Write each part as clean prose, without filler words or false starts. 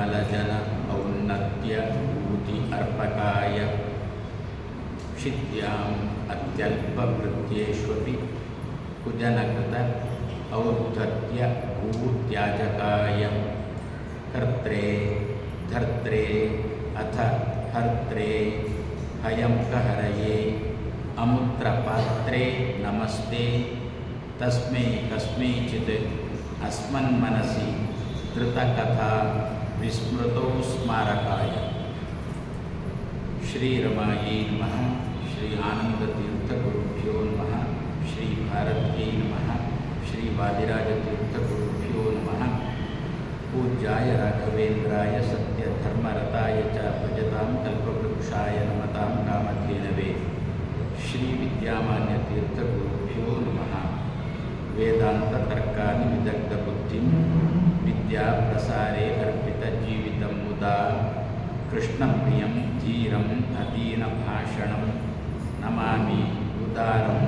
सकलजन औन्नत्य ऊति अर्पकाय क्षित्याम् अत्यल्पवृत्त्येष्वपि कुजनकृत औद्धत्य भूत्याजकाय कर्त्रे धर्त्रे अथ हर्त्रे हयंकहरये अमुत्रपात्रे नमस्ते तस्मै कस्मैचित् अस्मन्मनसि कृतकथा विस्मृतौ स्मारकाय श्रीरमायै नमः। श्री आनंदतीर्थगुरुभ्यो नमः। श्री भारत्यै नमः। श्री वादिराजतीर्थगुरुभ्यो नमः। पूज्याय राघवेन्द्राय सत्यधर्मरताय च भजतां कल्पवृक्षाय नमतां कामधेनवे श्री विद्यामान्यतीर्थगुरुभ्यो नमः। वेदान्ततर्कानि विदग्धबुद्धिं विद्याप्रसारे अर्पितजीवितं मुदा कृष्णं प्रियं धीरम् अदीनभाषणं नमामि उदारं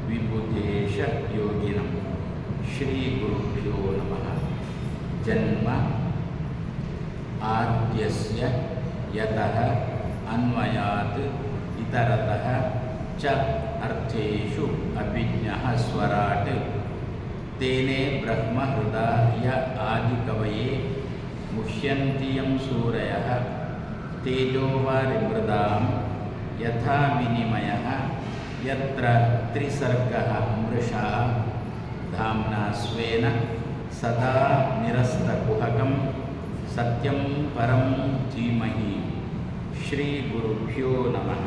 विबुधेशयोगिनं। श्रीगुरुभ्यो नमः। जन्म आद्यस्य यतः अन्वयात् इतरतः च अर्थेषु अभिज्ञः स्वराट् तेने ब्रह्महृदाय आदिकवये मुह्यन्ति यं सूरयः तेजोवारिमृदां यथा विनिमयः यत्र त्रिसर्गः मृषा धाम्ना स्वेन सदा निरस्तकुहकं सत्यं परं धीमहि। श्रीगुरुभ्यो नमः।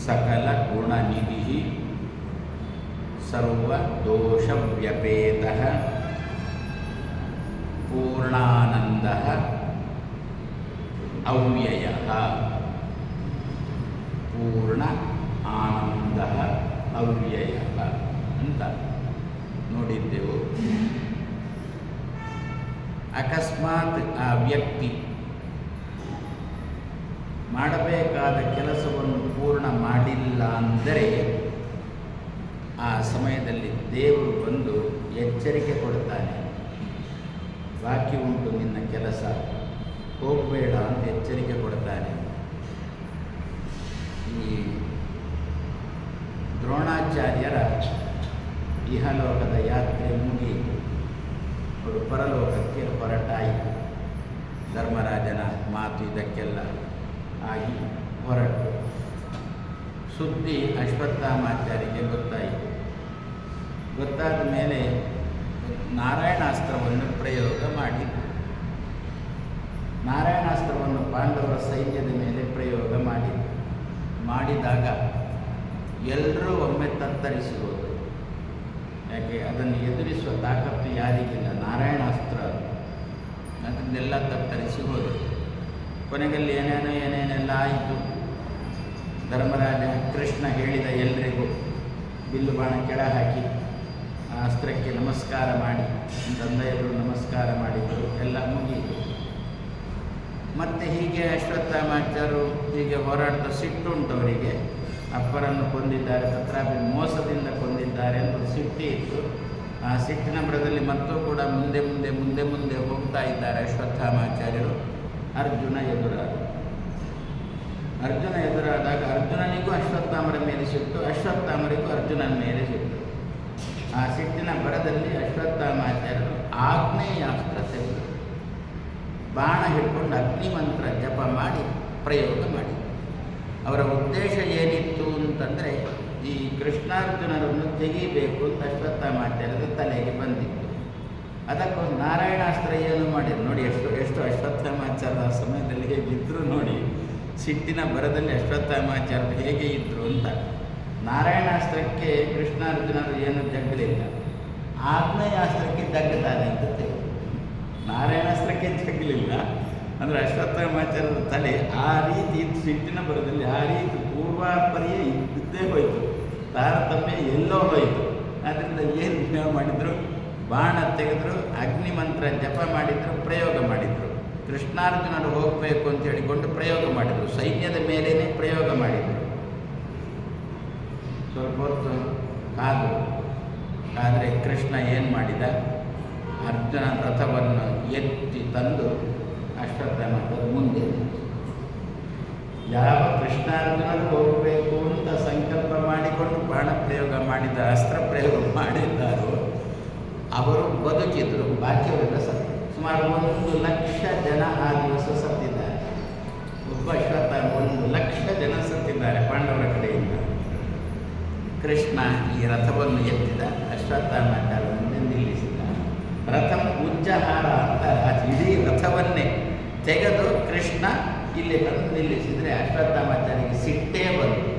सकलगुणनिधिः सर्वदोषव्यपेतः पूर्णानन्दः ಅವ್ಯಯಃ। ಪೂರ್ಣ ಆನಂದಃ ಅವ್ಯಯಃ ಅಂತ ನೋಡಿದ್ದೆವು. ಅಕಸ್ಮಾತ್ ಆ ವ್ಯಕ್ತಿ ಮಾಡಬೇಕಾದ ಕೆಲಸವನ್ನು ಪೂರ್ಣ ಮಾಡಿಲ್ಲ ಅಂದರೆ ಆ ಸಮಯದಲ್ಲಿ ದೇವರು ಬಂದು ಎಚ್ಚರಿಕೆ ಕೊಡ್ತಾನೆ. ಬಾಕಿ ಉಂಟು ನಿನ್ನ ಕೆಲಸ, ಹೋಗಬೇಡ ಅಂತ ಎಚ್ಚರಿಕೆ ಕೊಡ್ತಾನೆ. ಈ ದ್ರೋಣಾಚಾರ್ಯರ ಇಹಲೋಕದ ಯಾತ್ರೆ ಮುಗಿಯಿತು. ಅವರು ಪರಲೋಕಕ್ಕೆ ಹೊರಟಾಯಿತು. ಧರ್ಮರಾಜನ ಮಾತು ಇದಕ್ಕೆಲ್ಲ ಆಗಿ ಹೊರಟು. ಸುದ್ದಿ ಅಶ್ವತ್ಥಾಮಾಚಾರ್ಯರಿಗೆ ಗೊತ್ತಾಯಿತು. ಗೊತ್ತಾದ ಮೇಲೆ ನಾರಾಯಣಾಸ್ತ್ರವನ್ನು ಪ್ರಯೋಗ ಮಾಡಿತು. ನಾರಾಯಣಾಸ್ತ್ರವನ್ನು ಪಾಂಡವರ ಸೈನ್ಯದ ಮೇಲೆ ಪ್ರಯೋಗ ಮಾಡಿದಾಗ ಎಲ್ಲರೂ ಒಮ್ಮೆ ತತ್ತರಿಸಿರೋದು. ಯಾಕೆ ಅದನ್ನು ಎದುರಿಸುವ ತಾಕತ್ತು ಯಾರಿಗಿಲ್ಲ. ನಾರಾಯಣಾಸ್ತ್ರ ಅದನ್ನೆಲ್ಲ ತತ್ತರಿಸಿ ಹೋದರು. ಕೊನೆಯಲ್ಲಿ ಏನೇನೆಲ್ಲ ಆಯಿತು. ಧರ್ಮರಾಜ ಕೃಷ್ಣ ಹೇಳಿದ ಎಲ್ಲರಿಗೂ ಬಿಲ್ಲು ಬಾಣ ಕೆಳ ಹಾಕಿ ಆ ಅಸ್ತ್ರಕ್ಕೆ ನಮಸ್ಕಾರ ಮಾಡಿ ತಂದೆಯವರು ನಮಸ್ಕಾರ ಮಾಡಿದರು. ಎಲ್ಲ ಮುಗಿಯಿತು. ಮತ್ತು ಹೀಗೆ ಅಶ್ವತ್ಥಾಮಾಚಾರ್ಯರು ಹೀಗೆ ಹೋರಾಡ್ತಾ ಸಿಟ್ಟುಂಟವರಿಗೆ. ಅಪ್ಪರನ್ನು ಕೊಂದಿದ್ದಾರೆ, ತತ್ರಾಪಿ ಮೋಸದಿಂದ ಕೊಂದಿದ್ದಾರೆ ಅಂತ ಸಿಟ್ಟಿ ಇತ್ತು. ಆ ಸಿಟ್ಟಿನ ಬರದಲ್ಲಿ ಮತ್ತೂ ಕೂಡ ಮುಂದೆ ಹೋಗ್ತಾ ಇದ್ದಾರೆ ಅಶ್ವತ್ಥಾಮಾಚಾರ್ಯರು. ಅರ್ಜುನ ಎದುರಾದಾಗ ಅರ್ಜುನನಿಗೂ ಅಶ್ವತ್ಥಾಮರ ಮೇಲೆ ಸಿಟ್ಟು, ಅಶ್ವತ್ಥಾಮರಿಗೂ ಅರ್ಜುನನ ಮೇಲೆ ಸಿಟ್ಟು. ಆ ಸಿಟ್ಟಿನ ಬರದಲ್ಲಿ ಅಶ್ವತ್ಥಾಮಾಚಾರ್ಯರು ಆಗ್ನೇಯಾಸ್ತ್ರ ತೆಗೆದರು. ಬಾಣ ಹಿಡ್ಕೊಂಡು ಅಗ್ನಿಮಂತ್ರ ಜಪ ಮಾಡಿ ಪ್ರಯೋಗ ಮಾಡಿ. ಅವರ ಉದ್ದೇಶ ಏನಿತ್ತು ಅಂತಂದರೆ ಈ ಕೃಷ್ಣಾರ್ಜುನರನ್ನು ತೆಗಿಬೇಕು ಅಂತ ಅಶ್ವತ್ಥಾಮಾಚಾರ್ಯರ ತಲೆಗೆ ಬಂದಿತ್ತು. ಅದಕ್ಕೊಂದು ನಾರಾಯಣಾಸ್ತ್ರ ಏನು ಮಾಡಿದ್ರು ನೋಡಿ. ಎಷ್ಟು ಅಶ್ವತ್ಥಾಮಾಚಾರ್ಯರ ಸಮಯದಲ್ಲಿ ಹೇಗಿದ್ದರು ನೋಡಿ. ಸಿಟ್ಟಿನ ಬರದಲ್ಲಿ ಅಶ್ವತ್ಥಾಮಾಚಾರ್ಯರು ಹೇಗೆ ಇದ್ದರು ಅಂತ. ನಾರಾಯಣಾಸ್ತ್ರಕ್ಕೆ ಕೃಷ್ಣಾರ್ಜುನರು ಏನು ಜಗ್ಗಲಿಲ್ಲ, ಆಗ್ನೇಯಾಸ್ತ್ರಕ್ಕೆ ಜಗ್ಗುತ್ತಾರೆ ಅಂತ ತಿಳಿದು. ನಾರಾಯಣಾಸ್ತ್ರಕ್ಕೆ ಜಗ್ಗಲಿಲ್ಲ ಅಂದರೆ ಅಶ್ವತ್ಥಾಮಾಚಾರ್ಯರ ತಲೆ ಆ ರೀತಿ ಸಿಟ್ಟಿನ ಬರದಲ್ಲಿ ಆ ರೀತಿ ಪೂರ್ವಾಪರ್ಯ ಇದ್ದೇ ಹೋಯಿತು. ತಾರತಮ್ಯ ಎಲ್ಲೋ ಹೋಯಿತು. ಆದ್ದರಿಂದ ಏನು ಮಾಡಿದರು, ಬಾಣ ತೆಗೆದರು, ಅಗ್ನಿಮಂತ್ರ ಜಪ ಮಾಡಿದರು, ಪ್ರಯೋಗ ಮಾಡಿದರು. ಕೃಷ್ಣಾರ್ಜುನರು ಹೋಗಬೇಕು ಅಂತ ಹೇಳಿಕೊಂಡು ಪ್ರಯೋಗ ಮಾಡಿದರು. ಸೈನ್ಯದ ಮೇಲೇ ಪ್ರಯೋಗ ಮಾಡಿದರು. ಸ್ವಲ್ಪ ಹೊತ್ತು ಕಾದು ಆದರೆ ಕೃಷ್ಣ ಏನು ಮಾಡಿದ, ಅರ್ಜುನ ರಥವನ್ನು ಎತ್ತಿ ತಂದು ಅಶ್ವತ್ಥಾಮದ ಮುಂದೆ ಯಾವ ಕೃಷ್ಣಾರ್ಜುನರು ಹೋಗಬೇಕು ಅಂತ ಸಂಕಲ್ಪ ಮಾಡಿಕೊಂಡು ಬಾಣ ಪ್ರಯೋಗ ಮಾಡಿದ, ಅಸ್ತ್ರ ಪ್ರಯೋಗ ಮಾಡಿದ್ದಾರೋ ಅವರು ಬದುಕಿದ್ರು, ಬಾಕಿಯವರೆಲ್ಲ ಸತ್ತು. ಸುಮಾರು 1,00,000 ಜನ ಆ ದಿವಸ ಸತ್ತಿದ್ದಾರೆ. ಒಬ್ಬ ಅಶ್ವತ್ಥಾಮ 1,00,000 ಜನ ಸತ್ತಿದ್ದಾರೆ ಪಾಂಡವರ ಕಡೆಯಿಂದ. ಕೃಷ್ಣ ಈ ರಥವನ್ನು ಎತ್ತಿದ, ಅಶ್ವತ್ಥಾಮಾಚಾರ್ಯ ಮುಂದೆ ನಿಲ್ಲಿಸಿದ. ರಥಂ ಉಜ್ಜಹಾರ ಅಂತ ಇಡೀ ರಥವನ್ನೇ ತೆಗೆದು ಕೃಷ್ಣ ಇಲ್ಲಿ ತಂದು ನಿಲ್ಲಿಸಿದರೆ ಅಶ್ವತ್ಥಾಮಾಚಾರ್ಯಗೆ ಸಿಟ್ಟೇ ಬಂತು.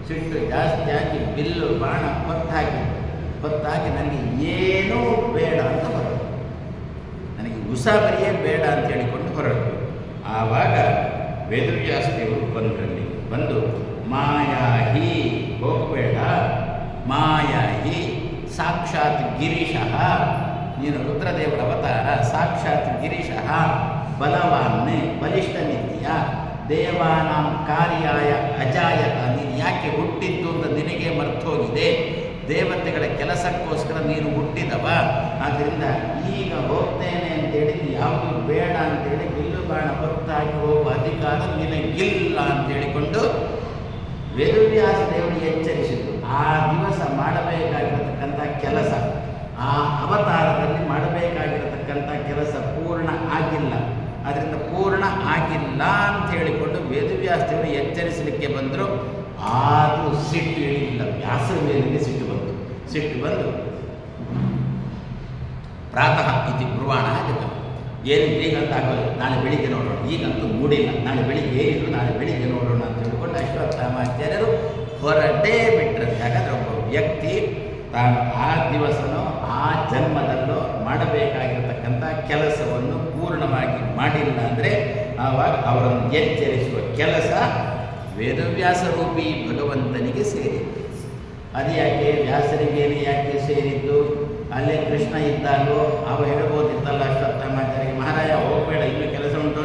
ಸಿಟ್ಟು ಜಾಸ್ತಿ ಆಗಿ ಬಿಲ್ಲು ಬಾಣ ಹೊತ್ತಾಗಿ ನನಗೆ ಏನೂ ಬೇಡ ಅಂತ ಹೊರಟು, ನನಗೆ ಉಸಾಬರಿಯೇ ಬೇಡ ಅಂತ ಹೇಳಿಕೊಂಡು ಹೊರಟು. ಆವಾಗ ವೇದವ್ಯಾಸದೇವರು ಬಂದು ಮಾಯಾಹಿ ಹೋಗಬೇಡ, ಮಾಯಾಹಿ ಸಾಕ್ಷಾತ್ ಗಿರೀಶಃ, ನೀನು ರುದ್ರದೇವರ ಅವತಾರ, ಸಾಕ್ಷಾತ್ ಗಿರೀಶಃ ಬಲವಾನ್ನೇ ಬಲಿಷ್ಠನಿತ್ಯ ದೇವಾನಾಂ ಕಾರ್ಯಾಯ ಅಜಾಯತ, ನೀನು ಯಾಕೆ ಹುಟ್ಟಿದ್ದು ಅಂತ ನಿನಗೆ ಮರ್ತೋಗಿದೆ, ದೇವತೆಗಳ ಕೆಲಸಕ್ಕೋಸ್ಕರ ನೀನು ಹುಟ್ಟಿದವ, ಆದ್ದರಿಂದ ಈಗ ಹೋಗ್ತೇನೆ ಅಂತೇಳಿ ಯಾವುದು ಬೇಡ ಅಂತೇಳಿ ಬಿಲ್ಲು ಬಾಣ ಹೊತ್ತಾಗಿ ಹೋಗುವ ಅಧಿಕಾರ ನಿನಗಿಲ್ಲ ಅಂತೇಳಿಕೊಂಡು ವೇದವ್ಯಾಸ ದೇವರು ಎಚ್ಚರಿಸಿದರು. ಆ ದಿವಸ ಮಾಡಬೇಕಾಗಿರತಕ್ಕಂಥ ಕೆಲಸ, ಆ ಅವತಾರದಲ್ಲಿ ಮಾಡಬೇಕಾಗಿರತಕ್ಕಂಥ ಕೆಲಸ ಪೂರ್ಣ ಆಗಿಲ್ಲ, ಅದರಿಂದ ಪೂರ್ಣ ಆಗಿಲ್ಲ ಅಂತ ಹೇಳಿಕೊಂಡು ವೇದವ್ಯಾಸ ದೇವರು ಎಚ್ಚರಿಸಲಿಕ್ಕೆ ಬಂದರು. ಆದರೂ ಸಿಟ್ಟು ಇಳಿಯಿಲ್ಲ, ವ್ಯಾಸರ ಮೇಲಿಗೆ ಸಿಟ್ಟು ಬಂದು ಪ್ರಾತಃ ಇತಿ ಬ್ರುವಾಣ ಜಗ, ಏನಿದ್ರು ಈಗಂತ ಆಗೋದು, ನಾಳೆ ಬೆಳಿಗ್ಗೆ ನೋಡೋಣ, ಈಗಂತೂ ಮೂಡಿಲ್ಲ, ನಾಳೆ ಬೆಳಿಗ್ಗೆ ಏನಿದ್ರು ನಾಳೆ ಬೆಳಿಗ್ಗೆ ನೋಡೋಣ ಅಂತ ಹೇಳ್ಕೊಂಡು ಅಶ್ವತ್ಥಾಮಾಚಾರ್ಯರು ಹೊರಟೇ ಬಿಟ್ಟರು. ಯಾಕಂದರೆ ಒಬ್ಬ ವ್ಯಕ್ತಿ ತಾನು ಆ ದಿವಸನೋ ಆ ಜನ್ಮದಲ್ಲೋ ಮಾಡಬೇಕಾಗಿರತಕ್ಕಂಥ ಕೆಲಸವನ್ನು ಪೂರ್ಣವಾಗಿ ಮಾಡಿಲ್ಲ ಅಂದರೆ ಆವಾಗ ಅವರನ್ನು ಎಚ್ಚರಿಸುವ ಕೆಲಸ ವೇದವ್ಯಾಸ ರೂಪಿ ಭಗವಂತನಿಗೆ ಸೇರಿದ್ದು. ಅದು ಯಾಕೆ ವ್ಯಾಸರಿಗೇನೆ ಯಾಕೆ ಸೇರಿದ್ದು? ಅಲ್ಲೇ ಕೃಷ್ಣ ಇದ್ದಾಗೋ ಅವ ಹೇಳ್ಬೋದಿತ್ತಲ್ಲ ಅಶ್ವತ್ಥಾಮಾಚಾರ್ಯರಿಗೆ, ಮಹಾರಾಯ ಹೋಗಬೇಡ, ಇನ್ನೂ ಕೆಲಸ ಉಂಟು.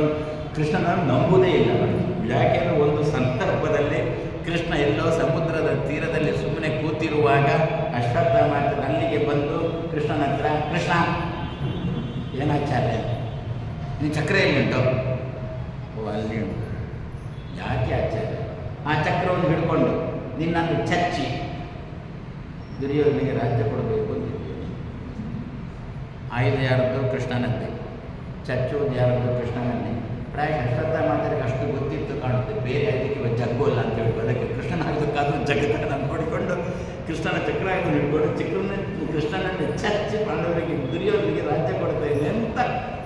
ಕೃಷ್ಣನನ್ನು ನಂಬುವುದೇ ಇಲ್ಲ. ಯಾಕೆಂದರೆ ಒಂದು ಸಂದರ್ಭದಲ್ಲಿ ಕೃಷ್ಣ ಎಲ್ಲೋ ಸಮುದ್ರದ ತೀರದಲ್ಲಿ ಸುಮ್ಮನೆ ಕೂತಿರುವಾಗ ಅಶ್ವತ್ಥಾಮಾಚಾರ್ಯ ಅಲ್ಲಿಗೆ ಬಂದು ಕೃಷ್ಣನ ಹತ್ರ, ಕೃಷ್ಣ ಏನಾಚಾರ್ಯ ನೀನು ಚಕ್ರ ಎಲ್ಲಿಂಟು? ಓ ಅಲ್ಲಿ ಉಂಟು. ಯಾಕೆ ಆಚಾರ್ಯ? ಆ ಚಕ್ರವನ್ನು ಹಿಡ್ಕೊಂಡು ನಿನ್ನನ್ನು ಚಚ್ಚಿ ದುರ್ಯೋಧನಿಗೆ ರಾಜ್ಯ ಕೊಡಬೇಕು ಅಂತಿದ್ದೇನೆ. ಆಯುಧ ಯಾರದ್ದು? ಕೃಷ್ಣನದ್ದೇ. ಚಚ್ಚುವುದು ಯಾರದ್ದು? ಕೃಷ್ಣನನ್ನೇ. ಪ್ರಾಯ ಅಶ್ವತ್ಥಾಮಾಚಾರ್ಯರಿಗೆ ಅಷ್ಟು ಗೊತ್ತಿತ್ತು ಕಾಣುತ್ತೆ, ಬೇರೆ ಅದಕ್ಕೆ ಜಗ್ಗೋಲ್ಲ ಅಂತ ಹೇಳ್ಬೋದು. ಅದಕ್ಕೆ ಕೃಷ್ಣನ ಆಗೋದಕ್ಕಾದರೂ ಜಗತ್ತನ್ನು ನೋಡಿಕೊಂಡು ಕೃಷ್ಣನ ಚಕ್ರ ಆಯುಧ ಹಿಡ್ಕೊಂಡು ಕೃಷ್ಣನನ್ನು ಚಚ್ಚಿ ಪಾಂಡವರಿಗೆ ದುರ್ಯೋಧನಿಗೆ ರಾಜ್ಯ ಕೊಡ್ತೇನೆ ಅಂತ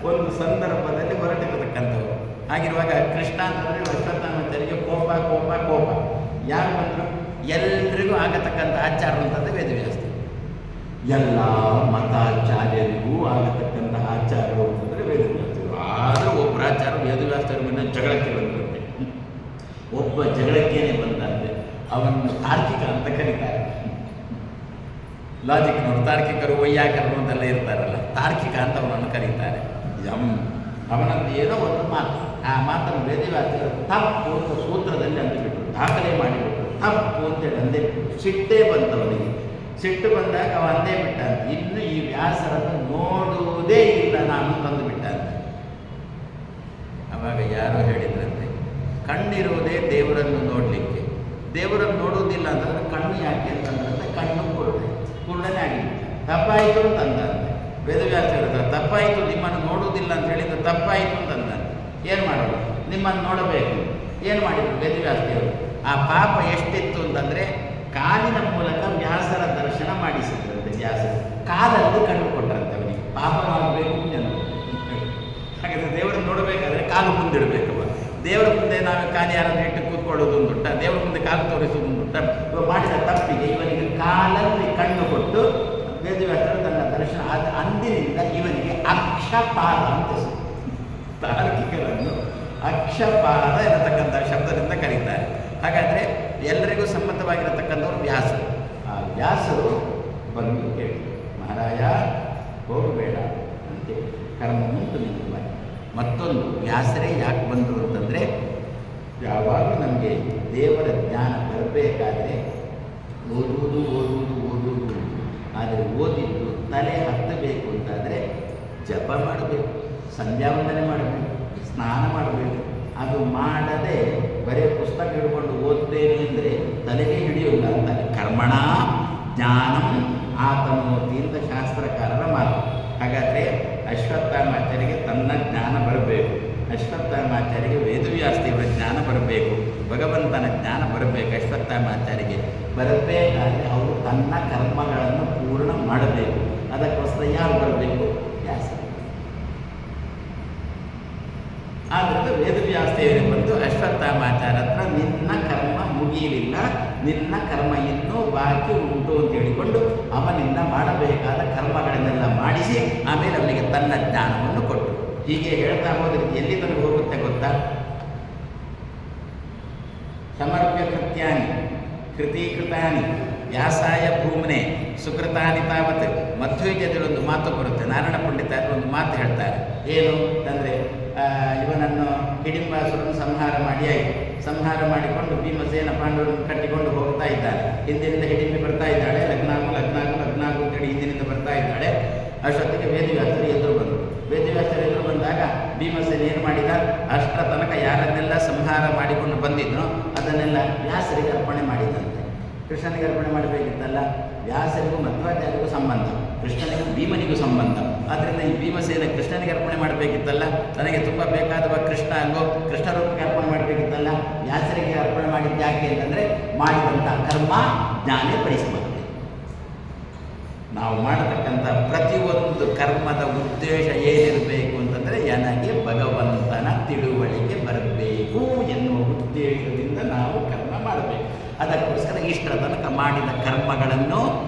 ಒಂದು ಸಂದರ್ಭದಲ್ಲಿ ಹೊರಟಿರತಕ್ಕಂಥವ್ರು. ಆಗಿರುವಾಗ ಕೃಷ್ಣ ಅಂತಂದರೆ ಅಶ್ವತ್ಥಾಮಾಚಾರ್ಯರಿಗೆ ಕೋಪ. ಯಾರು ಬಂದರು? ಎಲ್ರಿಗೂ ಆಗತಕ್ಕಂಥ ಆಚಾರ ಅಂತಂದರೆ ವೇದವ್ಯಾಸ. ಎಲ್ಲ ಮತಾಚಾರ್ಯರಿಗೂ ಆಗತಕ್ಕಂತಹ ಆಚಾರಗಳು ಅಂತಂದರೆ ವೇದವ್ಯಾಸರು. ಆದರೂ ಒಬ್ಬರ ಆಚಾರ ವೇದವ್ಯಾಸರ ಮೇಲೆ ಜಗಳಕ್ಕೆ ಬಂದಿರುತ್ತೆ. ಒಬ್ಬ ಜಗಳಕ್ಕೇನೆ ಬಂದಂತೆ ಅವನು ತಾರ್ಕಿಕ ಅಂತ ಕರೀತಾರೆ. ಲಾಜಿಕ್ನವರು, ತಾರ್ಕಿಕರು, ವೈಯಾಕರರು ಅಂತೆಲ್ಲ ಇರ್ತಾರಲ್ಲ, ತಾರ್ಕಿಕ ಅಂತ ಅವನನ್ನು ಕರೀತಾರೆ. ಅವನದ್ದು ಏನೋ ಒಂದು ಮಾತು, ಆ ಮಾತನ್ನು ವೇದವ್ಯಾಸರು ತಪ್ಪು ಅಂತ ಸೂತ್ರದಲ್ಲಿ ಅಂದುಬಿಟ್ರು, ದಾಖಲೆ ಮಾಡಿಬಿಟ್ರು. ತಪ್ಪು ಅಂತೇಳಿ ಅಂದೇ ಸಿಟ್ಟೇ ಬಂತವನಿಗೆ. ಸಿಟ್ಟು ಬಂದಾಗ ಅವ ಅಂದೇ ಬಿಟ್ಟ ಅಂತ, ಇನ್ನು ಈ ವ್ಯಾಸರನ್ನು ನೋಡುವುದೇ ಇಲ್ಲ ನಾನು ತಂದು ಬಿಟ್ಟ ಅಂತ. ಆವಾಗ ಯಾರೋ ಹೇಳಿದ್ರಂತೆ, ಕಣ್ಣಿರುವುದೇ ದೇವರನ್ನು ನೋಡಲಿಕ್ಕೆ, ದೇವರನ್ನು ನೋಡುವುದಿಲ್ಲ ಅಂತಂದರೆ ಕಣ್ಣು ಯಾಕೆ ಅಂತಂದ್ರೆ ಕಣ್ಣು ಕುರುಡನೇ ಆಗಿಬಿಟ್ಟು ತಪ್ಪಾಯಿತು ಅಂತಂದಂತೆ. ವೇದವ್ಯಾಸ ಹೇಳ್ತಾರೆ, ತಪ್ಪಾಯಿತು, ನಿಮ್ಮನ್ನು ನೋಡುವುದಿಲ್ಲ ಅಂತ ಹೇಳಿದ್ರೆ ತಪ್ಪಾಯಿತು ಅಂತಂದಂತೆ. ಏನು ಮಾಡೋದು? ನಿಮ್ಮನ್ನು ನೋಡಬೇಕು. ಏನು ಮಾಡಿದ್ರು ವೇದವ್ಯಾಸದೇವರು? ಆ ಪಾಪ ಎಷ್ಟಿತ್ತು ಅಂತಂದರೆ ಕಾಲಿನ ಮೂಲಕ ವ್ಯಾಸರ ದರ್ಶನ ಮಾಡಿಸಿದ್ರಂತೆ. ವ್ಯಾಸರು ಕಾಲಲ್ಲಿ ಕಣ್ಣು ಕೊಟ್ಟರಂತೆ ಅವನಿಗೆ. ಪಾಪ ಮಾಡಬೇಕು ಜನ. ಹಾಗಾದರೆ ದೇವರನ್ನು ನೋಡಬೇಕಾದ್ರೆ ಕಾಲು ಮುಂದಿಡಬೇಕವ. ದೇವರ ಮುಂದೆ ನಾವು ಕಾಲು ಯಾರನ್ನು ಇಟ್ಟು ಕೂತ್ಕೊಳ್ಳೋದು ಉಂಟುಂಟ, ದೇವರ ಮುಂದೆ ಕಾಲು ತೋರಿಸೋದು ಉಂಟುಂಟ. ಇವ ಮಾಡಿದ ತಪ್ಪಿಗೆ ಇವನಿಗೆ ಕಾಲಲ್ಲಿ ಕಣ್ಣು ಕೊಟ್ಟು ವೇದವ್ಯಾಸರು ತನ್ನ ದರ್ಶನ ಅಂದಿನಿಂದ ಇವನಿಗೆ ಅಕ್ಷಪಾದ ಅಂತ ತಾರ್ಕಿಕರನ್ನು ಅಕ್ಷಪಾದ ಎನ್ನತಕ್ಕಂಥ ಶಬ್ದದಿಂದ ಕರೀತಾರೆ. ಹಾಗಾದರೆ ಎಲ್ಲರಿಗೂ ಸಮ್ಮತವಾಗಿರತಕ್ಕಂಥವ್ರು ವ್ಯಾಸರು. ಆ ವ್ಯಾಸರು ಬಂದು ಹೇಳಿದರು, ಮಹಾರಾಯ ಹೋಗಬೇಡ ಅಂತೇಳಿ, ಕರ್ಮ ಉಂಟು ನಿಮಗೆ. ಮತ್ತೊಂದು ವ್ಯಾಸರೇ ಯಾಕೆ ಬಂದರು ಅಂತಂದರೆ, ಯಾವಾಗಲೂ ನಮಗೆ ದೇವರ ಜ್ಞಾನ ಬರಬೇಕಾದ್ರೆ ಓದುವುದು ಆದರೆ ಓದಿದ್ದು ತಲೆ ಹತ್ತಬೇಕು ಅಂತಾದರೆ ಜಪ ಮಾಡಬೇಕು, ಸಂಧ್ಯಾವಂದನೆ ಮಾಡಬೇಕು, ಸ್ನಾನ ಮಾಡಬೇಕು. ಅದು ಮಾಡದೆ ಬರೀ ಪುಸ್ತಕ ಹಿಡ್ಕೊಂಡು ಓದ್ತೇನೆ ಅಂದರೆ ತಲೆಗೆ ಹಿಡಿಯೋಲ್ಲ ಅಂತಾರೆ. ಕರ್ಮಣ ಜ್ಞಾನಂ ಆತನೋತಿ ಅಂತ ಶಾಸ್ತ್ರಕಾರರ ಮಾತು. ಹಾಗಾದರೆ ಅಶ್ವತ್ಥಾಮಾಚಾರ್ಯರಿಗೆ ತನ್ನ ಜ್ಞಾನ ಬರಬೇಕು, ಅಶ್ವತ್ಥಾಮಾಚಾರ್ಯರಿಗೆ ವೇದವ್ಯಾಸದೇವರ ಜ್ಞಾನ ಬರಬೇಕು, ಭಗವಂತನ ಜ್ಞಾನ ಬರಬೇಕು. ಅಶ್ವತ್ಥಾಮಾಚಾರ್ಯರಿಗೆ ಬರಬೇಕಾದರೆ ಅವರು ತನ್ನ ಕರ್ಮಗಳನ್ನು ಪೂರ್ಣ ಮಾಡಬೇಕು. ಅದಕ್ಕೋಸ್ಕರ ಯಾರು ಬರಬೇಕು? ವ್ಯಾಸ. ಆದ್ದರಿಂದ ವೇದವ್ಯಾಸದೇವರಿಗೆ ಬಂದು ಅಶ್ವತ್ಥಾಮಾಚಾರ್ಯ ಹತ್ರ ನಿನ್ನ ಕರ್ಮ ಮುಗಿಯಲಿಲ್ಲ, ನಿನ್ನ ಕರ್ಮ ಇನ್ನೂ ಬಾಕಿ ಉಂಟು ಅಂತ ಹೇಳಿಕೊಂಡು ಅವನಿಂದ ಮಾಡಬೇಕಾದ ಕರ್ಮಗಳನ್ನೆಲ್ಲ ಮಾಡಿಸಿ ಆಮೇಲೆ ಅವನಿಗೆ ತನ್ನ ಜ್ಞಾನವನ್ನು ಕೊಟ್ಟು. ಹೀಗೆ ಹೇಳ್ತಾ ಹೋದ್ರೆ ಎಲ್ಲಿ ತನಕ ಹೋಗುತ್ತೆ ಗೊತ್ತಾ? ಸಮರ್ಪ್ಯ ಕೃತ್ಯಾನಿ ಕೃತೀಕೃತಾನಿ ವ್ಯಾಸಾಯ ಭೂಮ್ನೆ ಸುಕೃತಾನಿ ತಾವತ್. ಮಧ್ವೈದ್ಯದಲ್ಲಿ ಒಂದು ಮಾತು ಬರುತ್ತೆ, ನಾರಾಯಣ ಪಂಡಿತ ಒಂದು ಮಾತು ಹೇಳ್ತಾರೆ. ಏನು ಅಂದರೆ ಇವನನ್ನು ಹಿಡಿಂಬಾಸುರನ್ನು ಸಂಹಾರ ಮಾಡಿ ಆಯಿತು. ಸಂಹಾರ ಮಾಡಿಕೊಂಡು ಭೀಮಸೇನ ಪಾಂಡವರನ್ನು ಕಟ್ಟಿಕೊಂಡು ಹೋಗ್ತಾ ಇದ್ದಾನೆ. ಹಿಂದಿನಿಂದ ಹಿಡಿಂಬಿ ಬರ್ತಾ ಇದ್ದಾಳೆ, ಲಗ್ನಾಗು ಅಂತೇಳಿ ಹಿಂದಿನಿಂದ ಬರ್ತಾ ಇದ್ದಾಳೆ. ಅಷ್ಟೊತ್ತಿಗೆ ವೇದವ್ಯಾಸರು ಎದುರು ಬಂದರು. ವೇದವ್ಯಾಸರು ಎದುರು ಬಂದಾಗ ಭೀಮಸೇನ ಏನು ಮಾಡಿದ? ಅಷ್ಟರ ತನಕ ಯಾರನ್ನೆಲ್ಲ ಸಂಹಾರ ಮಾಡಿಕೊಂಡು ಬಂದಿದ್ನೋ ಅದನ್ನೆಲ್ಲ ವ್ಯಾಸರಿಗೆ ಅರ್ಪಣೆ ಮಾಡಿದಂತೆ. ಕೃಷ್ಣನಿಗೆ ಅರ್ಪಣೆ ಮಾಡಬೇಕಿತ್ತಲ್ಲ. ವ್ಯಾಸರಿಗೂ ಮಧ್ವಾಚಾರ್ಯರಿಗೂ ಸಂಬಂಧ, ಕೃಷ್ಣನಿಗೂ ಭೀಮನಿಗೂ ಸಂಬಂಧ. ಆದ್ದರಿಂದ ಈ ಭೀಮಸೇನ ಕೃಷ್ಣನಿಗೆ ಅರ್ಪಣೆ ಮಾಡಬೇಕಿತ್ತಲ್ಲ, ನನಗೆ ತುಂಬ ಬೇಕಾದವ ಕೃಷ್ಣ ಅಲ್ವೋ, ಕೃಷ್ಣ ರೂಪಕ್ಕೆ ಅರ್ಪಣೆ ಮಾಡಬೇಕಿತ್ತಲ್ಲ. ವ್ಯಾಸರಿಗೆ ಅರ್ಪಣೆ ಮಾಡಿದ್ದು ಯಾಕೆ ಅಂತಂದರೆ ಮಾಡಿದಂಥ ಕರ್ಮ ಜ್ಞಾನೇ ಪರಿಸಬೇಕು. ನಾವು ಮಾಡತಕ್ಕಂಥ ಪ್ರತಿಯೊಂದು ಕರ್ಮದ ಉದ್ದೇಶ ಏನಿರಬೇಕು ಅಂತಂದರೆ ನನಗೆ ಭಗವಂತನ ತಿಳುವಳಿಕೆ ಬರಬೇಕು ಎನ್ನುವ ಉದ್ದೇಶದಿಂದ ನಾವು ಕರ್ಮ ಮಾಡಬೇಕು. ಅದಕ್ಕೋಸ್ಕರ ಇಷ್ಟರ ತನಕ ಮಾಡಿದ ಕರ್ಮಗಳನ್ನು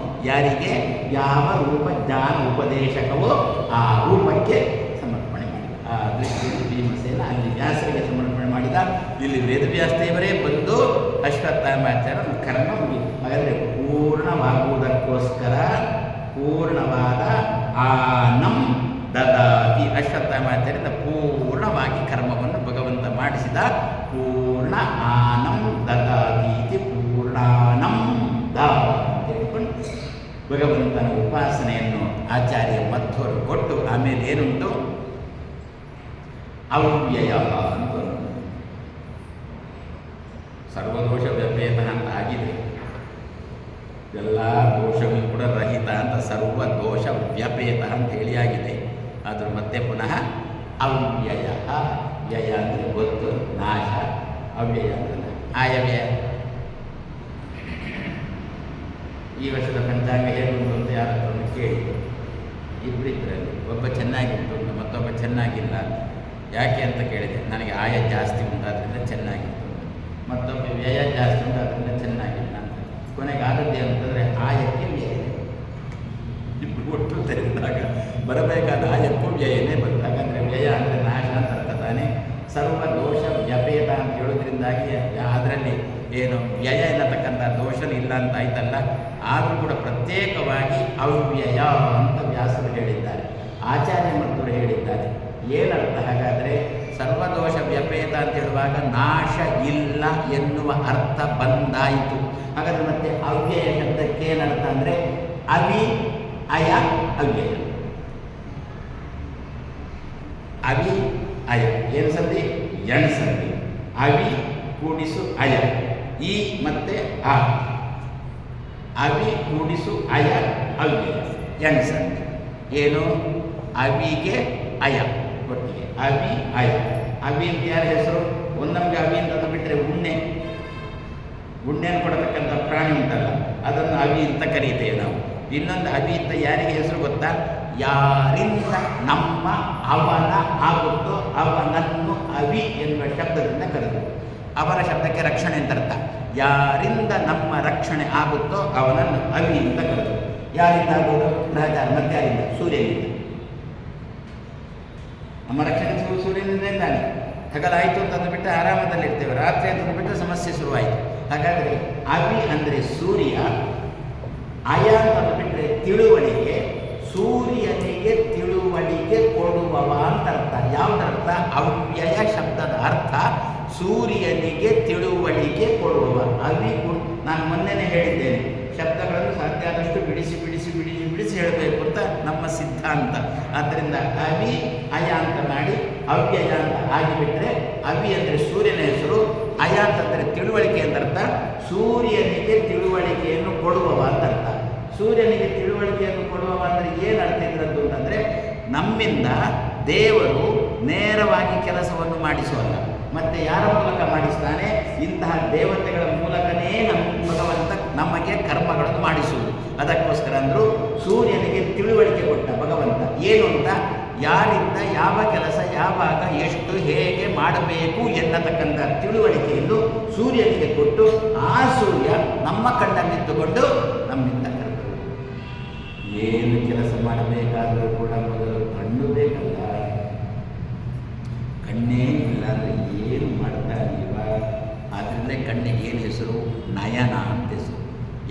ಯಾರಿಗೆ ಯಾವ ರೂಪ ಜ್ಞಾನ ಉಪದೇಶಕವೋ ಆ ರೂಪಕ್ಕೆ ಸಮರ್ಪಣೆ ಮಾಡಿದ. ಆ ದೃಷ್ಟಿಯಲ್ಲಿ ಭೀಮಸೇನ ಅಲ್ಲಿ ವ್ಯಾಸರಿಗೆ ಸಮರ್ಪಣೆ ಮಾಡಿದ. ಇಲ್ಲಿ ವೇದವ್ಯಾಸದೇವರೇ ಬಂದು ಅಶ್ವತ್ಥಾಮಾಚಾರ್ಯರ ಕರ್ಮ ಮುಗಿಯಿತು. ಹಾಗಾದರೆ ಪೂರ್ಣವಾಗುವುದಕ್ಕೋಸ್ಕರ ಪೂರ್ಣವಾದ ಆನಂ ದದಾತಿ. ಅಶ್ವತ್ಥಾಮಾಚಾರ್ಯರಿಂದ ಪೂರ್ಣವಾಗಿ ಕರ್ಮವನ್ನು ಭಗವಂತ ಮಾಡಿಸಿದ. ಪೂರ್ಣ ಆನಂ ದದಾತಿ ಪೂರ್ಣಾನಂ ದ ಅಂತ ಹೇಳಿಕೊಂಡು ಭಗವಂತನ ಉಪಾಸನೆಯನ್ನು ಆಚಾರ್ಯ ಮಧ್ವರು ಕೊಟ್ಟು ಆಮೇಲೆ ಏನುಂಟು? ಅವ್ಯಯ ಅಂತ ಸರ್ವದೋಷ ವ್ಯಪೇತ ಅಂತ ಆಗಿದೆ. ಎಲ್ಲ ದೋಷವೂ ಕೂಡ ರಹಿತ ಅಂತ ಸರ್ವ ದೋಷ ವ್ಯಪೇತ ಅಂತ ಹೇಳಿ ಆಗಿದೆ. ಆದರೂ ಮತ್ತೆ ಪುನಃ ಅವ್ಯಯ. ವ್ಯಯ ಅಂದರೆ ಗೊತ್ತು, ನಾಶ. ಅವ್ಯಯ ಅಂದರೆ ಆಯವ್ಯಯ. ಈ ವರ್ಷದ ಪಂಚಾಂಗ ಹೇಗುಂಟು ಅಂತ ಯಾರ ಹತ್ರ ಕೇಳಿ, ಇಬ್ಬರಿದ್ದರಲ್ಲಿ ಒಬ್ಬ ಚೆನ್ನಾಗಿತ್ತು, ಮತ್ತೊಬ್ಬ ಚೆನ್ನಾಗಿಲ್ಲ. ಯಾಕೆ ಅಂತ ಕೇಳಿದೆ. ನನಗೆ ಆಯ ಜಾಸ್ತಿ ಉಂಟಾದ್ರಿಂದ ಚೆನ್ನಾಗಿತ್ತು, ಮತ್ತೊಬ್ಬ ವ್ಯಯ ಜಾಸ್ತಿ ಉಂಟಾದ್ರಿಂದ ಚೆನ್ನಾಗಿಲ್ಲ ಅಂತ. ಕೊನೆಗೆ ಆದದ್ದೇ ಅಂತಂದರೆ ಆಯಕ್ಕೆ ವ್ಯಯ. ಇಬ್ಬರು ಒಟ್ಟು ತೆರೆದಾಗ ಬರಬೇಕಾದ ಆಯಕ್ಕೂ ವ್ಯಯನೇ ಬಂತು. ಹಾಗಾದರೆ ವ್ಯಯ ಅಂದರೆ ನಾಶ ಅಂತ ಅರ್ಥ ತಾನೆ. ಸರ್ವ ದೋಷ ವ್ಯಪೇತ ಅಂತ ಹೇಳೋದ್ರಿಂದಾಗಿ ಅದರಲ್ಲಿ ಏನು ವ್ಯಯ ಎನ್ನತಕ್ಕಂಥ ದೋಷ ಇಲ್ಲ ಅಂತ ಆಯ್ತಲ್ಲ. ಆದರೂ ಕೂಡ ಪ್ರತ್ಯೇಕವಾಗಿ ಅವ್ಯಯ ಅಂತ ವ್ಯಾಸರು ಹೇಳಿದ್ದಾರೆ, ಆಚಾರ್ಯ ಮಧ್ವರು ಹೇಳಿದ್ದಾರೆ. ಏನರ್ಥ? ಹಾಗಾದರೆ ಸರ್ವದೋಷ ವ್ಯಪೇತ ಅಂತ ಹೇಳುವಾಗ ನಾಶ ಇಲ್ಲ ಎನ್ನುವ ಅರ್ಥ ಬಂದಾಯಿತು. ಹಾಗಾದರೆ ಮತ್ತೆ ಅವ್ಯಯ ಶಬ್ದಕ್ಕೆ ಏನರ್ಥ ಅಂದರೆ ಅವಿ ಅಯ ಅವ್ಯಯ. ಅವಿ ಅಯ ಏನು ಸಂಧಿ? ಎಣ್ ಸಂಧಿ. ಅವಿ ಕೂಡಿಸು ಅಯ, ಈ ಮತ್ತೆ ಆ. ಅವಿ ಕೂಡಿಸು ಅಯ ಅವ್ಯಯ, ಎಣ್ ಸಂಧಿ. ಏನು? ಅವಿಗೆ ಅಯ ಒಟ್ಟಿಗೆ ಅವಿ ಅಯ. ಅವಿ ಅಂತ ಯಾರ ಹೆಸರು? ಒಂದೊಂದು ಅವಿ ಅಂತ ಬಿಟ್ಟರೆ ಉಣ್ಣೆ, ಉಣ್ಣೆಯನ್ನು ಕೊಡತಕ್ಕಂಥ ಪ್ರಾಣಿ ಉಂಟಲ್ಲ, ಅದನ್ನು ಅವಿ ಅಂತ ಕರೀತೇವೆ ನಾವು. ಇನ್ನೊಂದು ಅವಿ ಅಂತ ಯಾರಿಗೆ ಹೆಸರು ಗೊತ್ತಾ? ಯಾರಿಂದ ನಮ್ಮ ಅವನ ಆಗುತ್ತೋ ಅವನನ್ನು ಅವಿ ಎನ್ನುವ ಶಬ್ದದಿಂದ ಕರೆದು. ಅವನ ಶಬ್ದಕ್ಕೆ ರಕ್ಷಣೆ ಅಂತ ಅರ್ಥ. ಯಾರಿಂದ ನಮ್ಮ ರಕ್ಷಣೆ ಆಗುತ್ತೋ ಅವನನ್ನು ಅವಿ ಅಂತ ಕರೆದು. ಯಾರಿಂದ ಆಗೋದು? ಗ್ರಹಚಾರ. ಮತ್ತೆ ಯಾರಿಂದ? ಸೂರ್ಯನಿಂದ. ನಮ್ಮ ರಕ್ಷಣೆ ಸೂರ್ಯನಿಂದ ಇದ್ದಾನೆ. ಹಗಲಾಯಿತು ಅಂತಂದು ಬಿಟ್ಟು ಆರಾಮದಲ್ಲಿರ್ತೇವೆ, ರಾತ್ರಿ ಅಂತಂದು ಬಿಟ್ಟರೆ ಸಮಸ್ಯೆ ಶುರುವಾಯಿತು. ಹಾಗಾದರೆ ಅವಿ ಅಂದರೆ ಸೂರ್ಯ, ಅಯ ಅಂತಂದು ಬಿಟ್ಟರೆ ತಿಳುವಳಿಕೆ. ಸೂರ್ಯನಿಗೆ ತಿಳುವಳಿಕೆ ಕೊಡುವವ ಅಂತ ಅರ್ಥ. ಯಾವುದರ್ಥ? ಅವ್ಯಯ ಶಬ್ದದ ಅರ್ಥ ಸೂರ್ಯನಿಗೆ ತಿಳುವಳಿಕೆ ಕೊಡುವವ. ಅವಿ ನಾನು ಮೊನ್ನೆನೇ ಹೇಳಿದ್ದೇನೆ, ಶಬ್ದಗಳನ್ನು ಸಾಧ್ಯ ಆದಷ್ಟು ಬಿಡಿಸಿ ಬಿಡಿಸಿ ಬಿಡಿಸಿ ಬಿಡಿಸಿ ಹೇಳಬೇಕು ಅಂತ ನಮ್ಮ ಸಿದ್ಧಾಂತ. ಆದ್ದರಿಂದ ಅವಿ ಅಯ ಅಂತ ಮಾಡಿ ಅವ್ಯಯ ಅಂತ ಆಗಿಬಿಟ್ರೆ, ಅವಿ ಅಂದರೆ ಸೂರ್ಯನ ಹೆಸರು, ಅಯ ಅಂತಂದರೆ ತಿಳುವಳಿಕೆ ಅಂತ ಅರ್ಥ. ಸೂರ್ಯನಿಗೆ ತಿಳುವಳಿಕೆಯನ್ನು ಕೊಡುವವ ಅಂತ ಅರ್ಥ. ಸೂರ್ಯನಿಗೆ ತಿಳುವಳಿಕೆಯನ್ನು ಕೊಡುವವ ಅಂದರೆ ಏನು ಅರ್ಥ ಇದ್ರದ್ದು ಅಂತಂದರೆ, ನಮ್ಮಿಂದ ದೇವರು ನೇರವಾಗಿ ಕೆಲಸವನ್ನು ಮಾಡಿಸುವಲ್ಲ, ಮತ್ತು ಯಾರ ಮೂಲಕ ಮಾಡಿಸ್ತಾನೆ? ಇಂತಹ ದೇವತೆಗಳ ಮೂಲಕನೇ ನಮ್ಮ ಭಗವಂತ ನಮಗೆ ಕರ್ಮಗಳನ್ನು ಮಾಡಿಸುವುದು. ಅದಕ್ಕೋಸ್ಕರ ಅಂದರು ಸೂರ್ಯನಿಗೆ ತಿಳುವಳಿಕೆ ಕೊಟ್ಟ ಭಗವಂತ. ಏನು ಅಂತ? ಯಾರಿಂದ ಯಾವ ಕೆಲಸ ಯಾವಾಗ ಎಷ್ಟು ಹೇಗೆ ಮಾಡಬೇಕು ಎನ್ನತಕ್ಕಂಥ ತಿಳುವಳಿಕೆಯನ್ನು ಸೂರ್ಯನಿಗೆ ಕೊಟ್ಟು, ಆ ಸೂರ್ಯ ನಮ್ಮ ಕಣ್ಣನ್ನಿಟ್ಟುಕೊಂಡು ನಮ್ಮಿಂದ ಕರ್ತವ್ಯ. ಏನು ಕೆಲಸ ಮಾಡಬೇಕಾದರೂ ಕೂಡ ಮೊದಲು ಕಣ್ಣು ಬೇಕಲ್ಲ. ಕಣ್ಣೇ ಇಲ್ಲ ಅಂದರೆ ಏನು ಮಾಡ್ತಾರೆ ಇವಾಗ? ಆದ್ದರಿಂದ ಕಣ್ಣಿಗೆ ಏನು ಹೆಸರು? ನಯನ ಅಂತ ಹೆಸರು.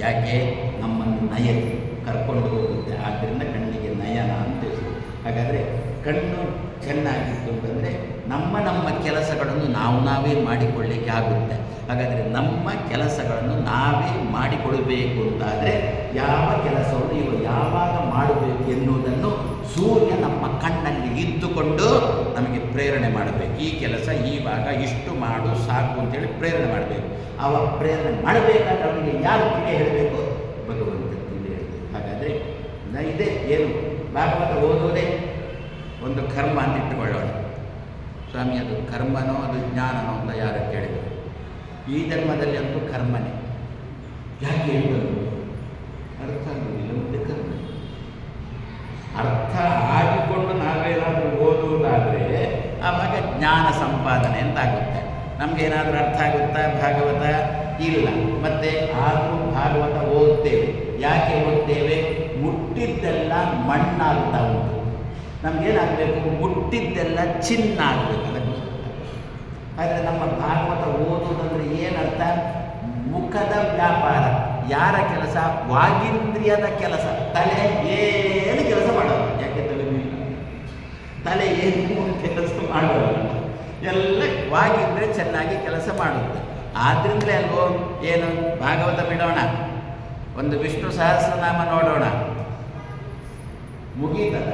ಯಾಕೆ? ನಮ್ಮನ್ನು ನಯನ ಕರ್ಕೊಂಡು ಹೋಗುತ್ತೆ, ಆದ್ದರಿಂದ ಕಣ್ಣಿಗೆ ನಯನ ಅಂತ ಹೆಸರು. ಹಾಗಾದರೆ ಕಣ್ಣು ಚೆನ್ನಾಗಿತ್ತು ಅಂತಂದರೆ ನಮ್ಮ ಕೆಲಸಗಳನ್ನು ನಾವೇ ಮಾಡಿಕೊಳ್ಳಿಕ್ಕೆ ಆಗುತ್ತೆ. ಹಾಗಾದರೆ ನಮ್ಮ ಕೆಲಸಗಳನ್ನು ನಾವೇ ಮಾಡಿಕೊಡಬೇಕು ಅಂತಾದರೆ ಯಾವ ಕೆಲಸವನ್ನು ಇವು ಯಾವಾಗ ಮಾಡಬೇಕು ಎನ್ನುವುದನ್ನು ಸೂರ್ಯ ನಮ್ಮ ಕಣ್ಣಲ್ಲಿ ಇದ್ದುಕೊಂಡು ನಮಗೆ ಪ್ರೇರಣೆ ಮಾಡಬೇಕು. ಈ ಕೆಲಸ ಈವಾಗ ಇಷ್ಟು ಮಾಡು ಸಾಕು ಅಂತೇಳಿ ಪ್ರೇರಣೆ ಮಾಡಬೇಕು. ಅವ ಪ್ರೇರಣೆ ಮಾಡಬೇಕಾದ್ರೆ ಅವನಿಗೆ ಯಾರು ತಿಳಿ ಹೇಳಬೇಕು? ಭಗವಂತ ತಿಳಿ ಹೇಳಬೇಕು. ಹಾಗಾದರೆ ಇದೇ ಏನು ಭಾಗವತ ಓದುವುದೇ ಒಂದು ಕರ್ಮ ಅಂತ ಇಟ್ಟುಕೊಳ್ಳೋಣ. ಸ್ವಾಮಿ, ಅದು ಕರ್ಮನೋ ಅದು ಜ್ಞಾನನೋ ಅಂತ ಯಾರು ಕೇಳಿದರು? ಈ ಜನ್ಮದಲ್ಲಿ ಅಂತೂ ಕರ್ಮನೇ. ಯಾಕೆ ಹೇಳೋದು? ಅರ್ಥ ಆಗುವುದಿಲ್ಲ, ಮುಂದೆ ಕರ್ಮ. ಅರ್ಥ ಆಗಿಕೊಂಡು ನಾವೇನಾದರೂ ಓದುವುದಾದರೆ ಆವಾಗ ಜ್ಞಾನ ಸಂಪಾದನೆ ಅಂತ ಆಗುತ್ತೆ. ನಮಗೇನಾದರೂ ಅರ್ಥ ಆಗುತ್ತಾ ಭಾಗವತ? ಇಲ್ಲ. ಮತ್ತು ಆದರೂ ಭಾಗವತ ಓದ್ತೇವೆ. ಯಾಕೆ ಓದ್ತೇವೆ? ಮುಟ್ಟಿದ್ದೆಲ್ಲ ಮಣ್ಣಾಗ್ತಾ ಉಂಟು. ನಮಗೇನಾಗಬೇಕು? ಮುಟ್ಟಿದ್ದೆಲ್ಲ ಚಿನ್ನ ಆಗಬೇಕು. ಅದಕ್ಕೋಸ್ಕರ ಆದರೆ ನಮ್ಮ ಭಾಗವತ ಓದುವುದಂದರೆ ಏನರ್ಥ? ಮುಖದ ವ್ಯಾಪಾರ. ಯಾರ ಕೆಲಸ? ವಾಗೀಂದ್ರಿಯದ ಕೆಲಸ. ತಲೆ ಏನು ಕೆಲಸ ಮಾಡೋದು? ಯಾಕೆ ತಲೆ ಏನು ಕೆಲಸ ಮಾಡೋದು? ಎಲ್ಲ ವಾಗೀಂದ್ರಿಯ ಚೆನ್ನಾಗಿ ಕೆಲಸ ಮಾಡುತ್ತೆ. ಆದ್ದರಿಂದಲೇ ಅಲ್ವೋ ಏನು ಭಾಗವತ ಬಿಡೋಣ, ಒಂದು ವಿಷ್ಣು ಸಹಸ್ರನಾಮ ನೋಡೋಣ, ಮುಗೀತದ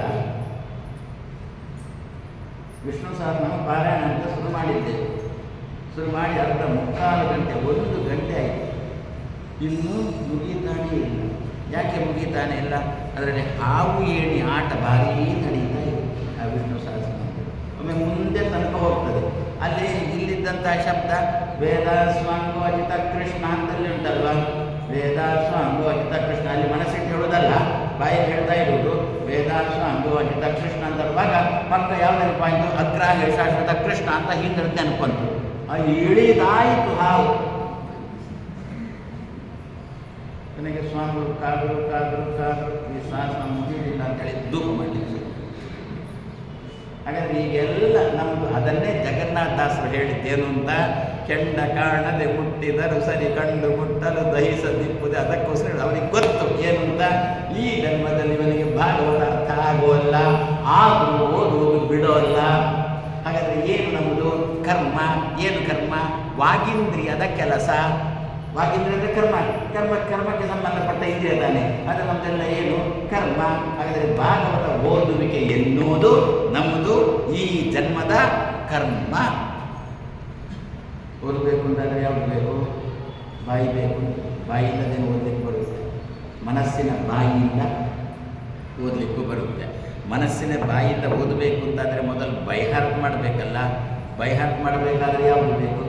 ವಿಷ್ಣು ಸಹಸ್ರನಾಮ ಪಾರಾಯಣ ಅಂತ ಶುರು ಮಾಡಿದ್ದೇವೆ. ಶುರು ಮಾಡಿ ಅರ್ಧ ಮುಕ್ಕಾಲು ಗಂಟೆ, 1 ಗಂಟೆ ಆಯಿತು, ಇನ್ನೂ ಮುಗೀತಾನೇ ಇಲ್ಲ. ಯಾಕೆ ಮುಗೀತಾನೆ ಇಲ್ಲ? ಅದರಲ್ಲಿ ಹಾವು ಏಣಿ ಆಟ ಭಾರೀ ನಡೀತಾ ಇದೆ ಆ ವಿಷ್ಣು ಸಹಸ್ರನಾಮ. ಒಮ್ಮೆ ಮುಂದೆ ತನಕ ಹೋಗ್ತದೆ. ಅಲ್ಲಿ ಇಲ್ಲಿದ್ದಂಥ ಶಬ್ದ ವೇದ ಸ್ವಾಂಗೋಜಿತ ಕೃಷ್ಣ ಅಂತಲ್ಲಿ ಉಂಟಲ್ವ, ವೇದ ಸ್ವಾಂಗೋಜಿತ ಕೃಷ್ಣ. ಅಲ್ಲಿ ಮನಸ್ಸಿಟ್ಟು ಹೇಳೋದಲ್ಲ, ಬಾಯಿಗೆ ಹೇಳ್ತಾ ಇರೋದು ವೇದ ಸ್ವಾಂಗೋಜಿತ ಕೃಷ್ಣ ಅಂತಲ್ವಾಗ ಪಕ್ಕ ಯಾವುದೇ ಪಾಯಿಂಟು ಅಗ್ರಾಹ್ಯ ಶಾಶ್ವತ ಕೃಷ್ಣ ಅಂತ ಹಿಂದಿರುತ್ತೆ ಅನ್ಕೊಂತು. ಇಳಿದಾಯಿತು ಹಾವು. ನನಗೆ ಸ್ವಾಮಿಗಳು ಕಾದರು ಈ ಶ್ವಾಸ ಮುಗಿಲಿಲ್ಲ ಅಂತೇಳಿ ದುಃಖ ಮಾಡಲಿಕ್ಕೆ. ಹಾಗಾದರೆ ಈಗೆಲ್ಲ ನಮ್ಮದು ಅದನ್ನೇ ಜಗನ್ನಾಥದಾಸರು ಹೇಳಿದ್ದೇನು ಅಂತ, ಕೆಂಡ ಕಾಣದೆ ಮುಟ್ಟಿದರು ಸರಿ ಕಂಡು ಮುಟ್ಟಲು ದಹಿಸದಿಪ್ಪುದೆ. ಅದಕ್ಕೋಸ್ಕರ ಅವನಿಗೆ ಗೊತ್ತು ಏನು ಅಂತ, ಈ ಜನ್ಮದಲ್ಲಿ ಇವನಿಗೆ ಭಾಗವತ ಅರ್ಥ ಆಗುವಲ್ಲ, ಆದರೂ ಓದುವುದು ಬಿಡೋಲ್ಲ. ಹಾಗಾದರೆ ಏನು ನಮ್ಮದು ಕರ್ಮ? ಏನು ಕರ್ಮ? ವಾಗೀಂದ್ರಿಯದ ಕೆಲಸ. ವಾಗೀಂದ್ರಿಯ ಅಂದರೆ ಕರ್ಮಕ್ಕೆ ಸಂಬಂಧಪಟ್ಟ ಇಂದ್ರಿಯ ತಾನೆ, ಅದು ನಮ್ಮದೆಲ್ಲ ಏನು ಕರ್ಮ. ಹಾಗಾದರೆ ಭಾಗವತ ಓದುವಿಕೆ ಎನ್ನುವುದು ನಮ್ಮದು ಈ ಜನ್ಮದ ಕರ್ಮ. ಓದಬೇಕು ಅಂತಾದರೆ ಯಾವುದು ಬೇಕು? ಬಾಯಿ ಬೇಕು. ಬಾಯಿಯಿಂದಲೇ ಓದಲಿಕ್ಕೆ ಬರುತ್ತೆ. ಮನಸ್ಸಿನ ಬಾಯಿಯಿಂದ ಓದಲಿಕ್ಕೂ ಬರುತ್ತೆ. ಮನಸ್ಸಿನ ಬಾಯಿಯಿಂದ ಓದಬೇಕು ಅಂತಾದರೆ ಮೊದಲು ಬೈಹಾರ್ಟ್ ಮಾಡಬೇಕಲ್ಲ. ಬೈಹಾರ್ಟ್ ಮಾಡಬೇಕಾದ್ರೆ ಯಾವುದು ಬೇಕು?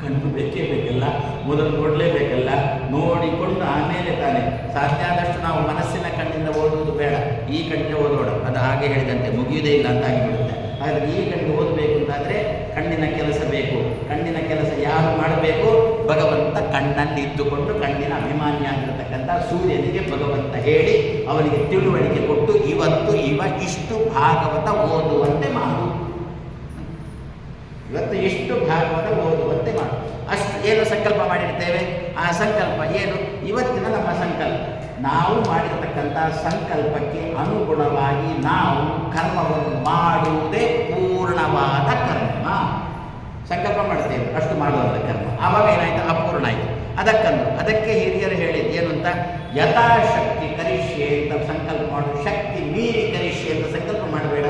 ಕಣ್ಣು ಬೇಕೇ ಬೇಕಲ್ಲ, ಮೊದಲು ನೋಡಲೇಬೇಕಲ್ಲ. ನೋಡಿಕೊಂಡು ಆಮೇಲೆ ತಾನೆ ಸಾಧ್ಯ ಆದಷ್ಟು ನಾವು ಮನಸ್ಸಿನ ಕಣ್ಣಿಂದ ಓದುವುದು ಬೇಡ, ಈ ಕಣ್ಣಿಗೆ ಓದೋಣ. ಅದು ಹಾಗೆ ಹೇಳಿದಂತೆ ಮುಗಿಯುವುದೇ ಇಲ್ಲ ಅಂತ ಆಗಿಬಿಡುತ್ತೆ. ಹಾಗಾಗಿ ಈ ಕಣ್ಣಿಗೆ ಓದಬೇಕು ಅಂತಾದರೆ ಕಣ್ಣಿನ ಕೆಲಸ ಬೇಕು. ಕಣ್ಣಿನ ಕೆಲಸ ಯಾರು ಮಾಡಬೇಕು? ಭಗವಂತ ಕಣ್ಣಲ್ಲಿ ಇದ್ದುಕೊಂಡು ಕಣ್ಣಿನ ಅಭಿಮಾನಿಯಾಗಿರತಕ್ಕಂಥ ಸೂರ್ಯನಿಗೆ ಭಗವಂತ ಹೇಳಿ ಅವನಿಗೆ ತಿಳುವಳಿಕೆ ಕೊಟ್ಟು ಇವತ್ತು ಇಷ್ಟು ಭಾಗವತ ಓದುವಂತೆ ಮಾಡು, ಇವತ್ತು ಇಷ್ಟು ಭಾಗವತ ಓದುವಂತೆ ಮಾಡು. ಅಷ್ಟು ಏನು ಸಂಕಲ್ಪ ಮಾಡಿರ್ತೇವೆ, ಆ ಸಂಕಲ್ಪ ಏನು? ಇವತ್ತಿನ ನಮ್ಮ ಸಂಕಲ್ಪ, ನಾವು ಮಾಡಿರತಕ್ಕಂಥ ಸಂಕಲ್ಪಕ್ಕೆ ಅನುಗುಣವಾಗಿ ನಾವು ಕರ್ಮವನ್ನು ಮಾಡುವುದೇ ಪೂರ್ಣವಾದ ಕರ್ಮ. ಸಂಕಲ್ಪ ಮಾಡ್ತೇವೆ, ಅಷ್ಟು ಮಾಡುವಂಥ ಕರ್ಮ. ಆವಾಗ ಏನಾಯಿತು? ಅಪೂರ್ಣ ಆಯಿತು. ಅದಕ್ಕಂದು ಅದಕ್ಕೆ ಹಿರಿಯರು ಹೇಳಿದ್ದು ಏನು ಅಂತ, ಯಥಾಶಕ್ತಿ ಕರಿಷ್ಯೆ ಅಂತ ಸಂಕಲ್ಪ ಮಾಡು, ಶಕ್ತಿ ಮೀರಿ ಕರಿಷ್ಯೆ ಅಂತ ಸಂಕಲ್ಪ ಮಾಡಬೇಡ.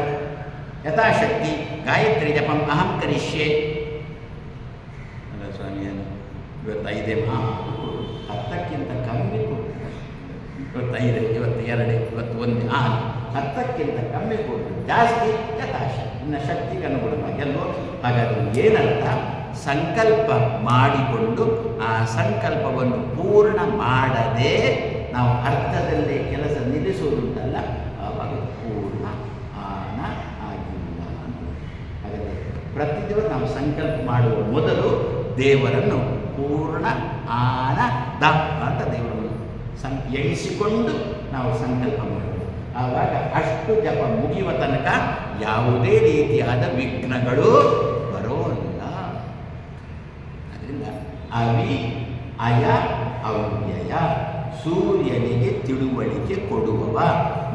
ಯಥಾಶಕ್ತಿ ಗಾಯತ್ರಿ ಜಪಂ ಅಹಂ ಕರಿಷ್ಯೆ. ಅಲ್ಲ ಸ್ವಾಮಿ, ಏನು ಇವತ್ತು 5 10ಕ್ಕಿಂತ ಕಮ್ಮಿ ಕೊಡು, ಇವತ್ತು 5, ಇವತ್ತು 2, ಇವತ್ತು 1, 10ಕ್ಕಿಂತ ಕಮ್ಮಿ ಕೊಡು, ಜಾಸ್ತಿ ಯಥಾಶಕ್ತಿ, ಇನ್ನು ಶಕ್ತಿಗೆ ಅನುಗುಣವಾಗಿ ಅಲ್ವೋ. ಹಾಗಾದರೆ ಏನಂತ, ಸಂಕಲ್ಪ ಮಾಡಿಕೊಂಡು ಆ ಸಂಕಲ್ಪವನ್ನು ಪೂರ್ಣ ಮಾಡದೆ ನಾವು ಅರ್ಥದಲ್ಲೇ ಕೆಲಸ ನಿಲ್ಲಿಸುವುದುಂಟಲ್ಲ, ಆವಾಗ ಪೂರ್ಣ ಆನ ಆಗಿಲ್ಲ ಅಂತ. ಹಾಗಾದರೆ ಪ್ರತಿದಿವಸ ನಾವು ಸಂಕಲ್ಪ ಮಾಡುವ ಮೊದಲು ದೇವರನ್ನು ಪೂರ್ಣ ಆನ ದ ಅಂತ ದೇವರನ್ನು ಎಣಿಸಿಕೊಂಡು ನಾವು ಸಂಕಲ್ಪ ಮಾಡಬೇಕು. ಆವಾಗ ಅಷ್ಟು ಜಪ ಮುಗಿಯುವ ತನಕ ಯಾವುದೇ ರೀತಿಯಾದ ವಿಘ್ನಗಳು ಬರೋಲ್ಲ. ಅದರಿಂದ ಅವಿ ಅಯ ಅವ್ಯಯ, ಸೂರ್ಯನಿಗೆ ತಿಳುವಳಿಕೆ ಕೊಡುವವ.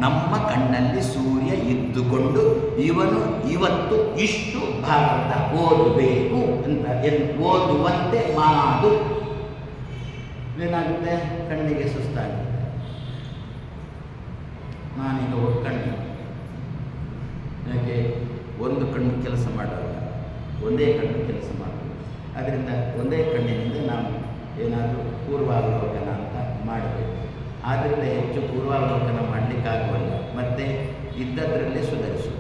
ನಮ್ಮ ಕಣ್ಣಲ್ಲಿ ಸೂರ್ಯ ಇದ್ದುಕೊಂಡು ಇವನು ಇವತ್ತು ಇಷ್ಟು ಭಾರತ ಓದಬೇಕು ಅಂತ ಓದುವಂತೆ ಮಾಡು. ಏನಾಗುತ್ತೆ, ಕಣ್ಣಿಗೆ ಸುಸ್ತಾಗುತ್ತೆ. ನಾನೀಗ ಕಣ್ಣು ಯಾಕೆ ಒಂದು ಕಣ್ಣು ಕೆಲಸ ಮಾಡುವಾಗ ಒಂದೇ ಕಣ್ಣು ಕೆಲಸ ಮಾಡಬೇಕು. ಅದರಿಂದ ಒಂದೇ ಕಣ್ಣಿನಿಂದ ನಾವು ಏನಾದರೂ ಪೂರ್ವಾವಲೋಕನ ಅಂತ ಮಾಡಬೇಕು. ಆದ್ದರಿಂದ ಹೆಚ್ಚು ಪೂರ್ವಾವಲೋಕನ ಮಾಡಲಿಕ್ಕಾಗುವಲ್ಲ, ಮತ್ತು ಇದ್ದದ್ರಲ್ಲೇ ಸುಧಾರಿಸು.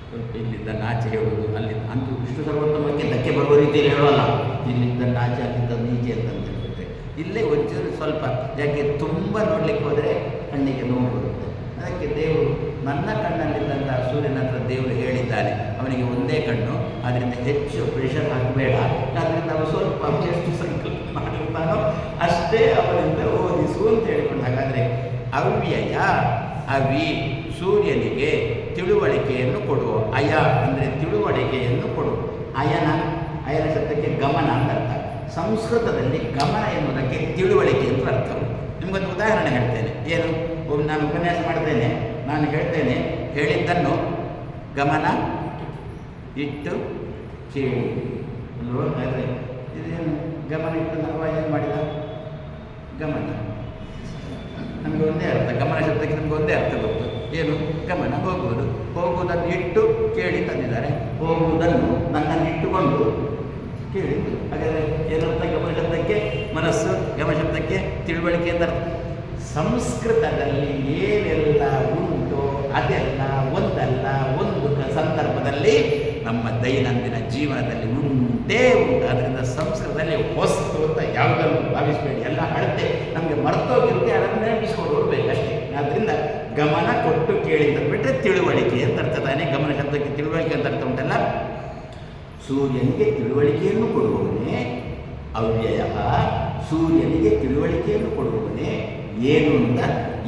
ಸ್ವಲ್ಪ ಇಲ್ಲಿದ್ದ ನಾಚೆ ಹೇಳುವುದು, ಅಲ್ಲಿ ಅಂತೂ ವಿಷ್ಣು ಸರ್ವೋತ್ತಮಕ್ಕೆ ಧಕ್ಕೆ ಬರುವ ರೀತಿಯಲ್ಲಿ ಹೇಳೋಲ್ಲ. ಇಲ್ಲಿದ್ದ ನಾಚೆ, ಅಲ್ಲಿದ್ದ ನೀಚೆ ಅಂತ ಹೇಳ್ಬಿಟ್ರೆ ಇಲ್ಲೇ ಒಂಚೂರು ಸ್ವಲ್ಪ, ಯಾಕೆ ತುಂಬ ನೋಡಲಿಕ್ಕೆ ಹೋದರೆ ಕಣ್ಣಿಗೆ ನೋವು ಬರುತ್ತೆ. ಅದಕ್ಕೆ ದೇವರು ನನ್ನ ಕಣ್ಣಲ್ಲಿದ್ದಂಥ ಸೂರ್ಯನ ಹತ್ರ ದೇವರು ಹೇಳಿದ್ದಾನೆ, ಅವನಿಗೆ ಒಂದೇ ಕಣ್ಣು, ಅದರಿಂದ ಹೆಚ್ಚು ಪ್ರೆಷರ್ ಹಾಕಬೇಡ. ಅದರಿಂದ ಅವನು ಸ್ವಲ್ಪ ಎಷ್ಟು ಸಂಕಲ್ಪ ಮಾಡಿರ್ತಾನೋ ಅಷ್ಟೇ ಅವನಿಂದ ಓದಿಸು ಅಂತ ಹೇಳಿಕೊಂಡು. ಹಾಗಾದರೆ ಅವ್ಯಯ ಅವಿ, ಸೂರ್ಯನಿಗೆ ತಿಳುವಳಿಕೆಯನ್ನು ಕೊಡುವ. ಅಯ ಅಂದರೆ ತಿಳುವಳಿಕೆಯನ್ನು ಕೊಡು. ಅಯನ ಶಬ್ದಕ್ಕೆ ಗಮನ ಅಂತ ಅರ್ಥ. ಸಂಸ್ಕೃತದಲ್ಲಿ ಗಮನ ಎನ್ನುವುದಕ್ಕೆ ತಿಳುವಳಿಕೆ ಅಂತ ಅರ್ಥ. ನಿಮಗೊಂದು ಉದಾಹರಣೆ ಹೇಳ್ತೇನೆ. ಏನು, ನಾನು ಉಪನ್ಯಾಸ ಮಾಡ್ತೇನೆ, ನಾನು ಹೇಳ್ತೇನೆ, ಹೇಳಿದ್ದನ್ನು ಗಮನ ಇಟ್ಟು ಕೇಳಿ ಅಲ್ವೋ. ಆದರೆ ಇದೇನು ಗಮನ ಇಟ್ಟು ನಾವು ಏನು ಮಾಡಿದ, ಗಮನ ನಮಗೆ ಒಂದೇ ಅರ್ಥ. ಗಮನ ಶಬ್ದಕ್ಕೆ ನಮಗೆ ಒಂದೇ ಅರ್ಥ ಗೊತ್ತು. ಏನು, ಗಮನ ಹೋಗುವುದು. ಹೋಗುವುದನ್ನು ಇಟ್ಟು ಕೇಳಿ ತಂದಿದ್ದಾರೆ. ಹೋಗುವುದನ್ನು ನನ್ನನ್ನು ಇಟ್ಟುಕೊಂಡು ಕೇಳಿದ್ದು. ಹಾಗಾದರೆ ಏನರ್ಥ ಗಮನ ಶಬ್ದಕ್ಕೆ? ಮನಸ್ಸು. ಗಮನ ಶಬ್ದಕ್ಕೆ ತಿಳುವಳಿಕೆ ಅಂತ ಅರ್ಥ. ಸಂಸ್ಕೃತದಲ್ಲಿ ಏನೆಲ್ಲ ಉಂಟೋ ಅದೆಲ್ಲ ಒಂದಲ್ಲ ಒಂದು ಸಂದರ್ಭದಲ್ಲಿ ನಮ್ಮ ದೈನಂದಿನ ಜೀವನದಲ್ಲಿ ಉಂಟೇ ಉಂಟು. ಅದರಿಂದ ಸಂಸ್ಕೃತದಲ್ಲಿ ಹೊಸ್ತು ಅಂತ ಯಾವುದನ್ನು ಭಾವಿಸಬೇಡಿ. ಎಲ್ಲ ಅಳತೆ ನಮಗೆ ಮರ್ತೋಗಿರುತ್ತೆ, ಅದನ್ನು ನೆನಪಿಸ್ಕೊಂಡು ಹೋಗ್ಬೇಕಷ್ಟೇ. ಆದ್ದರಿಂದ ಗಮನ ಕೊಟ್ಟು ಕೇಳಿ ಅಂತ ಬಿಟ್ಟರೆ ತಿಳುವಳಿಕೆ ಅಂತ ಅರ್ಥ ತಾನೆ. ಗಮನ ಶಬ್ದಕ್ಕೆ ತಿಳುವಳಿಕೆ ಅಂತ ಅರ್ಥ ಉಂಟಲ್ಲ. ಸೂರ್ಯನಿಗೆ ತಿಳುವಳಿಕೆಯನ್ನು ಕೊಡುವವನೇ ಅವ್ಯಯ. ಸೂರ್ಯನಿಗೆ ತಿಳುವಳಿಕೆಯನ್ನು ಕೊಡುವವನೇ ಏನು ಅಂತ,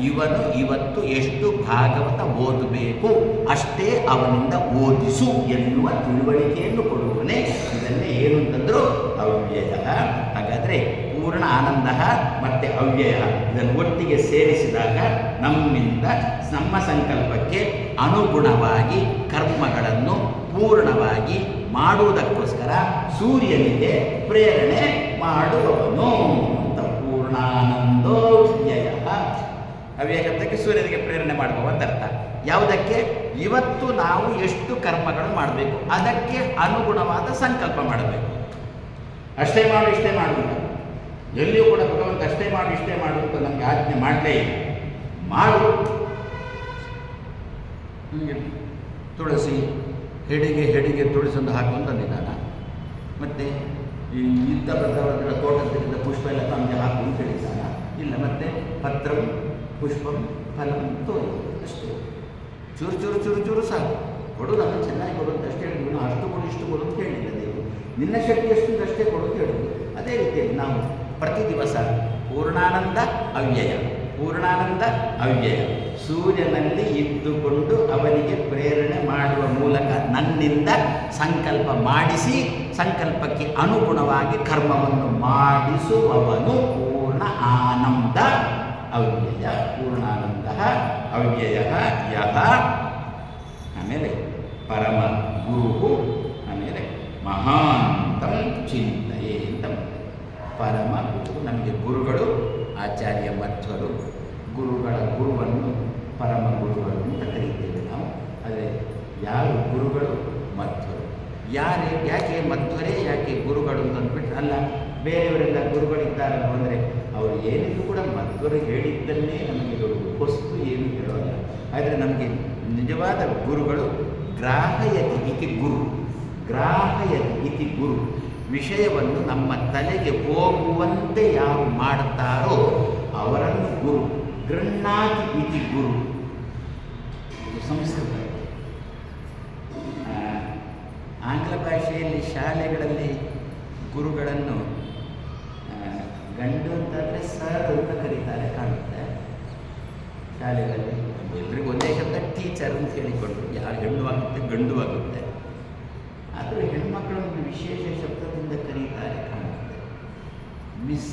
ಇವನು ಇವತ್ತು ಎಷ್ಟು ಭಾಗವತ ಓದಬೇಕು ಅಷ್ಟೇ ಅವನಿಂದ ಓದಿಸು ಎನ್ನುವ ತಿಳುವಳಿಕೆಯನ್ನು ಕೊಡುವವನೇ. ಇದನ್ನೇ ಏನು ಅಂತಂದ್ರು ಅವ್ಯಯ. ಹಾಗಾದರೆ ಪೂರ್ಣ ಆನಂದ ಮತ್ತು ಅವ್ಯಯ ಇದನ್ನು ಒಟ್ಟಿಗೆ ಸೇರಿಸಿದಾಗ ನಮ್ಮಿಂದ ನಮ್ಮ ಸಂಕಲ್ಪಕ್ಕೆ ಅನುಗುಣವಾಗಿ ಕರ್ಮಗಳನ್ನು ಪೂರ್ಣವಾಗಿ ಮಾಡುವುದಕ್ಕೋಸ್ಕರ ಸೂರ್ಯನಿಗೆ ಪ್ರೇರಣೆ ಮಾಡುವವನು ಅಂತ. ಪೂರ್ಣಾನಂದೋವ್ಯಯ. ಅವ್ಯಯ ಶಬ್ದಕ್ಕೆ ಸೂರ್ಯನಿಗೆ ಪ್ರೇರಣೆ ಮಾಡುವ ಅಂತ ಅರ್ಥ. ಯಾವುದಕ್ಕೆ? ಇವತ್ತು ನಾವು ಎಷ್ಟು ಕರ್ಮಗಳು ಮಾಡಬೇಕು ಅದಕ್ಕೆ ಅನುಗುಣವಾದ ಸಂಕಲ್ಪ ಮಾಡಬೇಕು. ಅಷ್ಟೇ ಮಾಡು ಇಷ್ಟೇ ಮಾಡುವುದಿಲ್ಲ. ಎಲ್ಲಿಯೂ ಕೂಡ ಭಗವಂತ ಅಷ್ಟೇ ಮಾಡು ಇಷ್ಟೇ ಮಾಡು ಅಂತ ನಮಗೆ ಆಜ್ಞೆ ಮಾಡಲೇ ಇಲ್ಲ. ಮಾಡು. ನಿಮಗೆ ತುಳಸಿ ಹೆಡಿಗೆ ತುಳಸೊಂದು ಹಾಕುವಂತ ನಿಧಾನ, ಮತ್ತು ಈ ಇದ್ದ ಬೃಂದಾವನದ ತೋಟದಿಂದ ಪುಷ್ಪ ಎಲ್ಲ ತಮಗೆ ಹಾಕು ಅಂತ ಹೇಳಿದ್ದಾನ ಇಲ್ಲ. ಮತ್ತು ಪತ್ರಂ ಪುಷ್ಪಂ ಫಲಂ ತೋರಿ ಅಷ್ಟೇ. ಚೂರು ಚೂರು ಚೂರು ಚೂರು ಸಾಕು. ಕೊಡು, ನಾನು ಚೆನ್ನಾಗಿ ಕೊಡುವಂತ ಅಷ್ಟೇ ಹೇಳಿದ್ವಿ. ನಾವು ಅಷ್ಟು ಕೊಡು ಇಷ್ಟು ಕೊಡು ಅಂತ ಹೇಳಿಲ್ಲ ದೇವರು. ನಿನ್ನ ಶಕ್ತಿ ಎಷ್ಟು ಅಷ್ಟೇ ಕೊಡು ಅಂತ ಹೇಳಿದ್ವಿ. ಅದೇ ರೀತಿಯಲ್ಲಿ ನಾವು ಪ್ರತಿ ದಿವಸ ಪೂರ್ಣಾನಂದ ಅವ್ಯಯ, ಪೂರ್ಣಾನಂದ ಅವ್ಯಯ, ಸೂರ್ಯನಲ್ಲಿ ಇದ್ದುಕೊಂಡು ಅವನಿಗೆ ಪ್ರೇರಣೆ ಮಾಡುವ ಮೂಲಕ ನನ್ನಿಂದ ಸಂಕಲ್ಪ ಮಾಡಿಸಿ ಸಂಕಲ್ಪಕ್ಕೆ ಅನುಗುಣವಾಗಿ ಕರ್ಮವನ್ನು ಮಾಡಿಸುವವನು ಪೂರ್ಣ ಆನಂದ ಅವ್ಯಯ. ಪೂರ್ಣಾನಂದ ಅವ್ಯಯ ಯಹ, ಆಮೇಲೆ ಪರಮ ಗುರು, ಆಮೇಲೆ ಮಹಾಂತಂ ಚಿಂತೆಯೇ ಅಂತ ಪರಮ ಗುರು. ನಮಗೆ ಗುರುಗಳು ಆಚಾರ್ಯ ಮಧ್ವರು, ಗುರುಗಳ ಗುರುವನ್ನು ಪರಮ ಗುರುಗಳು ಅಂತ ಕರೀತೇವೆ ನಾವು. ಆದರೆ ಯಾರು ಗುರುಗಳು? ಮಧ್ವರು. ಯಾಕೆ ಮಧ್ವರೇ ಯಾಕೆ ಗುರುಗಳು ಅಂತಂದ್ಬಿಟ್ರೆ, ಅಲ್ಲ ಬೇರೆಯವರೆಲ್ಲ ಗುರುಗಳಿದ್ದಾರಲ್ಲ ಅಂದರೆ ಅವರು ಏನಿದ್ರು ಕೂಡ ಮಧ್ವರು ಹೇಳಿದ್ದನ್ನೇ ನಮಗೆ ಹೇಳುವುದು, ಹೊಸ್ತು ಏನು ಹೇಳೋಲ್ಲ. ಆದರೆ ನಮಗೆ ನಿಜವಾದ ಗುರುಗಳು ಗ್ರಾಹಯತಿ ಇತಿ ಗುರು, ಗ್ರಾಹಯತಿ ಇತಿ ಗುರು. ವಿಷಯವನ್ನು ನಮ್ಮ ತಲೆಗೆ ಹೋಗುವಂತೆ ಯಾರು ಮಾಡುತ್ತಾರೋ ಅವರನ್ನು ಗುರು. ಗೃಹ್ಣಾತಿ ಇತಿ ಗುರು. ಇದು ಸಂಸ್ಕೃತ. ಆಂಗ್ಲ ಭಾಷೆಯಲ್ಲಿ ಶಾಲೆಗಳಲ್ಲಿ ಗುರುಗಳನ್ನು ಗಂಡು ಅಂತಾದರೆ ಸರ್ ಅಂತ ಕರೀತಾರೆ ಕಾಣುತ್ತೆ. ಶಾಲೆಗಳಲ್ಲಿ ಎಲ್ರಿಗೂ ಒಂದೇ ಶಬ್ದ ಟೀಚರ್ ಅಂತ ಹೇಳಿಕೊಂಡ್ರು. ಯಾರು ಹೆಣ್ಣು ಆಗುತ್ತೆ ಗಂಡು ಆಗುತ್ತೆ. ಆದರೂ ಹೆಣ್ಮಕ್ಳನ್ನು ವಿಶೇಷ ಶಬ್ದದಿಂದ ಕರೀತಾರೆ ಕಾಣುತ್ತೆ. ಮಿಸ್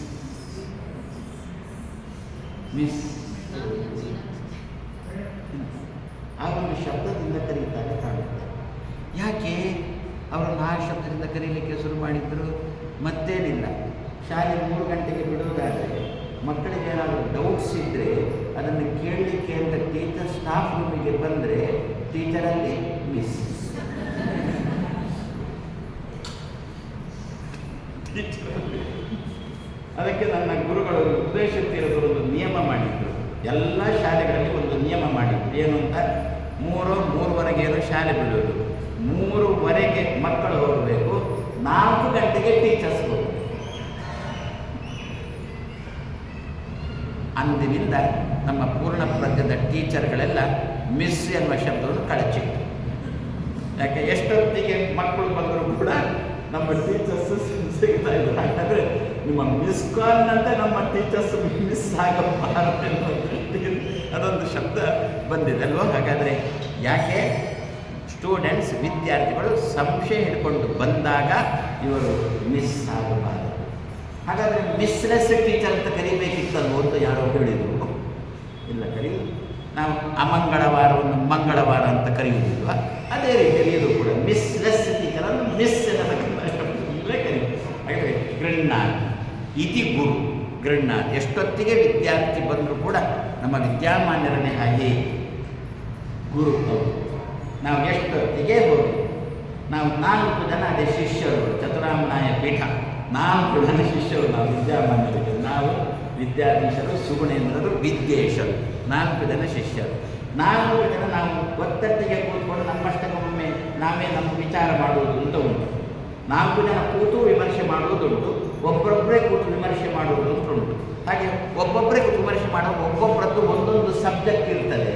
ಮಿಸ್ ಆ ಒಂದು ಶಬ್ದದಿಂದ ಕರೀತಾರೆ ಕಾಣುತ್ತೆ. ಯಾಕೆ ಅವರನ್ನು ಆ ಶಬ್ದದಿಂದ ಕರೀಲಿಕ್ಕೆ ಶುರು ಮಾಡಿದ್ರು? ಮತ್ತೇನಿಲ್ಲ, ಶಾಲೆ 3 ಗಂಟೆಗೆ ಬಿಡುವುದಾದರೆ ಮಕ್ಕಳಿಗೆ ಏನಾದರೂ ಡೌಟ್ಸ್ ಇದ್ದರೆ ಅದನ್ನು ಕೇಳಲಿಕ್ಕೆ ಅಂತ ಟೀಚರ್ ಸ್ಟಾಫ್ ರೂಮಿಗೆ ಬಂದರೆ ಟೀಚರಲ್ಲಿ ಮಿಸ್. ಅದಕ್ಕೆ ನನ್ನ ಗುರುಗಳು ಉದ್ದೇಶ ತೀರದವರು ನಿಯಮ ಮಾಡಿದ್ರು. ಎಲ್ಲ ಶಾಲೆಗಳಲ್ಲಿ ಒಂದು ನಿಯಮ ಮಾಡಿದ್ರು. ಏನು ಅಂತ, 3:03 ಶಾಲೆ ಬಿಡೋದು, 3:00 ಮಕ್ಕಳು ಹೋಗಬೇಕು, 4 ಗಂಟೆಗೆ ಟೀಚರ್ಸ್ ಹೋಗಬೇಕು. ಅಂದಿನಿಂದ ನಮ್ಮ ಪೂರ್ಣ ಪ್ರಜ್ಞದ ಟೀಚರ್ಗಳೆಲ್ಲ ಮಿಸ್ ಎನ್ನುವ ಶಬ್ದವನ್ನು ಕಳಚಿತ್ತು. ಯಾಕೆ ಎಷ್ಟೊತ್ತಿಗೆ ಮಕ್ಕಳು ಬಂದರೂ ಕೂಡ ನಮ್ಮ ಟೀಚರ್ಸ್ ಸಿಗ್ತಾ ಇದ್ರು. ಹಾಗಾದರೆ ನಿಮ್ಮ ಮಿಸ್ ಕಾಲ್ನಂತೆ ನಮ್ಮ ಟೀಚರ್ಸ್ ಮಿಸ್ ಆಗಬಾರದು ಅದೊಂದು ಶಬ್ದ ಬಂದಿದೆ ಅಲ್ವೋ. ಹಾಗಾದರೆ ಯಾಕೆ ಸ್ಟೂಡೆಂಟ್ಸ್ ವಿದ್ಯಾರ್ಥಿಗಳು ಸಂಶಯ ಹಿಡ್ಕೊಂಡು ಬಂದಾಗ ಇವರು ಮಿಸ್ ಆಗಬಾರದು. ಹಾಗಾದರೆ ಮಿಸ್ಲೆಸ್ ಟೀಚರ್ ಅಂತ ಕರಿಬೇಕಿತ್ತಲ್ವೋ ಅಂತ ಯಾರೋ ಹೇಳಿದರು. ಇಲ್ಲ, ನಾವು ಅಮಂಗಳವಾರವನ್ನು ಮಂಗಳವಾರ ಅಂತ ಕರೆಯುವುದಿಲ್ವ? ಅದೇ ರೀತಿಯಲ್ಲಿ ಇದು ಕೂಡ ಮಿಸ್ಲೆಸ್ ಟೀಚರನ್ನು ಮಿಸ್ ಎನ್ನತಕ್ಕಂಥ ಶಬ್ದದಿಂದಲೇ ಕರೀತಾರೆ. ಹಾಗಾದರೆ ಗೃಹ್ಣಾತಿ ಇತಿ ಗುರು. ಗೃಹ್ಣಾತಿ ಎಷ್ಟೊತ್ತಿಗೆ ವಿದ್ಯಾರ್ಥಿ ಬಂದರೂ ಕೂಡ ನಮ್ಮ ವಿದ್ಯಾಮಾನ್ಯರನ್ನೇ ಹಾಗೆ ಗುರು ಅವರು. ನಾವು ಎಷ್ಟೊತ್ತಿಗೆ ಹೋಗಿ ನಾವು 4 ಜನ ಅದೇ ಶಿಷ್ಯರು, ಚತುರಾಮನಾಯ ಪೀಠ 4 ಜನ ಶಿಷ್ಯರು ನಾವು ವಿದ್ಯಾಮಾನ್ಯರಿಗೆ. ನಾವು ವಿದ್ಯಾಧೀಶರು, ಸುಗುಣೇಂದ್ರರು, ವಿದ್ಯೇಶರು, 4 ಜನ ಶಿಷ್ಯರು. 4 ಜನ ನಾವು ಒತ್ತಟ್ಟಿಗೆ ಕೂತ್ಕೊಂಡು ನಮ್ಮಷ್ಟಕ್ಕೊಮ್ಮೆ ನಾವೇ ನಮ್ಮ ವಿಚಾರ ಮಾಡುವುದು ಅಂತ ಉಂಟು. 4 ಜನ ಕೂತು ವಿಮರ್ಶೆ ಮಾಡುವುದುಂಟು, ಒಬ್ಬೊಬ್ಬರೇ ಕೂತು ವಿಮರ್ಶೆ ಮಾಡುವುದು ಅಂತ ಉಂಟು. ಹಾಗೆ ಒಬ್ಬೊಬ್ಬರೇ ಕೂತು ವಿಮರ್ಶೆ ಮಾಡುವಾಗ ಒಬ್ಬೊಬ್ಬರದ್ದು ಒಂದೊಂದು ಸಬ್ಜೆಕ್ಟ್ ಇರ್ತದೆ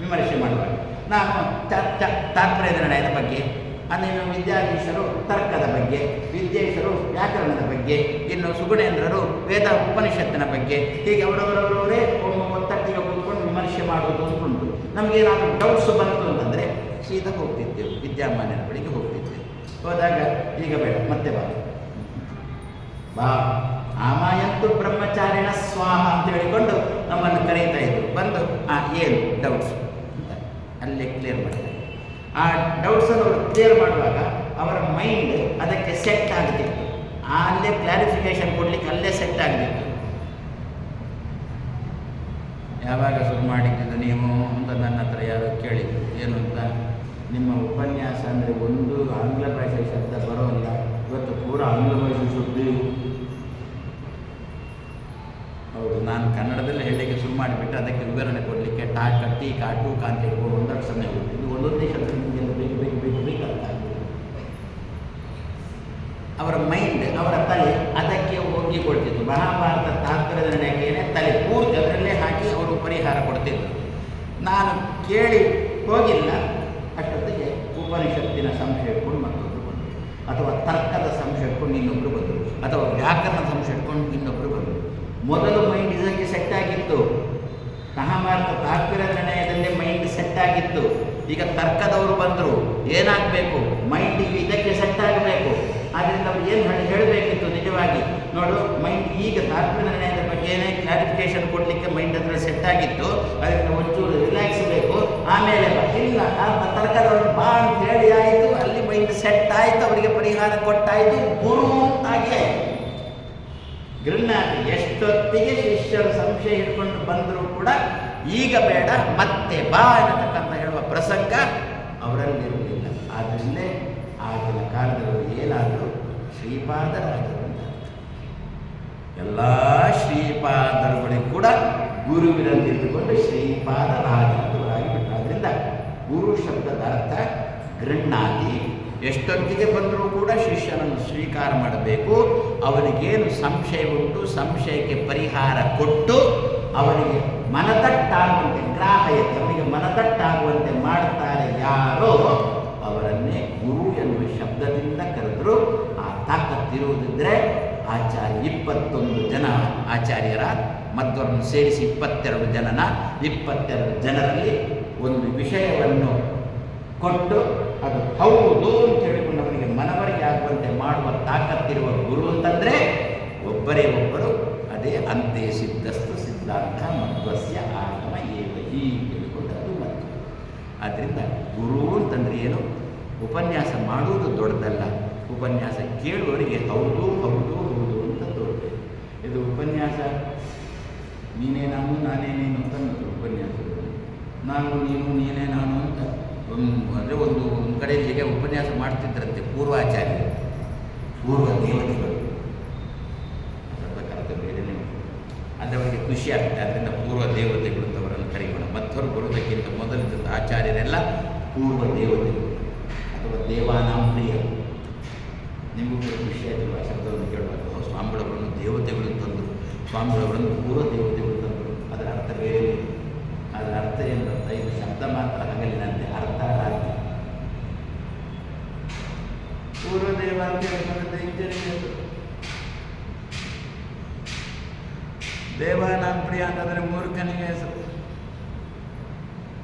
ವಿಮರ್ಶೆ ಮಾಡುವಾಗ. ನಾನು ತಾತ್ಪರ್ಯ ನಿರ್ಣಯದ ಬಗ್ಗೆ, ಇನ್ನು ವಿದ್ಯಾಧೀಶರು ತರ್ಕದ ಬಗ್ಗೆ, ವಿದ್ಯೇಶರು ವ್ಯಾಕರಣದ ಬಗ್ಗೆ, ಇನ್ನು ಸುಗುಣೇಂದ್ರರು ವೇದ ಉಪನಿಷತ್ತಿನ ಬಗ್ಗೆ. ಹೀಗೆ ಅವರವರವರವರೇ ಒತ್ತಟ್ಟಿಗೆ ಕೂತ್ಕೊಂಡು ವಿಮರ್ಶೆ ಮಾಡುವುದು ಅಂತ ಉಂಟು. ನಮಗೇನಾದರೂ ಡೌಟ್ಸ್ ಬಂತು ಅಂತಂದರೆ ಸೀದಾ ಹೋಗ್ತಿದ್ದೆವು, ವಿದ್ಯಾಮಾನ್ಯರ ಬಳಿಗೆ ಹೋಗ್ತಿದ್ದೆವು. ಹೋದಾಗ ಈಗ ಬೇಡ ಮತ್ತೆ ಬಾ ಆಮಾಯಂತು ಬ್ರಹ್ಮಚಾರಿಣ ಸ್ವಾಹ ಅಂತ ಹೇಳಿಕೊಂಡು ನಮ್ಮನ್ನು ಕರೀತಾ ಇದ್ರು. ಬಂದು ಏನು ಡೌಟ್ಸ್ ಅಂತ ಅಲ್ಲೇ ಕ್ಲಿಯರ್ ಮಾಡಿದ್ದಾರೆ. ಆ ಡೌಟ್ಸನ್ನು ಅವರು ಕ್ಲಿಯರ್ ಮಾಡುವಾಗ ಅವರ ಮೈಂಡ್ ಅದಕ್ಕೆ ಸೆಟ್ ಆಗ್ತಿತ್ತು. ಅಲ್ಲೇ ಕ್ಲಾರಿಫಿಕೇಶನ್ ಕೊಡಲಿಕ್ಕೆ ಅಲ್ಲೇ ಸೆಟ್ ಆಗಲಿತ್ತು. ಯಾವಾಗ ಶುರು ಮಾಡಿದ್ದು ನೀವು ಅಂತ ನನ್ನ ಹತ್ರ ಯಾರು ಕೇಳಿದ್ರು. ಏನು ಅಂತ, ನಿಮ್ಮ ಉಪನ್ಯಾಸ ಅಂದರೆ ಒಂದು ಆಂಗ್ಲ ಭಾಷೆ ಶಬ್ದ ಬರೋಲ್ಲ, ಇವತ್ತು ಪೂರ ಆಂಗ್ಲ ಭಾಷೆ ಸುದ್ದಿ. ಹೌದು, ನಾನು ಕನ್ನಡದಲ್ಲಿ ಹೇಳಲಿಕ್ಕೆ ಶುರು ಮಾಡಿಬಿಟ್ಟು ಅದಕ್ಕೆ ವಿವರಣೆ ಕೊಡಲಿಕ್ಕೆ ಟೀ ಕಾಟು ಕಾಂತ ಹೇಳ್ಕೊಂಡು ಒಂದಷ್ಟು ಸಮಯ ಹೋಗ್ತೀವಿ. ಇದು ಒಂದೊಂದೇ ಶಬ್ದ ನಿಮಗೆಲ್ಲ ಬೇಕು ಅರ್ಥ ಆಗ್ತದೆ. ಅವರ ಮೈಂಡ್, ಅವರ ತಲೆ ಅದಕ್ಕೆ ಹೋಗಿಕೊಡ್ತಿತ್ತು. ಮಹಾಭಾರತ ತಾತ್ಪರ್ಯ ನಿರ್ಣಯಕ್ಕೆ ತಲೆ ಪೂರ್ತಿ ಅದರಲ್ಲೇ ಹಾಕಿ ಅವರು ಪರಿಹಾರ ಕೊಡ್ತಿದ್ರು. ನಾನು ಕೇಳಿ ಹೋಗಿಲ್ಲ ಅಷ್ಟೊತ್ತಿಗೆ ಉಪನಿಷತ್ತಿನ ಸಂಶಯ ಇಟ್ಕೊಂಡು ಮತ್ತೊಬ್ಬರು ಬಂದರು, ಅಥವಾ ತರ್ಕದ ಸಂಶಯ ಇಟ್ಕೊಂಡು ಇನ್ನೊಬ್ಬರು ಬಂದರು, ಅಥವಾ ವ್ಯಾಕರಣದ ಸಂಶಯ ಇಟ್ಕೊಂಡು ಇನ್ನೊಬ್ಬರು ಬಂದರು. ಮೊದಲು ಮೈಂಡ್ ಇದಕ್ಕೆ ಸೆಟ್ ಆಗಿತ್ತು. ಮಹಾಭಾರತ ತಾತ್ಪರ್ಯ ನಿರ್ಣಯದಲ್ಲೇ ಮೈಂಡ್ ಸೆಟ್ ಆಗಿತ್ತು. ಈಗ ತರ್ಕದವರು ಬಂದರು, ಏನಾಗಬೇಕು, ಮೈಂಡಿಗೆ ಇದಕ್ಕೆ ಸೆಟ್ ಆಗಬೇಕು. ಆದ್ದರಿಂದ ಅವ್ರು ಏನು ಹೇಳಬೇಕಿತ್ತು ನಿಜವಾಗಿ ನೋಡು, ಮೈಂಡ್ ಈಗ ತಾತ್ಪರ್ಯ ನಿರ್ಣಯದ ಬಗ್ಗೆನೇ ಕ್ಲಾರಿಫಿಕೇಶನ್ ಕೊಡಲಿಕ್ಕೆ ಮೈಂಡ್ ಹತ್ರ ಸೆಟ್ ಆಗಿತ್ತು, ಅದರಿಂದ ಒಂಚೂರು ರಿಲ್ಯಾಕ್ಸ್ ಬೇಕು, ಆಮೇಲೆ ಇಲ್ಲ ತರ್ಕದವರು ಬಾ ಅಂತ ಹೇಳಿ ಆಯಿತು, ಅಲ್ಲಿ ಮೈಂಡ್ ಸೆಟ್ ಆಯಿತು, ಅವರಿಗೆ ಪರಿಹಾರ ಕೊಟ್ಟಾಯಿತು, ಗುರು ಅಂತಾಗಿ ಆಯಿತು. ಗೃಹ್ಣಾತಿ ಎಷ್ಟೊತ್ತಿಗೆ ಶಿಷ್ಯರು ಸಂಶಯ ಹಿಡ್ಕೊಂಡು ಬಂದರೂ ಕೂಡ ಈಗ ಬೇಡ ಮತ್ತೆ ಬಾ ಅನ್ನತಕ್ಕಂಥ ಹೇಳುವ ಪ್ರಸಂಗ ಅವರಲ್ಲಿರಲಿಲ್ಲ. ಆದ್ದರಿಂದಲೇ ಆಗಿನ ಕಾಲದವರು ಏನಾದರೂ ಶ್ರೀಪಾದರಾಜರು ಅಂತ ಎಲ್ಲ ಶ್ರೀಪಾದರುಗಳಿಗೆ ಕೂಡ ಗುರುವಿನಂತಿದ್ದುಕೊಂಡು ಶ್ರೀಪಾದರಾಜರಾಗಿ ಬಿಟ್ಟರು. ಆದ್ದರಿಂದ ಗುರು ಶಬ್ದದ ಅರ್ಥ ಗೃಹ್ಣಾತಿ, ಎಷ್ಟೊತ್ತಿಗೆ ಬಂದರೂ ಕೂಡ ಶಿಷ್ಯನನ್ನು ಸ್ವೀಕಾರ ಮಾಡಬೇಕು. ಅವನಿಗೇನು ಸಂಶಯ ಉಂಟು ಸಂಶಯಕ್ಕೆ ಪರಿಹಾರ ಕೊಟ್ಟು ಅವನಿಗೆ ಮನದಟ್ಟಾಗುವಂತೆ ಗ್ರಾಹ್ಯತೆ, ಅವನಿಗೆ ಮನದಟ್ಟಾಗುವಂತೆ ಮಾಡ್ತಾರೆ ಯಾರೋ ಅವರನ್ನೇ ಗುರು ಎನ್ನುವ ಶಬ್ದದಿಂದ ಕರೆದರು. ಆ ತಾಕತ್ತಿರುವುದಿದ್ದರೆ ಆಚಾರ್ಯ 21 ಜನ ಆಚಾರ್ಯರ ಮಧ್ವರನ್ನು ಸೇರಿಸಿ 22 ಜನನ 22 ಜನರಲ್ಲಿ ಒಂದು ವಿಷಯವನ್ನು ಕೊಟ್ಟು ಅದು ಹೌದು ಅಂತ ಹೇಳಿಕೊಂಡು ಅವನಿಗೆ ಮನವರಿಕೆ ಆಗುವಂತೆ ಮಾಡುವ ತಾಕತ್ತಿರುವ ಗುರು ಅಂತಂದರೆ ಒಬ್ಬರೇ ಒಬ್ಬರು, ಅದೇ ಅಂತೆ ಸಿದ್ಧಸ್ತು ಸಿದ್ಧಾಂತ ಮಧ್ವಸ್ಯ ಆಗಮ ಏವ ಹೀ ಹೇಳಿಕೊಂಡು ಅದು ಮಧ್ವ. ಆದ್ದರಿಂದ ಗುರು ಅಂತಂದರೆ ಏನು? ಉಪನ್ಯಾಸ ಮಾಡುವುದು ದೊಡ್ಡದಲ್ಲ, ಉಪನ್ಯಾಸ ಕೇಳುವವರಿಗೆ ಹೌದು ಹೌದು ಹೌದು ಅಂತ ತೋರಬೇಕು. ಇದು ಉಪನ್ಯಾಸ ನೀನೇ ನಾನು ನಾನೇ ನೀನು ಅಂತ ಉಪನ್ಯಾಸಗಳು, ನಾನು ನೀನು ನೀನೇ ನಾನು ಅಂತ ಅಂದರೆ ಒಂದು ಕಡೆ ಹೀಗೆ ಉಪನ್ಯಾಸ ಮಾಡ್ತಿದ್ದರಂತೆ ಪೂರ್ವಾಚಾರ್ಯರು, ಪೂರ್ವ ದೇವತೆಗಳು. ಅದರ ಬೇರೆಯೇ ಅದವರಿಗೆ ಖುಷಿ ಆಗ್ತದೆ. ಅದರಿಂದ ಪೂರ್ವ ದೇವತೆಗಳು ಅಂತ ಅವರನ್ನು ಕರೆಯೋಣ. ಮಧ್ವರು ಬರುವುದಕ್ಕಿಂತ ಮೊದಲಿದ್ದ ಆಚಾರ್ಯರೆಲ್ಲ ಪೂರ್ವ ದೇವತೆಗಳು ಅಥವಾ ದೇವಾನಾಂ ಪ್ರಿಯ. ನಿಮಗೂ ಕೂಡ ಖುಷಿ ಆಯಿತು ಆ ಶಬ್ದವನ್ನು ಕೇಳುವಾಗ. ಸ್ವಾಮಿಗಳವರನ್ನು ದೇವತೆಗಳು ತಂದರು, ಸ್ವಾಮಿಗಳವರನ್ನು ಪೂರ್ವ ದೇವತೆಗಳು ತಂದರು. ಅದರ ಅರ್ಥ ಬೇರೆ. ಅದರ ಅರ್ಥ ಏನಂತ ಇದು ಶಬ್ದ ಮಾತ್ರ ಹಗಲಿನಂತೆ ಅರ್ಥ ಆಗಿ ಪೂರ್ವದೇವ ಅಂತ ಹೇಳಿದ್ರೆ ದೇವಾನಾಂ ಪ್ರಿಯ ಅಂತಂದರೆ ಮೂರ್ಖನಿಗೆ ಹೆಸರು.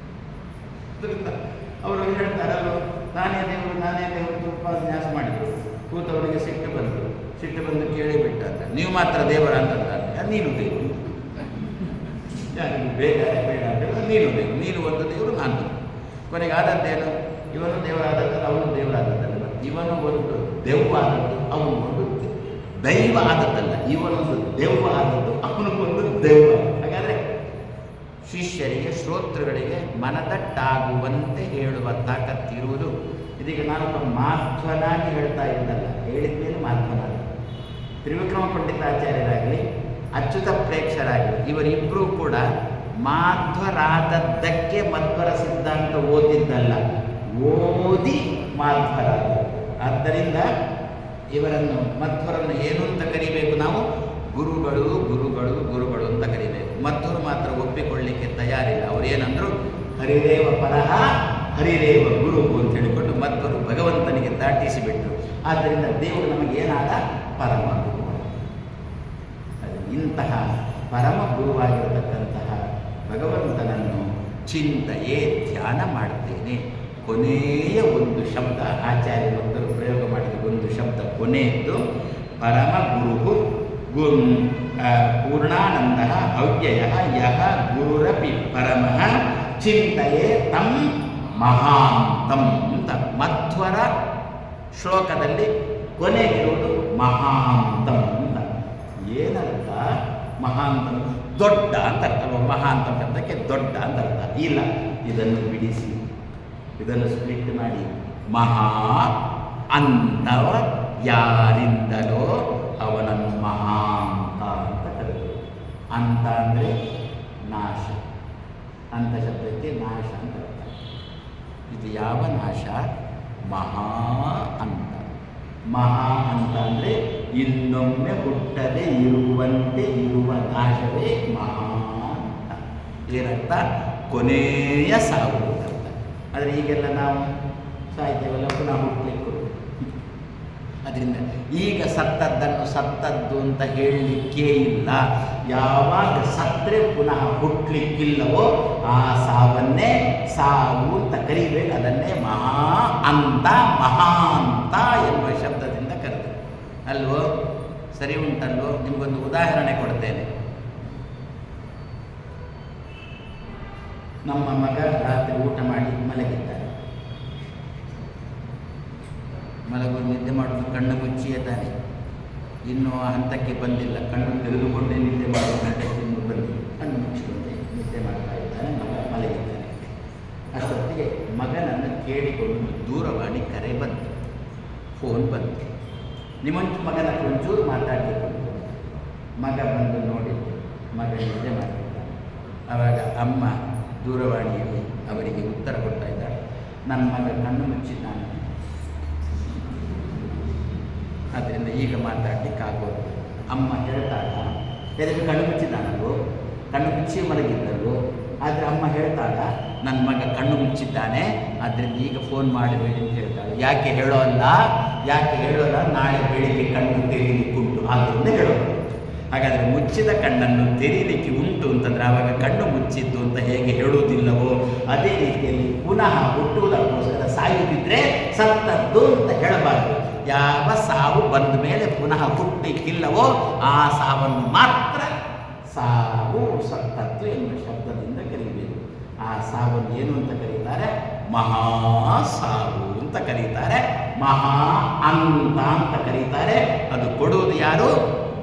ಅವರು ಹೇಳ್ತಾರಲ್ಲ ನಾನೇ ದೇವರು ಉಪನ್ಯಾಸ ಮಾಡಿದರು. ಕೂತವರಿಗೆ ಸಿಟ್ಟು ಬಂದು ಕೇಳಿಬಿಟ್ಟ ಅಂತ, ನೀವು ಮಾತ್ರ ದೇವರ ಅಂತಂದ್ರೆ ನೀನು ದೇವರು, ಯಾರಿಗೂ ಬೇಡ ಬೇಡ ಅಂತ ನೀನು ದೇವರು, ನೀನು ಒಂದು ದೇವರು ನಾನು. ಕೊನೆಗೆ ಆದದ್ದೇನು? ಇವನು ದೇವರಾದದ್ದಲ್ಲ, ಅವನು ದೇವರಾದದ್ದಲ್ಲ. ಇವನು ಒಂದು ದೆವ್ವ ಆದದ್ದು, ಅವನು ಒಂದು ದೈವ ಆದದ್ದಲ್ಲ. ಇವನೊಂದು ದೆವ್ವ ಆದದ್ದು, ಅವನಿಗೊಂದು ದೆವ್ವ. ಹಾಗಾದರೆ ಶಿಷ್ಯರಿಗೆ ಶ್ರೋತೃಗಳಿಗೆ ಮನದಟ್ಟಾಗುವಂತೆ ಹೇಳುವ ತಾಕತ್ತಿರುವುದು. ಇದೀಗ ನಾನೊಬ್ಬ ಮಾಧ್ವನಾಗಿ ಹೇಳ್ತಾ ಇದ್ದಲ್ಲ, ಹೇಳಿದ್ಮೇಲೆ ಮಾಧ್ವನಾಗಿ ತ್ರಿವಿಕ್ರಮ ಪಂಡಿತಾಚಾರ್ಯರಾಗಲಿ ಅಚ್ಯುತ ಪ್ರೇಕ್ಷರಾಗಲಿ ಇವರಿಬ್ಬರೂ ಕೂಡ ಮಾಧ್ವರಾದದ್ದಕ್ಕೆ ಮಧ್ವರ ಸಿದ್ಧಾಂತ ಓದಿದ್ದಲ್ಲ, ಓದಿ ಮಾಧ್ವರಾದ. ಆದ್ದರಿಂದ ಇವರನ್ನು ಮಧ್ವರನ್ನು ಏನು ಅಂತ ಕರಿಬೇಕು? ನಾವು ಗುರುಗಳು ಗುರುಗಳು ಗುರುಗಳು ಅಂತ ಕರಿಬೇಕು. ಮಧ್ವರು ಮಾತ್ರ ಒಪ್ಪಿಕೊಳ್ಳಿಕ್ಕೆ ತಯಾರಿಲ್ಲ. ಅವರೇನಂದ್ರು ಹರಿದೇವ ಪರಹ ಹರಿದೇವ ಗುರು ಅಂತ ಹೇಳಿಕೊಂಡು ಮಧ್ವರು ಭಗವಂತನಿಗೆ ದಾಟಿಸಿಬಿಟ್ರು. ಆದ್ದರಿಂದ ದೇವರು ನಮಗೇನಾದ? ಪರಮ ಗುರು. ಇಂತಹ ಪರಮ ಗುರುವಾಗಿರತಕ್ಕಂತಹ ಭಗವಂತನನ್ನು ಚಿಂತೆಯೇ ಧ್ಯಾನ ಮಾಡ್ತೇನೆ. ಕೊನೆಯ ಒಂದು ಶಬ್ದ ಆಚಾರ್ಯರೊಬ್ಬರು ಪ್ರಯೋಗ ಮಾಡಿದ ಒಂದು ಶಬ್ದ ಕೊನೆಯದ್ದು ಪರಮ ಗುರು ಪೂರ್ಣಾನಂದ ಅವ್ಯಯ ಯಹ ಗುರುರಪಿ ಪರಮಃ ಚಿಂತೆಯೇ ತಂ ಮಹಾಂತಂ ಅಂತ ಮಧ್ವರ ಶ್ಲೋಕದಲ್ಲಿ ಕೊನೆಗಿರುವುದು ಮಹಾಂತಂ ಅಂತ. ಏನರ್ಥ? ಮಹಾಂತಂ ದೊಡ್ಡ ಅಂತ ಅರ್ಥ. ಮಹಾಂತಂ ಶಬ್ದಕ್ಕೆ ದೊಡ್ಡ ಅಂತ ಅರ್ಥ ಇಲ್ಲ. ಇದನ್ನು ಬಿಡಿಸಿ, ಇದನ್ನು ಸ್ಪ್ಲಿಟ್ ಮಾಡಿ ಮಹಾ ಅಂತವ ಯಾರಿಂದಲೋ ಅವನನ್ನು ಮಹಾಂತ ಅಂತ ಕರೆದರು. ಅಂತ ಅಂದರೆ ನಾಶ. ಅಂತ ಶಬ್ದಕ್ಕೆ ನಾಶ ಅಂತ ಅರ್ಥ. ಇದು ಯಾವ ನಾಶ? ಮಹಾ ಅಂತ. ಮಹಾ ಅಂತ ಅಂದರೆ ಇನ್ನೊಮ್ಮೆ ಹುಟ್ಟದೆ ಇರುವಂತೆ ಇರುವ ನಾಶವೇ ಮಹಾ ಅಂತ. ಏನರ್ಥ? ಕೊನೆಯ ಸಾವು ಅಂತ. ಆದರೆ ಈಗೆಲ್ಲ ನಾವು ಸಾಯ್ತೇವಲ್ಲ, ಪುನಃ ಹುಟ್ಟಲಿಕ್ಕೆ. ಅದರಿಂದ ಈಗ ಸತ್ತದ್ದನ್ನು ಸತ್ತದ್ದು ಅಂತ ಹೇಳಲಿಕ್ಕೇ ಇಲ್ಲ. ಯಾವಾಗ ಸತ್ತರೆ ಪುನಃ ಹುಟ್ಟಲಿಕ್ಕಿಲ್ಲವೋ ಆ ಸಾವನ್ನೇ ಸಾವು ಅಂತ ಕರೀಬೇಕು. ಅದನ್ನೇ ಮಹಾ ಅಂತ ಮಹಾಂತ ಎನ್ನುವ ಶಬ್ದದಿಂದ ಕರೆದು ಅಲ್ವೋ? ಸರಿ ಉಂಟಲ್ವೋ? ನಿಮಗೊಂದು ಉದಾಹರಣೆ ಕೊಡ್ತೇನೆ. ನಮ್ಮ ಮಗ ರಾತ್ರಿ ಊಟ ಮಾಡಿ ಮಲಗಿದ್ದಾರೆ. ಮಲಗು ನಿದ್ದೆ ಮಾಡೋದು ಕಣ್ಣು ಮುಚ್ಚಿಯೇ ತಾನೆ. ಇನ್ನೂ ಹಂತಕ್ಕೆ ಬಂದಿಲ್ಲ. ಕಣ್ಣು ತೆಗೆದುಕೊಂಡೇ ನಿದ್ದೆ ಮಾಡುವ ಹಂತಕ್ಕೆ ಇನ್ನೂ ಬಂದಿಲ್ಲ. ಕಣ್ಣು ಮುಚ್ಚಿಕೊಂಡೆ ನಿದ್ದೆ ಮಾಡ್ತಾ ಇದ್ದಾನೆ. ಮಗ ಮಲಗಿದ್ದಾನೆ. ಅಷ್ಟೊತ್ತಿಗೆ ಮಗನನ್ನು ಕೇಳಿಕೊಂಡು ದೂರವಾಣಿ ಕರೆ ಬಂತು, ಫೋನ್ ಬಂತು. ನಿಮ್ಮಂಚು ಮಗನ ಹತ್ರ ಒಂಚೂರು ಮಾತಾಡಲಿಕ್ಕೆ ಮಗ ಬಂದು ನೋಡಿದ್ದು, ಮಗ ನಿದ್ದೆ ಮಾಡ್ತಿದ್ದಾನೆ. ಆವಾಗ ಅಮ್ಮ ದೂರವಾಣಿಯಲ್ಲಿ ಅವರಿಗೆ ಉತ್ತರ ಕೊಡ್ತಾ ಇದ್ದಾಳೆ, ನನ್ನ ಮಗ ಕಣ್ಣು ಮುಚ್ಚಿದ್ದಾನೆ, ಆದ್ದರಿಂದ ಈಗ ಮಾತಾಡಲಿಕ್ಕಾಗೋದು. ಅಮ್ಮ ಹೇಳ್ತಾಳ, ಎದಕ್ಕೆ ಕಣ್ಣು ಮುಚ್ಚಿದ್ದಾನಲ್ಲೋ, ಕಣ್ಣು ಮುಚ್ಚಿ ಮಲಗಿದ್ದಲ್ಲೋ. ಆದರೆ ಅಮ್ಮ ಹೇಳ್ತಾಳ, ನನ್ನ ಮಗ ಕಣ್ಣು ಮುಚ್ಚಿದ್ದಾನೆ, ಆದ್ದರಿಂದ ಈಗ ಫೋನ್ ಮಾಡಬೇಡಿ ಅಂತ ಹೇಳ್ತಾಳೆ. ಯಾಕೆ ಹೇಳೋಲ್ಲ, ನಾಳೆ ಬೆಳಿಗ್ಗೆ ಕಣ್ಣು ತೆರೀಲಿಕ್ಕುಂಟು ಆದ್ದರಿಂದ ಹೇಳೋದು. ಹಾಗಾದರೆ ಮುಚ್ಚಿದ ಕಣ್ಣನ್ನು ತೆರೀಲಿಕ್ಕೆ ಉಂಟು ಅಂತಂದರೆ ಆವಾಗ ಕಣ್ಣು ಮುಚ್ಚಿದ್ದು ಅಂತ ಹೇಗೆ ಹೇಳುವುದಿಲ್ಲವೋ ಅದೇ ರೀತಿಯಲ್ಲಿ ಪುನಃ ಹುಟ್ಟುವುದಕ್ಕೋಸ್ಕರ ಸಾಯುತ್ತಿದ್ದರೆ ಸತ್ತದ್ದು ಅಂತ ಹೇಳಬಾರದು. ಯಾವ ಸಾವು ಬಂದ ಮೇಲೆ ಪುನಃ ಹುಟ್ಟಲಿಕ್ಕಿಲ್ಲವೋ ಆ ಸಾವನ್ನು ಮಾತ್ರ ಸಾವು ಸತ್ತದ್ದು ಎನ್ನುವ ಶಬ್ದದಿಂದ ಕರೀಬೇಕು. ಆ ಸಾವನ್ನು ಏನು ಅಂತ ಕರೀತಾರೆ? ಮಹಾ ಸಾವು ಅಂತ ಕರೀತಾರೆ, ಮಹಾ ಅಂತ ಕರೀತಾರೆ. ಅದು ಕೊಡುವುದು ಯಾರು?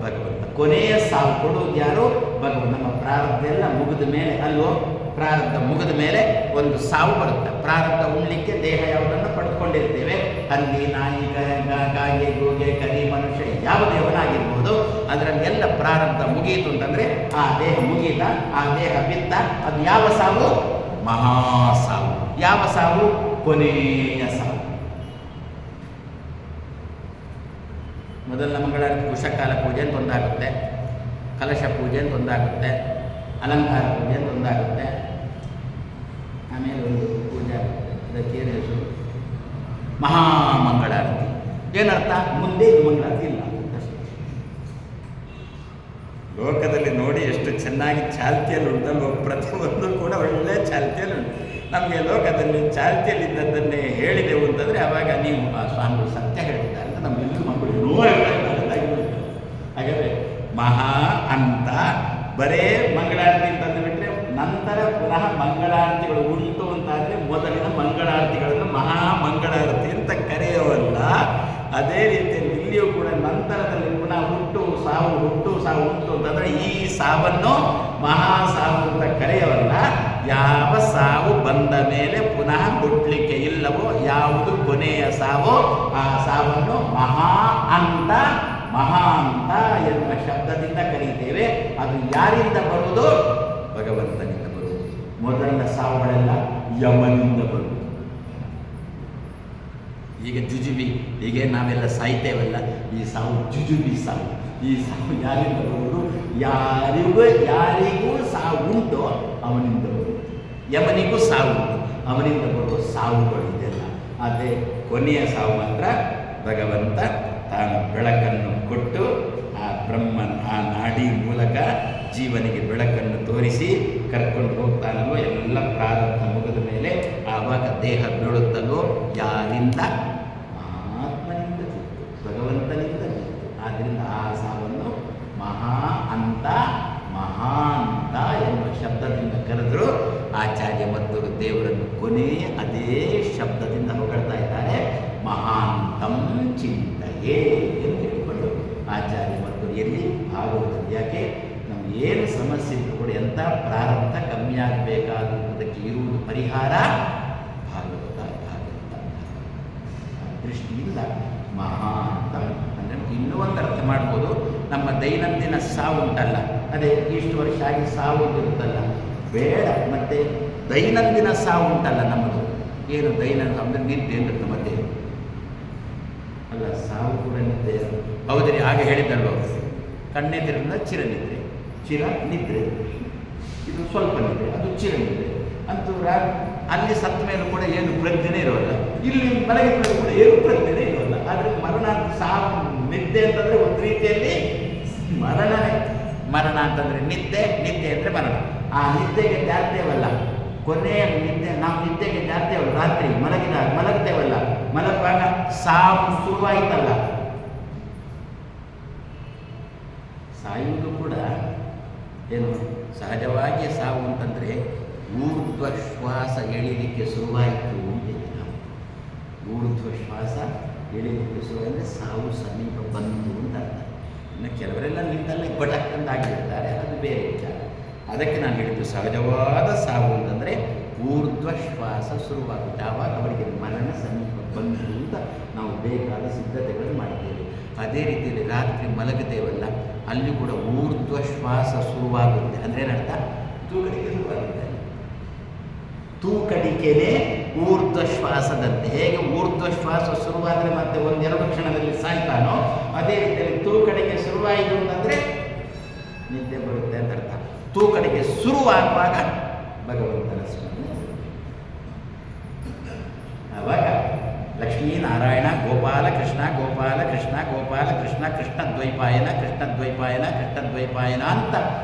ಭಗವಂತ. ಕೊನೆಯ ಸಾವು ಕೊಡುವುದು ಯಾರು? ಭಗವಂತ. ನಮ್ಮ ಪ್ರಾರಬ್ಧ ಎಲ್ಲ ಮುಗಿದ ಮೇಲೆ ಅಲ್ವೋ, ಪ್ರಾರಬ್ಧ ಮುಗಿದ ಮೇಲೆ ಒಂದು ಸಾವು ಬರುತ್ತೆ. ಪ್ರಾರಬ್ಧ ಉಣ್ಲಿಕ್ಕೆ ದೇಹ ಯಾವುದನ್ನು ಪಡೆದುಕೊಂಡಿರ್ತೇವೆ, ಹಂದಿ, ನಾಯಿ, ಗಾಗೆ, ಗೋಗೆ, ಕರಿ, ಮನುಷ್ಯ ಯಾವ ದೇವನಾಗಿರ್ಬೋದು, ಅದರಲ್ಲೆಲ್ಲ ಪ್ರಾರಬ್ಧ ಮುಗಿಯಿತು ಅಂತಂದರೆ ಆ ದೇಹ ಮುಗೀತ, ಆ ದೇಹ ಬಿತ್ತ. ಅದು ಯಾವ ಸಾವು? ಮಹಾ ಸಾವು. ಯಾವ ಸಾವು? ಕೊನೆಯ ಸಾವು. ಮೊದಲನೇ ಮಂಗಳಾರತಿ ಕುಶಕಾಲ ಪೂಜೆ ಅಂತ ಒಂದಾಗುತ್ತೆ, ಕಲಶ ಪೂಜೆ ಅಂತ ಒಂದಾಗುತ್ತೆ, ಅಲಂಕಾರ ಪೂಜೆ ಅಂತ ಒಂದಾಗುತ್ತೆ, ಆಮೇಲೆ ಒಂದು ಪೂಜೆ ಆಗುತ್ತೆ. ಅದಕ್ಕೇನು ಹೆಸರು? ಮಹಾಮಂಗಳಾರತಿ. ಏನರ್ಥ? ಮುಂದೆ ಮಂಗಳಾರತಿ ಇಲ್ಲ ಅಷ್ಟೇ. ಲೋಕದಲ್ಲಿ ನೋಡಿ ಎಷ್ಟು ಚೆನ್ನಾಗಿ ಚಾಲ್ತಿಯಲ್ಲಿ ಉಂಟಲ್ವ, ಪ್ರತಿಯೊಂದು ಕೂಡ ಒಳ್ಳೆಯ ಚಾಲ್ತಿಯಲ್ಲಿ ಉಂಟು. ನಮಗೆ ಲೋಕದಲ್ಲಿ ಚಾಲ್ತಿಯಲ್ಲಿದ್ದದ್ದನ್ನೇ ಹೇಳಿದೆವು ಅಂತಂದರೆ ಆವಾಗ ನೀವು ಆ ಸ್ವಾಮಿಗಳು ಸತ್ಯ ಹೇಳಿದ್ದಾರೆ ಅಂತ ನಮ್ಮೆಲ್ಲರೂ ಮಕ್ಕಳು ಹಾಗಾದರೆ ಮಹಾ ಅಂತ ಬರೇ ಮಂಗಳಾರತಿ ಅಂತಂದು ಬಿಟ್ಟರೆ ನಂತರ ಪುನಃ ಮಂಗಳಾರತಿಗಳು ಉಂಟು ಅಂತಾದರೆ ಮೊದಲಿನ ಮಂಗಳಾರತಿಗಳನ್ನು ಮಹಾ ಮಂಗಳಾರತಿ ಅಂತ ಕರೆಯೋಲ್ಲ. ಅದೇ ರೀತಿಯಲ್ಲಿ ಇಲ್ಲಿಯೂ ಕೂಡ ನಂತರದಲ್ಲಿ ಪುನಃ ಹುಟ್ಟು ಸಾವು ಉಂಟು ಅಂತಂದರೆ ಈ ಸಾವನ್ನು ಮಹಾ ಸಾವು ಅಂತ ಕರೆಯವಲ್ಲ. ಯಾವ ಸಾವು ಬಂದ ಮೇಲೆ ಪುನಃ ಹುಟ್ಟಲಿಕ್ಕೆ ಇಲ್ಲವೋ, ಯಾವುದು ಕೊನೆಯ ಸಾವೋ ಆ ಸಾವನ್ನು ಮಹಾ ಅಂತ ಎನ್ನುವ ಶಬ್ದದಿಂದ ಕರೀತೇವೆ. ಅದು ಯಾರಿಂದ ಬರುವುದು? ಭಗವಂತನಿಂದ ಬರುವುದು. ಮೊದಲಿನ ಸಾವುಗಳೆಲ್ಲ ಯಮನಿಂದ ಬರುವುದು. ಈಗ ಜುಜುಬಿ, ಹೀಗೆ ನಾವೆಲ್ಲ ಸಾಯ್ತೇವಲ್ಲ, ಈ ಸಾವು ಜುಜುಬಿ ಸಾವು. ಈ ಸಾವು ಯಾರಿಂದ ಬರುವುದು? ಯಾರಿಗೂ ಸಾವು ಉಂಟೋ ಅವನಿಂದ ಬರುವುದು. ಯಮನಿಗೂ ಸಾವು ಉಂಟು, ಅವನಿಂದ ಬರುವ ಸಾವುಗಳು ಇದೆಲ್ಲ. ಆದರೆ ಕೊನೆಯ ಸಾವು ಮಾತ್ರ ಭಗವಂತ ತಾನು ಬೆಳಕನ್ನು ಕೊಟ್ಟು ಆ ಬ್ರಹ್ಮನ್ ಆ ನಾಡಿ ಮೂಲಕ ಜೀವನಿಗೆ ಬೆಳಕನ್ನು ತೋರಿಸಿ ಕರ್ಕೊಂಡು ಹೋಗ್ತಾನೋ. ಎಲ್ಲ ಪ್ರಾರಬ್ಧ ಮುಗಿದ ಮೇಲೆ ಆವಾಗ ದೇಹ ಬೀಳುತ್ತಲೋ ಯಾರಿಂದ? ಆತ್ಮನಿಂದ ಬಿತ್ತು, ಭಗವಂತನಿಂದ ಬಿತ್ತು. ಆದ್ದರಿಂದ ಆ ಸಾವನ್ನು ಮಹಾ ಅಂತ ಎನ್ನುವ ಶಬ್ದದಿಂದ ಕರೆದರು. ಆಚಾರ್ಯ ಮಧ್ವರು ದೇವರನ್ನು ಕೊನೆಯ ಅದೇ ಶಬ್ದದಿಂದ ಹೊಗಳ್ತಾ ಇದ್ದಾರೆ, ಮಹಾಂತಂ ಚಿಂತೆಯೇ ಎಂದು ಹೇಳಿಕೊಂಡು ಆಚಾರ್ಯ ಮಧ್ವರು ಎಲ್ಲಿ ಭಾಗವತ. ಯಾಕೆ ನಮ್ಗೆ ಏನು ಸಮಸ್ಯೆ ಇದ್ದರೂ ಕೂಡ ಎಂಥ ಪ್ರಾರಬ್ಧ ಕಮ್ಮಿ ಆಗಬೇಕಾದಕ್ಕೆ ಇರುವುದು ಪರಿಹಾರ ಭಾಗವತ. ದೃಷ್ಟಿಯಿಂದ ಮಹಾಂತಂ ಅಂದರೆ ಇನ್ನೂ ಒಂದು ಅರ್ಥ ಮಾಡ್ಬೋದು. ನಮ್ಮ ದೈನಂದಿನ ಸಾವು ಉಂಟಲ್ಲ, ಅದೇ ಇಷ್ಟು ವರ್ಷ ಆಗಿ ಸಾವು ಇರುತ್ತಲ್ಲ, ಬೇಡ. ಮತ್ತು ದೈನಂದಿನ ಸಾವು ಉಂಟಲ್ಲ ನಮ್ಮದು, ಏನು ದೈನಂದಿನ ಅಂದರೆ ನಿದ್ದೆ ಇರುತ್ತೆ ಮತ್ತೆ ಅಲ್ಲ, ಸಾವು ಕೂಡ ನಿದ್ದೆ. ಹೌದ್ರಿ, ಹಾಗೆ ಹೇಳಿದ್ದಲ್ವ, ಕಣ್ಣೆದಿರಲ್ಲ ಚಿರನಿದ್ರೆ, ಚಿರ ನಿದ್ರೆ, ಇದು ಸ್ವಲ್ಪ ನಿದ್ರೆ, ಅದು ಚಿರನಿದ್ರೆ. ಅಂತೂ ಅಲ್ಲಿ ಸತ್ತ ಮೇಲೂ ಕೂಡ ಏನು ಪ್ರಜ್ಞೆನೇ ಇರೋಲ್ಲ, ಇಲ್ಲಿ ಮಲಗಿದ ಮೇಲೂ ಕೂಡ ಏನು ಪ್ರಜ್ಞೆನೇ ಇರೋಲ್ಲ. ಆದರೆ ಮರಣ ಸಾವು ನಿದ್ದೆ ಅಂತಂದರೆ ಒಂದು ರೀತಿಯಲ್ಲಿ ಮರಣ ಅಂತಂದರೆ ನಿದ್ದೆ ಅಂದರೆ ಮರಣ. ಆ ನಿದ್ದೆಗೆ ಜಾರ್ತೇವಲ್ಲ, ಕೊನೆಯ ನಿದ್ದೆ, ನಾವು ನಿದ್ದೆಗೆ ಜಾರ್ತೇವಲ್ಲ, ರಾತ್ರಿ ಮಲಗ್ತೇವಲ್ಲ, ಮಲಗುವಾಗ ಸಾವು ಶುರುವಾಯಿತಲ್ಲ. ಸಾಯುವುದು ಕೂಡ ಏನು ಸಹಜವಾಗಿ ಸಾವು ಅಂತಂದರೆ ಊರ್ಧ್ವ ಶ್ವಾಸ ಎಳಿಲಿಕ್ಕೆ ಶುರುವಾಯಿತು ಅಂತಿದೆ. ನಾವು ಊರ್ಧ್ವ ಶ್ವಾಸ ಎಳಿಲಿಕ್ಕೆ ಶುರು ಅಂದರೆ ಸಾವು ಸಮೀಪ ಬಂತು ಅಂತ ಅರ್ಥ. ಇನ್ನು ಕೆಲವರೆಲ್ಲ ನಿಂತಲ್ಲೇ ಗೊಟಕ್ಕಂದಾಗಿರ್ತಾರೆ, ಅದು ಬೇರೆ ವಿಚಾರ. ಅದಕ್ಕೆ ನಾನು ಹೇಳಿದ್ದು ಸಹಜವಾದ ಸಾವು ಅಂತಂದರೆ ಊರ್ಧ್ವ ಶ್ವಾಸ ಶುರುವಾಗುತ್ತೆ. ಆವಾಗ ಅವರಿಗೆ ಮರಣ ಸಮೀಪ ಬಂತು ಅಂತ ನಾವು ಬೇಕಾದ ಸಿದ್ಧತೆಗಳನ್ನು ಮಾಡ್ತೇವೆ. ಅದೇ ರೀತಿಯಲ್ಲಿ ರಾತ್ರಿ ಮಲಗದೇವಲ್ಲ, ಅಲ್ಲಿ ಕೂಡ ಊರ್ಧ್ವ ಶ್ವಾಸ ಶುರುವಾಗುತ್ತೆ. ಅಂದರೆ ಏನರ್ಥ? ತೂಕಡಿಕೆ ಶುರುವಾಗುತ್ತೆ. ತೂಕಡಿಕೆನೇ ಊರ್ಧ್ವ ಶ್ವಾಸದಂತೆ. ಹೇಗೆ ಊರ್ಧ್ವ ಶ್ವಾಸ ಶುರುವಾದರೆ ಮತ್ತೆ ಒಂದೆರಡು ಕ್ಷಣದಲ್ಲಿ ಸಾಯ್ತಾನೋ, ಅದೇ ರೀತಿಯಲ್ಲಿ ತೂಕಡಿಕೆ ಶುರುವಾಯಿತು ಅಂತಂದರೆ ನಿದ್ದೆ ಬರುತ್ತೆ ಅಂತ ಅರ್ಥ. ತೂಕಡಿಕೆ ಶುರುವಾಗುವಾಗ ಭಗವಂತನ ಸ್ಮರಣೆ. ಆವಾಗ ಲಕ್ಷ್ಮೀನಾರಾಯಣ ಗೋಪಾಲ ಕೃಷ್ಣ ಗೋಪಾಲ ಕೃಷ್ಣ ಗೋಪಾಲ ಕೃಷ್ಣ ಕೃಷ್ಣ ದ್ವೈಪಾಯನ ಕೃಷ್ಣ ದ್ವೈಪಾಯನ ಕೃಷ್ಣ ದ್ವೈಪಾಯನ ಅಂತ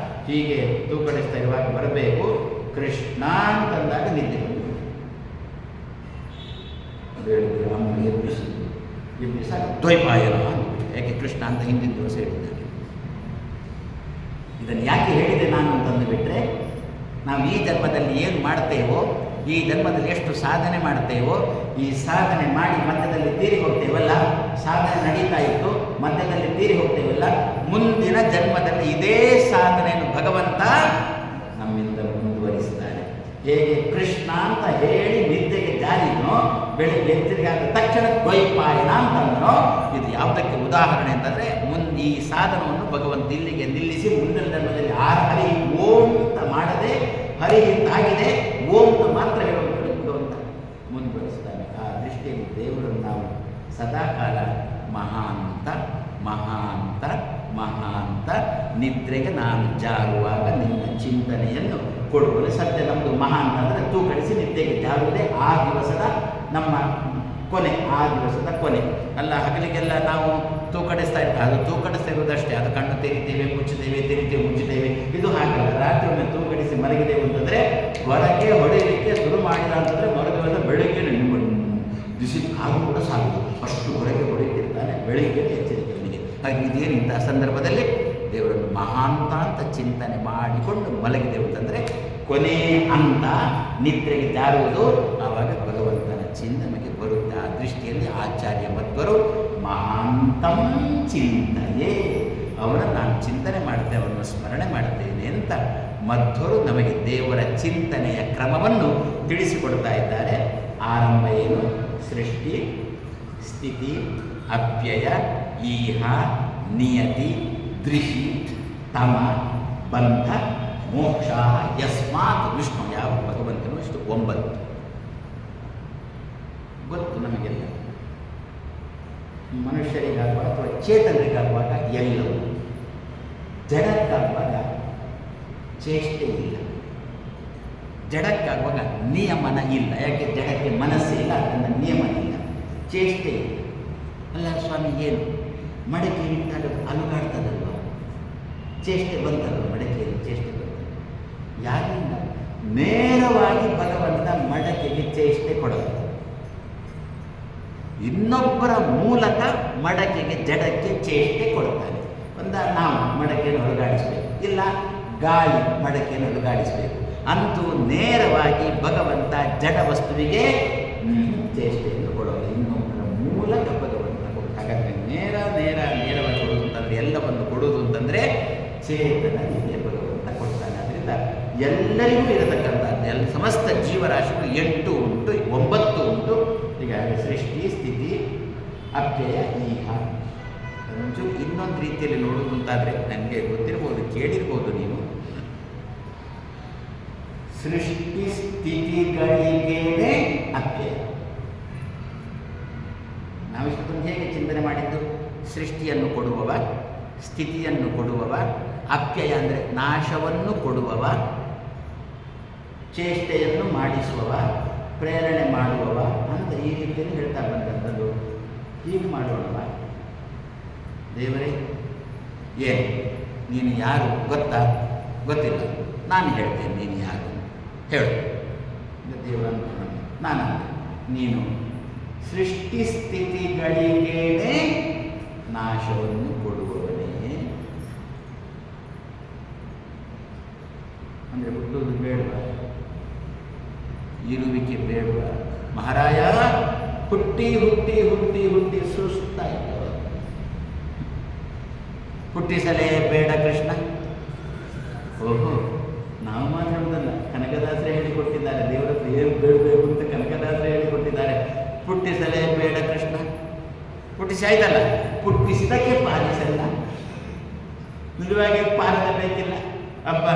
ಹೀಗೆ ತೂಕಡಿಸ್ತಾ ಇರುವಾಗ ಬರಬೇಕು. ಕೃಷ್ಣ ಅಂತಂದಾಗ ನಿದ್ದೆ ಬಂದು ಎಬ್ಬಿಸಿ ದ್ವೈಪಾಯನ, ಯಾಕೆ ಕೃಷ್ಣ ಅಂತ ಹಿಂದಿನ ದಿವಸ ಹೇಳಿದ್ದಾರೆ. ಇದನ್ನು ಯಾಕೆ ಹೇಳಿದೆ ನಾನು ಅಂತಂದು ಬಿಟ್ಟರೆ, ನಾವು ಈ ಜನ್ಮದಲ್ಲಿ ಏನು ಮಾಡ್ತೇವೋ, ಈ ಜನ್ಮದಲ್ಲಿ ಎಷ್ಟು ಸಾಧನೆ ಮಾಡ್ತೇವೋ, ಈ ಸಾಧನೆ ಮಾಡಿ ಮಧ್ಯದಲ್ಲಿ ತೀರಿ ಹೋಗ್ತೇವಲ್ಲ, ಸಾಧನೆ ನಡೀತಾ ಇತ್ತು ಮಧ್ಯದಲ್ಲಿ ತೀರಿ ಹೋಗ್ತೇವಲ್ಲ, ಮುಂದಿನ ಜನ್ಮದಲ್ಲಿ ಇದೇ ಸಾಧನೆಯನ್ನು ಭಗವಂತ ನಮ್ಮಿಂದ ಮುಂದುವರಿಸ್ತಾನೆ. ಹೇಗೆ ಕೃಷ್ಣ ಅಂತ ಹೇಳಿ ನಿದ್ದೆಗೆ ಜಾರಿನೋ, ಬೆಳಿಗ್ಗೆ ಎಚ್ಚರಿಗಾದ ತಕ್ಷಣ ದ್ವೈಪಾಯನ ಅಂತಂದನೋ, ಇದು ಯಾವುದಕ್ಕೆ ಉದಾಹರಣೆ ಅಂತಂದರೆ, ಈ ಸಾಧನವನ್ನು ಭಗವಂತ ಇಲ್ಲಿಗೆ ನಿಲ್ಲಿಸಿ ಮುಂದಿನ ಜನ್ಮದಲ್ಲಿ ಹರಿ ಓಂ ಅಂತ ಮಾಡದೆ ಹರಿ ಇಂತಾಗಿದೆ ಓಂ ಅಂತ ಮಾತ್ರ ಹೇಳೋದು ಭಗವಂತ ಮುಂದುವರಿಸ್ತಾನೆ. ಆ ದೃಷ್ಟಿಯಲ್ಲಿ ದೇವರನ್ನು ನಾವು ಸದಾಕಾಲ ಮಹಾಂತ ಮಹಾಂತ ಮಹಾಂತ ನಿದ್ರೆಗೆ ನಾನು ಜಾರುವಾಗ ನಿನ್ನ ಚಿಂತನೆಯನ್ನು ಕೊಡುವುದು. ಸದ್ಯ ನಮ್ಮದು ಮಹಾಂತ ಅಂದರೆ ತೂಕಡಿಸಿ ನಿದ್ದೆಗೆ ಜಾರುವುದೇ ಆ ದಿವಸದ ನಮ್ಮ ಕೊನೆ, ಆ ದಿವಸದ ಕೊನೆ ಅಲ್ಲ. ಹಗಲಿಗೆಲ್ಲ ನಾವು ತೂಕಡಿಸ್ತಾ ಇರ್ತೀವಿ, ಅದು ತೂಕಡಿಸ್ತಾ ಇರೋದಷ್ಟೇ. ಅದು ಕಣ್ಣು ತೆರಿತೇವೆ ಮುಚ್ಚುತ್ತೇವೆ, ತೆರಿತೇವೆ ಮುಚ್ಚುತ್ತೇವೆ, ಇದು ಹಾಗಲ್ಲ. ರಾತ್ರಿ ಒಮ್ಮೆ ತೂಕಡಿಸಿ ಮಲಗಿದೆವು ಅಂತಂದರೆ ಹೊರಗೆ ಹೊಡೆಯಲಿಕ್ಕೆ ಶುರು ಮಾಡಿದ ಅಂತಂದರೆ ಮರುದಿವಸ ಬೆಳಗ್ಗೆ ಬಿಸಿ ಕಾಲು ಕೂಡ ಸಾಲದು, ಅಷ್ಟು ಹೊರಗೆ ಹೊಡೆಯುತ್ತಿರ್ತಾನೆ. ಬೆಳಿಗ್ಗೆ ಎಚ್ಚರಿಕೆ ಅವನಿಗೆ. ಹಾಗೆ ಇದೇನು ಇಂತಹ ಸಂದರ್ಭದಲ್ಲಿ ದೇವರನ್ನು ಮಹಾಂತ ಅಂತ ಚಿಂತನೆ ಮಾಡಿಕೊಂಡು ಮಲಗಿದೆವು ಅಂತಂದರೆ ಕೊನೆ ಅಂತ ನಿದ್ರೆಗೆ ಜಾರುವುದು. ಆವಾಗ ಭಗವಂತನ ಚಿಂತನೆಗೆ ಬರುತ್ತೆ. ಆ ದೃಷ್ಟಿಯಲ್ಲಿ ಆಚಾರ್ಯ ಮಧ್ವರು ಮಹಾಂತಂ ಚಿಂತನೆ, ಅವರನ್ನು ನಾನು ಚಿಂತನೆ ಮಾಡ್ತೇನೆ, ಅವರನ್ನು ಸ್ಮರಣೆ ಮಾಡ್ತೇನೆ ಅಂತ ಮಧ್ವರು ನಮಗೆ ದೇವರ ಚಿಂತನೆಯ ಕ್ರಮವನ್ನು ತಿಳಿಸಿಕೊಡ್ತಾ ಇದ್ದಾರೆ. ಆರಂಭ ಏನು? ಸೃಷ್ಟಿ ಸ್ಥಿತಿ ಅಪ್ಯಯ ಈಹ ನಿಯತಿ ದೃಶಿ ತಮ ಬಂಧ ಮೋಕ್ಷ ಯಸ್ಮಾತ್ ವಿಷ್ಣು. ಯಾವ ಭಗವಂತನು ಇಷ್ಟು 9 ಗೊತ್ತು ನಮಗೆಲ್ಲ. ಮನುಷ್ಯರಿಗಾಗುವಾಗ ಅಥವಾ ಚೇತನರಿಗಾಗುವಾಗ ಎಲ್ಲವೂ, ಜಡಕ್ಕಾಗುವಾಗ ಚೇಷ್ಟೆ ಇಲ್ಲ, ಜಡಕ್ಕಾಗುವಾಗ ನಿಯಮನ ಇಲ್ಲ. ಯಾಕೆ? ಜಡಕ್ಕೆ ಮನಸ್ಸೇ ಇಲ್ಲ, ಅದರಿಂದ ನಿಯಮನ ಇಲ್ಲ, ಚೇಷ್ಟೆ ಇಲ್ಲ. ಅಲ್ಲ ಸ್ವಾಮಿ, ಏನು ಮಡಕೆ ಇಟ್ಟಾಗ ಅಲುಗಾಡ್ತದಲ್ವ, ಚೇಷ್ಟೆ ಬಂತಲ್ವ, ಮಡಕೆಯಲ್ಲಿ ಚೇಷ್ಟೆ ಬಂತ. ಯಾರಿಂದ? ನೇರವಾಗಿ ಭಗವಂತ ಮಡಕೆಗೆ ಚೇಷ್ಟೆ ಕೊಡೋದು, ಇನ್ನೊಬ್ಬರ ಮೂಲಕ ಮಡಕೆಗೆ ಜಡಕ್ಕೆ ಚೇಷ್ಟೆ ಕೊಡ್ತಾನೆ. ನಾವು ಮಡಕೆಯನ್ನು ಅಲುಗಾಡಿಸಬೇಕು, ಇಲ್ಲ ಗಾಳಿ ಮಡಕೆಯನ್ನು ಅಲುಗಾಡಿಸಬೇಕು. ಅಂತೂ ನೇರವಾಗಿ ಭಗವಂತ ಜಡ ವಸ್ತುವಿಗೆ ಚೇಷ್ಟೆಯನ್ನು ಕೊಡೋದು, ಇನ್ನೊಬ್ಬರ ಮೂಲಕ ಭಗವಂತ ಕೊಡೋದು. ಹಾಗಾದರೆ ನೇರವಾಗಿ ಕೊಡೋದು ಅಂತಂದರೆ, ಎಲ್ಲವನ್ನು ಕೊಡೋದು ಅಂತಂದರೆ ಚೇತನರಿಗೆ ಭಗವಂತ ಕೊಡ್ತಾನೆ. ಅದರಿಂದ ಎಲ್ಲರಿಗೂ ಇರತಕ್ಕಂಥದ್ದು ಸಮಸ್ತ ಜೀವರಾಶಿಗಳು 8 ಉಂಟು, 9 ಉಂಟು. ಹೀಗಾಗಿ ಸೃಷ್ಟಿ ಸ್ಥಿತಿ ಅಪ್ಯಯ ಈಹ. ಒಂಚೂರು ಇನ್ನೊಂದು ರೀತಿಯಲ್ಲಿ ನೋಡೋದು ಅಂತಾದರೆ, ನನಗೆ ಗೊತ್ತಿರ್ಬೋದು, ಕೇಳಿರ್ಬೋದು ನೀವು, ಸೃಷ್ಟಿ ಸ್ಥಿತಿಗಳಿಗೇನೆ ಅಪ್ಯಯ. ನಾವಿಷ್ಟೊಂದು ಹೇಗೆ ಚಿಂತನೆ ಮಾಡಿದ್ದು? ಸೃಷ್ಟಿಯನ್ನು ಕೊಡುವವ, ಸ್ಥಿತಿಯನ್ನು ಕೊಡುವವ, ಅಪ್ಯಯ ಅಂದರೆ ನಾಶವನ್ನು ಕೊಡುವವ, ಚೇಷ್ಟೆಯನ್ನು ಮಾಡಿಸುವವ, ಪ್ರೇರಣೆ ಮಾಡುವವ ಅಂತ ಈ ರೀತಿಯಲ್ಲಿ ಹೇಳ್ತಾ ಬಂದಂಥದ್ದು. ಹೀಗೆ ಮಾಡೋಣವ. ದೇವರೇ ಏನು, ನೀನು ಯಾರು ಗೊತ್ತಾ? ಗೊತ್ತಿಲ್ಲ, ನಾನು ಹೇಳ್ತೇನೆ ನೀನು ಯಾರು ಹೇಳು. ದೇವರನ್ನು ನಾನು, ನೀನು ಸೃಷ್ಟಿ ಸ್ಥಿತಿಗಳಿಗೇನೆ ನಾಶವನ್ನು ಕೊಡುವವನೇ. ಅಂದರೆ ಹುಟ್ಟುವುದು ಬೇಡವಾ, ಇರುವಿಕೆ ಬೇಡವಾ? ಮಹಾರಾಯ ಹುಟ್ಟಿ ಹುಟ್ಟಿ ಹುಟ್ಟಿ ಹುಟ್ಟಿ ಸುಸ್ತಾಯಿತು. ಹುಟ್ಟಿಸಲೇ ಬೇಡ ಕೃಷ್ಣ. ಓಹೋ, ನಾವು ಮಾತಾಡೋದಲ್ಲ, ಕನಕದಾಸರೇ ಹೇಳಿಕೊಟ್ಟಿದ್ದಾರೆ. ದೇವರ ಏನು ಬೇಡಬೇಕು ಅಂತ ಕನಕದಾಸರೇ ಹೇಳಿಕೊಟ್ಟಿದ್ದಾರೆ. ಹುಟ್ಟಿಸಲೇ ಬೇಡ ಕೃಷ್ಣ. ಹುಟ್ಟಿಸಿ ಆಯ್ತಲ್ಲ, ಹುಟ್ಟಿಸಿದಕ್ಕೆ ಪಾಲಿಸಲ್ಲ. ನಿಜವಾಗಿ ಪಾಲನೆ ಬೇಕಿಲ್ಲ. ಅಬ್ಬ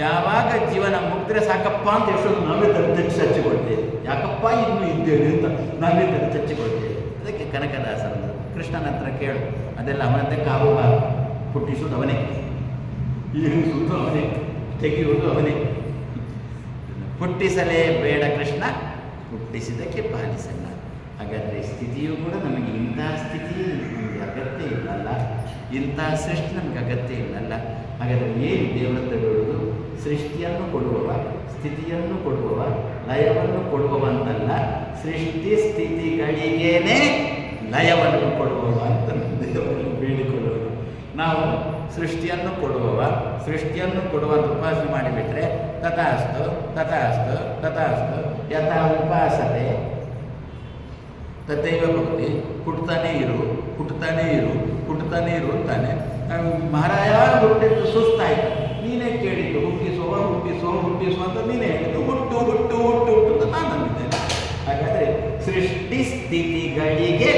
ಯಾವಾಗ ಜೀವನ ಮುಗ್ದ್ರೆ ಸಾಕಪ್ಪ ಅಂತ ಎಷ್ಟೊಂದು ನಾವೇ ತಚ್ಚಿ ಹಚ್ಚಿಕೊಡ್ತೇವೆ. ಯಾಕಪ್ಪ ಇನ್ನೂ ಇದ್ದೇವೆ ಅಂತ ನಾವೇ ಹಚ್ಚಿಕೊಡ್ತೇವೆ. ಅದಕ್ಕೆ ಕನಕದಾಸರು ಕೃಷ್ಣನ ಹತ್ರ ಕೇಳು, ಅದೆಲ್ಲ ಅವನಂತೆ ಕಾವು. ಹುಟ್ಟಿಸುವುದು ಅವನೇ, ಏರಿಸುವುದು ಅವನೇ, ತೆಗೆಯುವುದು ಅವನೇ. ಹುಟ್ಟಿಸಲೇ ಬೇಡ ಕೃಷ್ಣ, ಹುಟ್ಟಿಸಿದಕ್ಕೆ ಪಾಲಿಸಲ್ಲ. ಹಾಗಾದರೆ ಸ್ಥಿತಿಯೂ ಕೂಡ ನಮಗೆ ಇಂತಹ ಸ್ಥಿತಿ ನಮಗೆ ಅಗತ್ಯ ಇಲ್ಲಲ್ಲ, ಇಂತಹ ಸೃಷ್ಟಿ ನಮಗೆ ಅಗತ್ಯ ಇಲ್ಲಲ್ಲ. ಹಾಗಾದರೆ ಏನು ದೇವರತ್ರ ಬೇಡುವುದು? ಸೃಷ್ಟಿಯನ್ನು ಕೊಡುವವ, ಸ್ಥಿತಿಯನ್ನು ಕೊಡುವವ, ಲಯವನ್ನು ಕೊಡುವವ ಅಂತಲ್ಲ, ಸೃಷ್ಟಿ ಸ್ಥಿತಿಗಳಿಗೇನೆ ಲಯವನ್ನು ಕೊಡುವವ ಅಂತ ದೇವರಲ್ಲಿ ಬೇಡಿಕೊಳ್ಳುವುದು. ನಾವು ಸೃಷ್ಟಿಯನ್ನು ಕೊಡುವವ, ಸೃಷ್ಟಿಯನ್ನು ಕೊಡುವಂತ ಉಪಾಸನೆ ಮಾಡಿಬಿಟ್ರೆ ತಥಾಸ್ತು ತಥಾಸ್ತು ತಥಾಸ್ತು ಯಥಾ ಉಪಾಸತೆ ತಥೈವ ಭಕ್ತಿ. ಹುಟ್ಟುತ್ತಾನೆ ಇರು, ಹುಟ್ಟುತ್ತಾನೆ ಇರು, ಹುಟ್ಟುತ್ತಾನೆ ಇರು ಅಂತಾನೆ. ಮಹಾರಾಯ ಹುಟ್ಟಿದ್ದು ಸುಸ್ತಾಯ್ತು, ನೀನೇ ಕೇಳಿದ್ದು ಹುಟ್ಟಿಸುವ ಹುಟ್ಟಿಸುವ ಹುಟ್ಟಿಸುವ ಅಂತ ನೀನೇ ಹೇಳಿದ್ದು. ಹುಟ್ಟು ಹುಟ್ಟು ಹುಟ್ಟು ಹುಟ್ಟು ಅಂತ ನಾನು ಅಂದಿದ್ದೇನೆ. ಹಾಗಾದರೆ ಸೃಷ್ಟಿ ಸ್ಥಿತಿಗಳಿಗೆ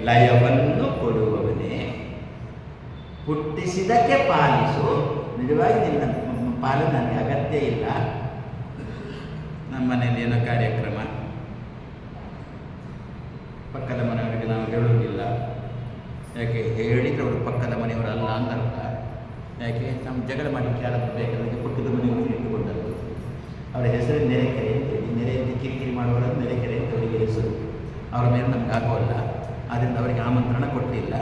ಲಯವನ್ನು ಕೊಡುವವನೇ, ಹುಟ್ಟಿಸಿದಕ್ಕೆ ಪಾಲಿಸು. ನಿಜವಾಗಿ ನಿನ್ನ ಪಾಲನೆ ನನಗೆ ಅಗತ್ಯ ಇಲ್ಲ. ನಮ್ಮ ಮನೆಯಲ್ಲಿ ಏನೋ ಕಾರ್ಯಕ್ರಮ, ಪಕ್ಕದ ಮನೆಯವರಿಗೆ ನಾವು ಹೇಳುವುದಿಲ್ಲ. ಯಾಕೆ ಹೇಳಿದರೆ ಅವರು ಪಕ್ಕದ ಮನೆಯವರಲ್ಲ ಅಂತ ಅರ್ಥ. ಯಾಕೆ ನಮ್ಮ ಜಗಳ ಮಾಡಲಿಕ್ಕೆ ಯಾರಾದರೂ ಬೇಕಾದ್ರೆ ಪಕ್ಕದ ಮನೆಯವರು ಇಟ್ಟುಕೊಂಡದ್ದು. ಅವರ ಹೆಸರು ನೆರೆಕೆರೆ ಅಂತೇಳಿ, ನೆರೆಯಲ್ಲಿ ಕಿರಿಕಿರಿ ಮಾಡುವವರನ್ನು ನೆರೆಕೆರೆ ಅಂತ ಅವರಿಗೆ ಹೆಸರು. ಅವರ ಮೇಲೆ ನಮ್ಗೆ ಆಗೋಲ್ಲ, ಆದ್ದರಿಂದ ಅವರಿಗೆ ಆಮಂತ್ರಣ ಕೊಟ್ಟಿಲ್ಲ.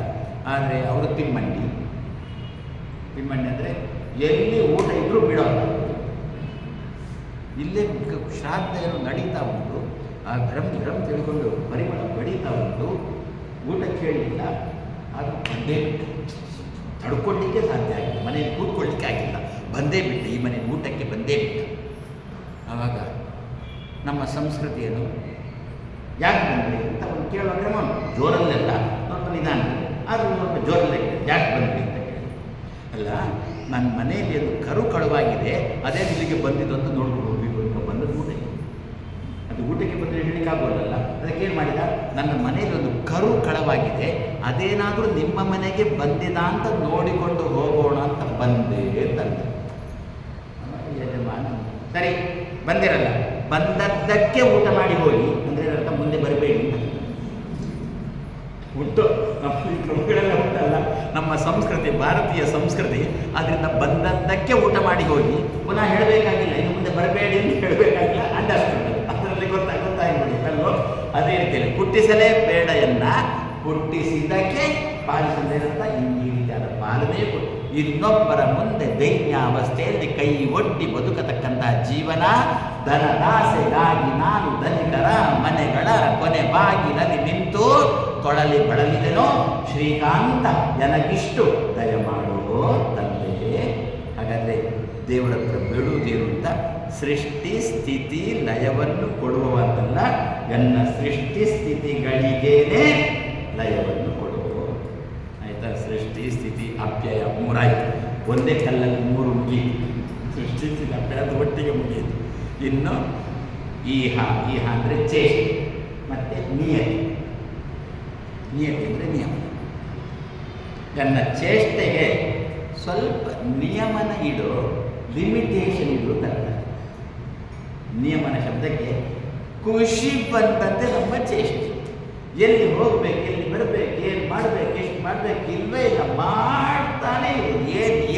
ಆದರೆ ಅವರು ತಿಮ್ಮಣ್ಣಿ. ತಿಮ್ಮಣ್ಣಿ ಅಂದರೆ ಎಲ್ಲಿ ಊಟ ಇದ್ದರೂ ಬಿಡೋಲ್ಲ. ಇಲ್ಲೇ ಶ್ರಾದ್ದ ಏನೋ ನಡೀತಾ ಉಂಟು, ಆ ಘರಂ ಘರಂ ತಿಳ್ಕೊಂಡು ಪರಿಮಳ ಬಡೀತಾ ಉಂಟು, ಊಟ ಕೇಳಲಿಲ್ಲ, ಅದು ಬಂದೇ ಬಿಟ್ಟು. ತಡ್ಕೊಳ್ಳಿಕ್ಕೆ ಸಾಧ್ಯ ಆಗಿಲ್ಲ, ಮನೆಯಲ್ಲಿ ಕೂತ್ಕೊಳ್ಳಿಕ್ಕೆ ಆಗಿಲ್ಲ, ಬಂದೇ ಬಿಟ್ಟು, ಈ ಮನೆ ಊಟಕ್ಕೆ ಬಂದೇ ಬಿಟ್ಟ. ಆವಾಗ ನಮ್ಮ ಸಂಸ್ಕೃತಿಯನ್ನು ಯಾಕೆ ಬಂದ್ರಿ ಅಂತ ಒಂದು ಕೇಳುವ ಕ್ರಮ ಜೋರಲ್ಲೆಲ್ಲ ಸ್ವಲ್ಪ ನಿಧಾನ, ಆದರೂ ಸ್ವಲ್ಪ ಜೋರಲ್ಲೇ ಯಾಕೆ ಬಂದ್ರಿ ಅಂತ ಕೇಳಿ. ಅಲ್ಲ, ನನ್ನ ಮನೆಯಲ್ಲಿ ಒಂದು ಕರು ಕಳುವಾಗಿದೆ, ಅದೇ ಇಲ್ಲಿಗೆ ಬಂದಿದ್ದು ಅಂತ ನೋಡ್ಕೊಂಡು ಹೋಗ್ಬೇಕು ಅಂತ ಬಂದದ್ದು ಊಟಕ್ಕೆ. ಅದು ಊಟಕ್ಕೆ ಬಂದರೆ ಹೇಳಲಿಕ್ಕಾಗೋಲ್ಲ. ಅದಕ್ಕೇನು ಮಾಡಿದ, ನನ್ನ ಮನೆಯಲ್ಲಿ ಒಂದು ಕರು ಕಳವಾಗಿದೆ, ಅದೇನಾದರೂ ನಿಮ್ಮ ಮನೆಗೆ ಬಂದಿದ ಅಂತ ನೋಡಿಕೊಂಡು ಹೋಗೋಣ ಅಂತ ಬಂದೇ ತಂದೆ. ಯಜಮಾನ ಸರಿ ಬಂದಿರಲ್ಲ, ಬಂದದ್ದಕ್ಕೆ ಊಟ ಮಾಡಿ ಹೋಗಿ ಅಂದರೆ ಅರ್ಥ ಮುಂದೆ ಬರಬೇಡಿ ಅಂತ ಉಂಟು. ನಮ್ಮ ಕ್ರಮಗಳೆಲ್ಲ ಉಂಟಲ್ಲ, ನಮ್ಮ ಸಂಸ್ಕೃತಿ, ಭಾರತೀಯ ಸಂಸ್ಕೃತಿ. ಅದರಿಂದ ಬಂದದ್ದಕ್ಕೆ ಊಟ ಮಾಡಿ ಹೋಗಿ ಪುನಃ ಹೇಳಬೇಕಾಗಿಲ್ಲ, ಇನ್ನು ಮುಂದೆ ಬರಬೇಡಿ ಅಂತ ಹೇಳಬೇಕಾಗಿಲ್ಲ. ಅಂಡರ್ಸ್ಟ್ಯಾಂಡ್, ಅದರಲ್ಲಿ ಗೊತ್ತಾಗ್ಬಿಡಿ ಅಲ್ವೋ. ಅದೇ ರೀತಿಯಲ್ಲಿ ಹುಟ್ಟಿಸಲೇ ಬೇಡ ಎನ್ನ ಹುಟ್ಟಿಸಿದಕ್ಕೆ ಪಾಲಿಸದೇನಂತ ಈ ರೀತಿಯಾದ ಪಾಲನೆ ಕೊಟ್ಟು ಇನ್ನೊಬ್ಬರ ಮುಂದೆ ದೈನ್ಯಾವಸ್ಥೆಯಲ್ಲಿ ಕೈ ಒಡ್ಡಿ ಬದುಕತಕ್ಕಂತಹ ಜೀವನ. ಧನದಾಸೆಗಾಗಿ ನಾನು ಧನಿಕರ ಮನೆಗಳ ಕೊನೆ ಬಾಗಿಲಲ್ಲಿ ನಿಂತು ತೊಳಲಿ ಬಳಲಿದೆನೋ ಶ್ರೀಕಾಂತ ನನಗಿಷ್ಟು ದಯಮಾಡುವ ತಂದೆಯೇ. ಹಾಗಾದರೆ ದೇವರ ಹತ್ರ ಬೇಡುವುದೇನು ಅಂತ, ಸೃಷ್ಟಿ ಸ್ಥಿತಿ ಲಯವನ್ನು ಕೊಡುವಂತಲ್ಲ, ಎನ್ನ ಸೃಷ್ಟಿ ಸ್ಥಿತಿಗಳಿಗೇನೆ ಲಯವನ್ನು ಕೊಡುವ. ಆಯಿತಾ? ಸೃಷ್ಟಿ ಸ್ಥಿತಿ ಅಪ್ಯಯ ಮೂರಾಯಿತು. ಒಂದೇ ಕಲ್ಲಲ್ಲಿ ಮೂರು ಮುಗಿಯಿತು. ಸೃಷ್ಟಿ ಸ್ಥಿತಿ ಅಪ್ಯಯದ ಒಟ್ಟಿಗೆ ಮುಗಿಯಿತು. ಇನ್ನು ಈಹ, ಈಹ ಅಂದರೆ ಚೇಷ್ಟೆ, ಮತ್ತು ನಿಯತಿ. ನಿಯತಿ ಅಂದರೆ ನಿಯಮ. ನನ್ನ ಚೇಷ್ಟೆಗೆ ಸ್ವಲ್ಪ ನಿಯಮನ ಇಡು, ಲಿಮಿಟೇಷನ್ ಇಡು ಅಂತ. ನಿಯಮನ ಶಬ್ದಕ್ಕೆ ಖುಷಿ ಬಂದಂತೆ ನಮ್ಮ ಚೇಷ್ಟೆ. ಎಲ್ಲಿ ಹೋಗ್ಬೇಕು, ಎಲ್ಲಿ ಬರಬೇಕು, ಏನು ಮಾಡಬೇಕು, ಎಷ್ಟು ಮಾಡಬೇಕು, ಇಲ್ಲವೇ ಇಲ್ಲ, ಮಾಡ್ತಾನೆ ಇರೋದು.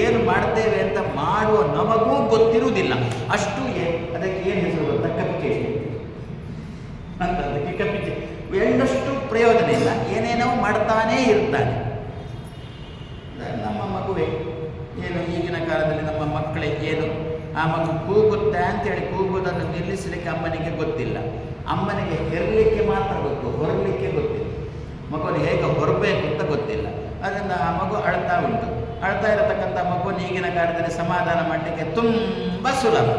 ಏನು ಮಾಡ್ತೇವೆ ಅಂತ ಮಾಡುವ ನಮಗೂ ಗೊತ್ತಿರುವುದಿಲ್ಲ. ಅಷ್ಟು ಅದಕ್ಕೆ ಏನು ಹೆಸರು ಗೊತ್ತಾ? ಕಪಿಚೇಷ್ಟೆ ಅಂತ. ಅದಕ್ಕೆ ಕಪಿಚೆ ಎಳ್ಳಷ್ಟು ಪ್ರಯೋಜನ ಇಲ್ಲ, ಏನೇನೋ ಮಾಡ್ತಾನೇ ಇರ್ತಾನೆ. ನಮ್ಮ ಮಗುವೆ ಏನು, ಈಗಿನ ಕಾಲದಲ್ಲಿ ನಮ್ಮ ಮಕ್ಕಳೇ ಏನು, ಆ ಮಗು ಕೂಗುತ್ತೆ ಅಂತೇಳಿ ಕೂಗುವುದನ್ನು ನಿಲ್ಲಿಸಲಿಕ್ಕೆ ಅಮ್ಮನಿಗೆ ಗೊತ್ತಿಲ್ಲ. ಅಮ್ಮನಿಗೆ ಹೆರಲಿಕ್ಕೆ ಮಾತ್ರ ಗೊತ್ತು, ಹೊರಲಿಕ್ಕೆ ಗೊತ್ತಿಲ್ಲ. ಮಗುವನ್ನು ಹೇಗೆ ಹೊರಬೇಕು ಅಂತ ಗೊತ್ತಿಲ್ಲ. ಅದರಿಂದ ಆ ಮಗು ಅಳ್ತಾ ಉಂಟು. ಅಳ್ತಾ ಇರತಕ್ಕಂಥ ಮಗುವನ್ನು ಈಗಿನ ಕಾಲದಲ್ಲಿ ಸಮಾಧಾನ ಮಾಡಲಿಕ್ಕೆ ತುಂಬ ಸುಲಭ.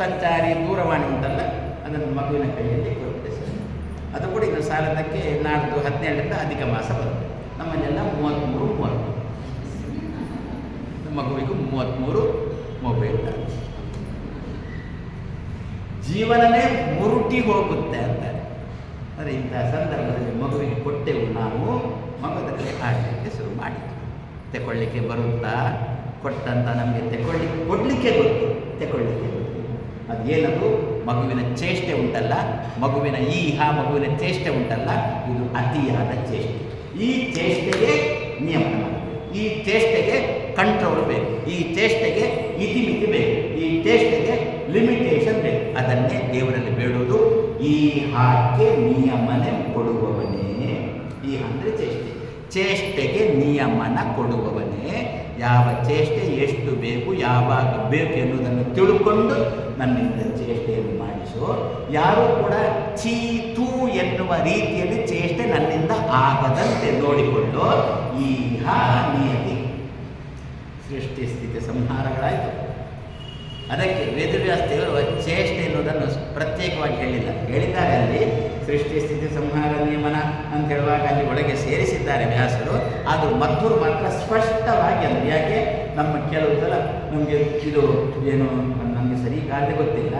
ಸಂಚಾರಿ ದೂರವಾಣಿ ಉಂಟಲ್ಲ, ಅದನ್ನು ಮಗುವಿನ ಕೈಯಲ್ಲಿ ಕೊಟ್ಟೆ ಸರ್, ಅದು ಕೂಡ ಇನ್ನು ಸಾಲದಕ್ಕೆ ನಾಡ್ದು 17ರಿಂದ ಅಧಿಕ ಮಾಸ ಬರುತ್ತೆ. ನಮ್ಮಲ್ಲೆಲ್ಲ 33 ಮಗುವಿಗೂ 33 ಮೊಬೈಲ್. ಜೀವನನೇ ಮುರುಟಿ ಹೋಗುತ್ತೆ ಅಂತಾರೆ. ಅಂದರೆ ಇಂತಹ ಸಂದರ್ಭದಲ್ಲಿ ಮಗುವಿಗೆ ಕೊಟ್ಟೆವು ನಾವು, ಮಗುವಿಗೆ ಆಡಲಿಕ್ಕೆ ಶುರು ಮಾಡಿದ್ವಿ. ತೆಕೊಳ್ಳಿಕ್ಕೆ ಬರುತ್ತಾ, ಕೊಟ್ಟಂತ ನಮಗೆ ಕೊಡಲಿಕ್ಕೆ ಗೊತ್ತು, ತೆಕೊಳ್ಳಿಕ್ಕೆ ಗೊತ್ತು. ಅದೇನದು ಮಗುವಿನ ಚೇಷ್ಟೆ ಉಂಟಲ್ಲ, ಮಗುವಿನ ಮಗುವಿನ ಚೇಷ್ಟೆ ಉಂಟಲ್ಲ, ಇದು ಅತಿಯಾದ ಚೇಷ್ಟೆ. ಈ ಚೇಷ್ಟೆಗೆ ನಿಯಮನ ಮಾಡಬೇಕು, ಈ ಚೇಷ್ಟೆಗೆ ಕಂಟ್ರೋಲ್ ಬೇಕು, ಈ ಚೇಷ್ಟೆಗೆ ಇತಿಮಿತಿ ಬೇಕು, ಈ ಚೇಷ್ಟೆಗೆ ಲಿಮಿಟೇಷನ್ ಬೇಕು. ಅದನ್ನೇ ದೇವರಲ್ಲಿ ಬೇಡುವುದು. ಈ ಹಾಗೆ ನಿಯಮನ ಕೊಡುವವನೇ, ಈ ಅಂದರೆ ಚೇಷ್ಟೆಗೆ ನಿಯಮನ ಕೊಡುವವನೇ. ಯಾವ ಚೇಷ್ಟೆ ಎಷ್ಟು ಬೇಕು, ಯಾವಾಗ ಬೇಕು ಎನ್ನುವುದನ್ನು ತಿಳ್ಕೊಂಡು ನನ್ನಿಂದ ಚೇಷ್ಟೆಯನ್ನು ಮಾಡಿಸೋ. ಯಾರೂ ಕೂಡ ಚೀತು ಎನ್ನುವ ರೀತಿಯಲ್ಲಿ ಚೇಷ್ಟೆ ನನ್ನಿಂದ ಆಗದಂತೆ ನೋಡಿಕೊಳ್ಳೋ. ಈ ನಿಯತಿ ಸೃಷ್ಟಿ ಸ್ಥಿತಿ ಸಂಹಾರಗಳಾಯಿತು. ಅದಕ್ಕೆ ವೇದವ್ಯಾಸ ದೇವರು ಚೇಷ್ಟೆ ಎನ್ನುವುದನ್ನು ಪ್ರತ್ಯೇಕವಾಗಿ ಹೇಳಿದ್ದಾರೆ. ಅಲ್ಲಿ ಸೃಷ್ಟಿ ಸ್ಥಿತಿ ಸಂಹಾರ ನಿಯಮನ ಅಂತ ಹೇಳುವಾಗ ಅಲ್ಲಿ ಒಳಗೆ ಸೇರಿಸಿದ್ದಾರೆ ವ್ಯಾಸರು. ಅದು ಮಧ್ವರು ಮಾತ್ರ ಸ್ಪಷ್ಟವಾಗಿ ಅಂದರೆ, ಯಾಕೆ ನಮ್ಮ ಕೆಲವು ಸಲ ನಮಗೆ ಇದು ಏನು ನಮಗೆ ಸರಿ ಕಾರಣ ಗೊತ್ತಿಲ್ಲ.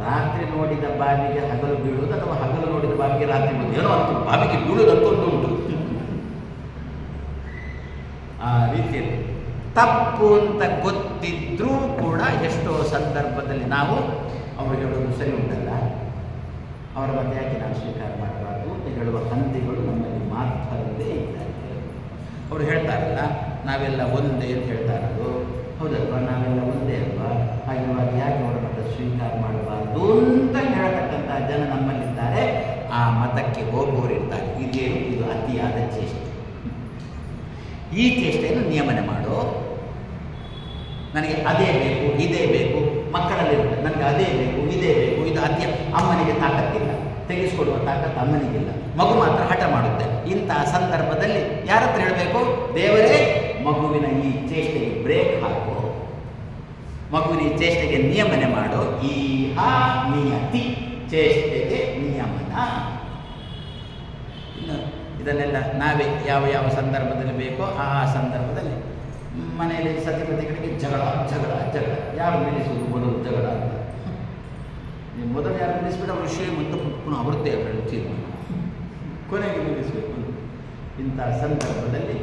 ರಾತ್ರಿ ನೋಡಿದ ಬಾವಿಗೆ ಹಗಲು ಬೀಳುವುದು ಅಥವಾ ಹಗಲು ನೋಡಿದ ಬಾವಿಗೆ ರಾತ್ರಿ ಬೀಳುವುದು, ಏನೋ ಅಂತ ಬಾವಿಗೆ ಬೀಳುವುದಂತೊಂದು ಉಂಟು. ಆ ರೀತಿಯಲ್ಲಿ ತಪ್ಪು ಅಂತ ಗೊತ್ತಿದ್ರೂ ಕೂಡ ಎಷ್ಟೋ ಸಂದರ್ಭದಲ್ಲಿ ನಾವು ಅವರು ಹೇಳೋದು ಸರಿ ಉಂಟಲ್ಲ, ಅವರ ಬಗ್ಗೆ ಯಾಕೆ ನಾವು ಸ್ವೀಕಾರ ಮಾಡಬಾರ್ದು ಅಂತ ಹೇಳುವ ಹಂದಿಗಳು ನಮ್ಮಲ್ಲಿ ಮಾತ್ರವೇ ಇದ್ದಾರೆ. ಅವರು ಹೇಳ್ತಾರಲ್ಲ, ನಾವೆಲ್ಲ ಒಂದೇ ಅಂತ ಹೇಳ್ತಾರದು, ಹೌದಲ್ವಾ, ನಾವೆಲ್ಲ ಒಂದೇ ಅಲ್ವಾ, ಹಾಗಿರುವಾಗ ಯಾಕೆ ಅವರ ಮತ ಸ್ವೀಕಾರ ಮಾಡಬಾರ್ದು ಅಂತ ಹೇಳತಕ್ಕಂಥ ಜನ ನಮ್ಮಲ್ಲಿದ್ದಾರೆ. ಆ ಮತಕ್ಕೆ ಹೋಗುವವರು ಇರ್ತಾರೆ. ಇದೇನು, ಇದು ಅತಿಯಾದ ಚೇಷ್ಟೆ. ಈ ಚೇಷ್ಟೆಯನ್ನು ನಿಯಮನ ಮಾಡು. ನನಗೆ ಅದೇ ಬೇಕು, ಇದೇ ಬೇಕು, ಮಕ್ಕಳಲ್ಲಿ ನನಗೆ ಅದೇ ಬೇಕು, ಇದೇ ಬೇಕು, ಇದು ಅತ್ಯ. ಅಮ್ಮನಿಗೆ ತಾಕತ್ತಿಲ್ಲ, ತೆಗೆಸಿಕೊಡುವ ತಾಕತ್ತು ಅಮ್ಮನಿಗಿಲ್ಲ, ಮಗು ಮಾತ್ರ ಹಠ ಮಾಡುತ್ತೆ. ಇಂತಹ ಸಂದರ್ಭದಲ್ಲಿ ಯಾರ ಹತ್ರ ಹೇಳಬೇಕು? ದೇವರೇ, ಮಗುವಿನ ಈ ಚೇಷ್ಟೆಗೆ ಬ್ರೇಕ್ ಹಾಕು, ಮಗುವಿನ ಈ ಚೇಷ್ಟೆಗೆ ನಿಯಮನೆ ಮಾಡು. ಈ ನಿಯತಿ, ಚೇಷ್ಟೆಗೆ ನಿಯಮನ. ಇದನ್ನೆಲ್ಲ ನಾವೇ ಯಾವ ಯಾವ ಸಂದರ್ಭದಲ್ಲಿ ಬೇಕೋ ಆ ಸಂದರ್ಭದಲ್ಲಿ ಮನೆಯಲ್ಲಿ ಸತಿಪತಿಗಳಿಗೆ ಜಗಳ ಜಗಳ ಜಗಳ. ಯಾರು ನಿಲ್ಲಿಸುವುದು ಮೊದಲು ಜಗಳ ಅಂತ? ನೀವು ಮೊದಲು ಯಾರು ನಿಲ್ಲಿಸ್ಬಿಟ್ಟು ಅವರು ಶ್ರೀಮಂತ ಪುನಃ ಅವರದ್ದೇ ಅದರಲ್ಲಿ ತೀರ್ಮಾನ, ಕೊನೆಗೆ ನಿಲ್ಲಿಸಬೇಕು. ಇಂಥ ಸಂದರ್ಭದಲ್ಲಿ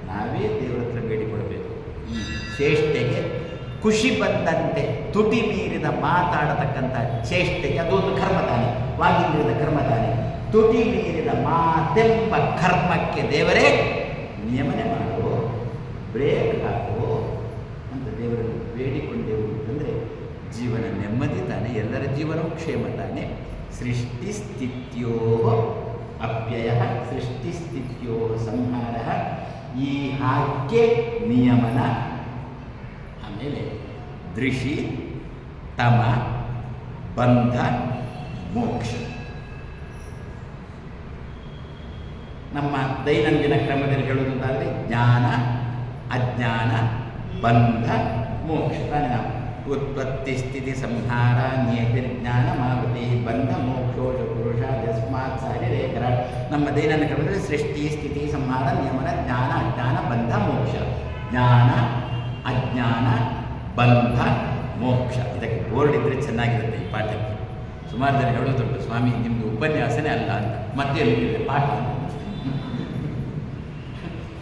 ನಾವೇ ದೇವರ ಹತ್ರ ಬೇಡಿಕೊಡಬೇಕು. ಈ ಚೇಷ್ಟೆಗೆ ಖುಷಿ ಬಂದಂತೆ ತುಟಿ ಮೀರಿದ ಮಾತಾಡತಕ್ಕಂಥ ಚೇಷ್ಟೆಗೆ ಅದೊಂದು ಕರ್ಮ ತಾನೆ, ವಾಗಿಂದ್ರಿಯದ ಕರ್ಮ ತಾನೆ. ತುಟಿ ಮೀರಿದ ಮಾತೆಂಬ ಕರ್ಮಕ್ಕೆ ದೇವರೇ ನಿಯಮನೆ ಮಾಡು, ಬ್ರೇಕ್ ಹಾಕು ಅಂತ ದೇವರಲ್ಲಿ ಬೇಡಿಕೊಂಡೆವು ಅಂತಂದರೆ ಜೀವನ ನೆಮ್ಮದಿ ತಾನೆ, ಎಲ್ಲರ ಜೀವನವು ಕ್ಷೇಮ ತಾನೆ. ಸೃಷ್ಟಿ ಸ್ಥಿತ್ಯೋ ಅಪ್ಯಯ, ಸೃಷ್ಟಿ ಸ್ಥಿತ್ಯೋ ಸಂಹಾರ, ಈ ಹಾಗೆ ನಿಯಮನ. ಆಮೇಲೆ ದೃಷಿ ತಮ ಬಂಧ ಮೋಕ್ಷ. ನಮ್ಮ ದೈನಂದಿನ ಕ್ರಮದಲ್ಲಿ ಹೇಳುವುದಾದರೆ ಜ್ಞಾನ ಅಜ್ಞಾನ ಬಂಧ ಮೋಕ್ಷ ತಾನೆ. ನಾವು ಉತ್ಪತ್ತಿ ಸ್ಥಿತಿ ಸಂಹಾರ ನಿಯತಿರ್ಜ್ಞಾನ ಮಾವತಿ ಬಂಧ ಮೋಕ್ಷೋಷ ಪುರುಷ ಯಸ್ಮಾತ್ ಸಾರಿರೇಕರ. ನಮ್ಮ ದೈನಂದಿನ ಕ್ರಮದಲ್ಲಿ ಸೃಷ್ಟಿ ಸ್ಥಿತಿ ಸಂಹಾರ ನಿಯಮನ ಜ್ಞಾನ ಅಜ್ಞಾನ ಬಂಧ ಮೋಕ್ಷ. ಜ್ಞಾನ ಅಜ್ಞಾನ ಬಂಧ ಮೋಕ್ಷ. ಇದಕ್ಕೆ ಬೋರ್ಡ್ ಇದ್ದರೆ ಚೆನ್ನಾಗಿರುತ್ತೆ ಈ ಪಾಠಕ್ಕೆ. ಸುಮಾರು ಜನ ಹೇಳೋದುಂಟು, ಸ್ವಾಮಿ ನಿಮ್ಮದು ಉಪನ್ಯಾಸನೇ ಅಲ್ಲ ಅಂತ. ಮತ್ತೆ ಪಾಠ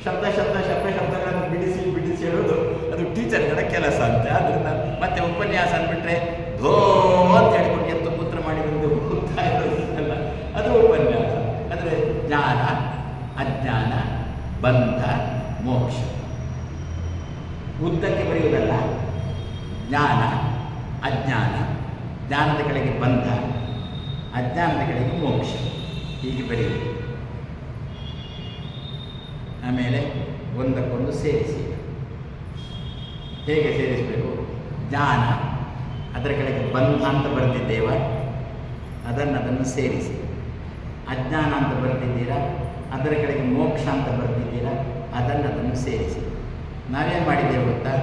ಶಬ್ದಗಳನ್ನು ಬಿಡಿಸಿ ಹೇಳೋದು ಅದು ಟೀಚರ್ಗಳ ಕೆಲಸ ಅಂತೆ. ಆದ್ದರಿಂದ ಮತ್ತೆ ಉಪನ್ಯಾಸ ಅಂದ್ಬಿಟ್ರೆ ಧೋ ಅಂತ ಹೇಳ್ಕೊಂಡು ಎತ್ತು ಪುತ್ರ ಮಾಡಿ ಬಂದು ಹೋಗ್ತಾ ಇರೋದಲ್ಲ, ಅದು ಉಪನ್ಯಾಸ. ಅಂದರೆ ಜ್ಞಾನ ಅಜ್ಞಾನ ಬಂಧ ಮೋಕ್ಷ. ಉದ್ದಕ್ಕೆ ಬರೆಯುವುದಲ್ಲ, ಜ್ಞಾನ ಅಜ್ಞಾನ, ಜ್ಞಾನದ ಕಡೆಗೆ ಬಂಧ, ಅಜ್ಞಾನದ ಕಡೆಗೆ ಮೋಕ್ಷ, ಹೀಗೆ ಬರೆಯುವುದು. ಆಮೇಲೆ ಒಂದಕ್ಕೊಂದು ಸೇರಿಸಿ. ಹೇಗೆ ಸೇರಿಸಬೇಕು? ಜ್ಞಾನ ಅದರ ಕಡೆಗೆ ಬಂಧ ಅಂತ ಬರೆದಿದ್ದೇವ, ಅದನ್ನು ಸೇರಿಸಿ. ಅಜ್ಞಾನ ಅಂತ ಬರೆದಿದ್ದೀರಾ, ಅದರ ಕಡೆಗೆ ಮೋಕ್ಷ ಅಂತ ಬರೆದಿದ್ದೀರಾ, ಅದನ್ನು ಸೇರಿಸಿ. ನಾವೇನು ಮಾಡಿದ್ದೇವೆ ಗೊತ್ತಾ?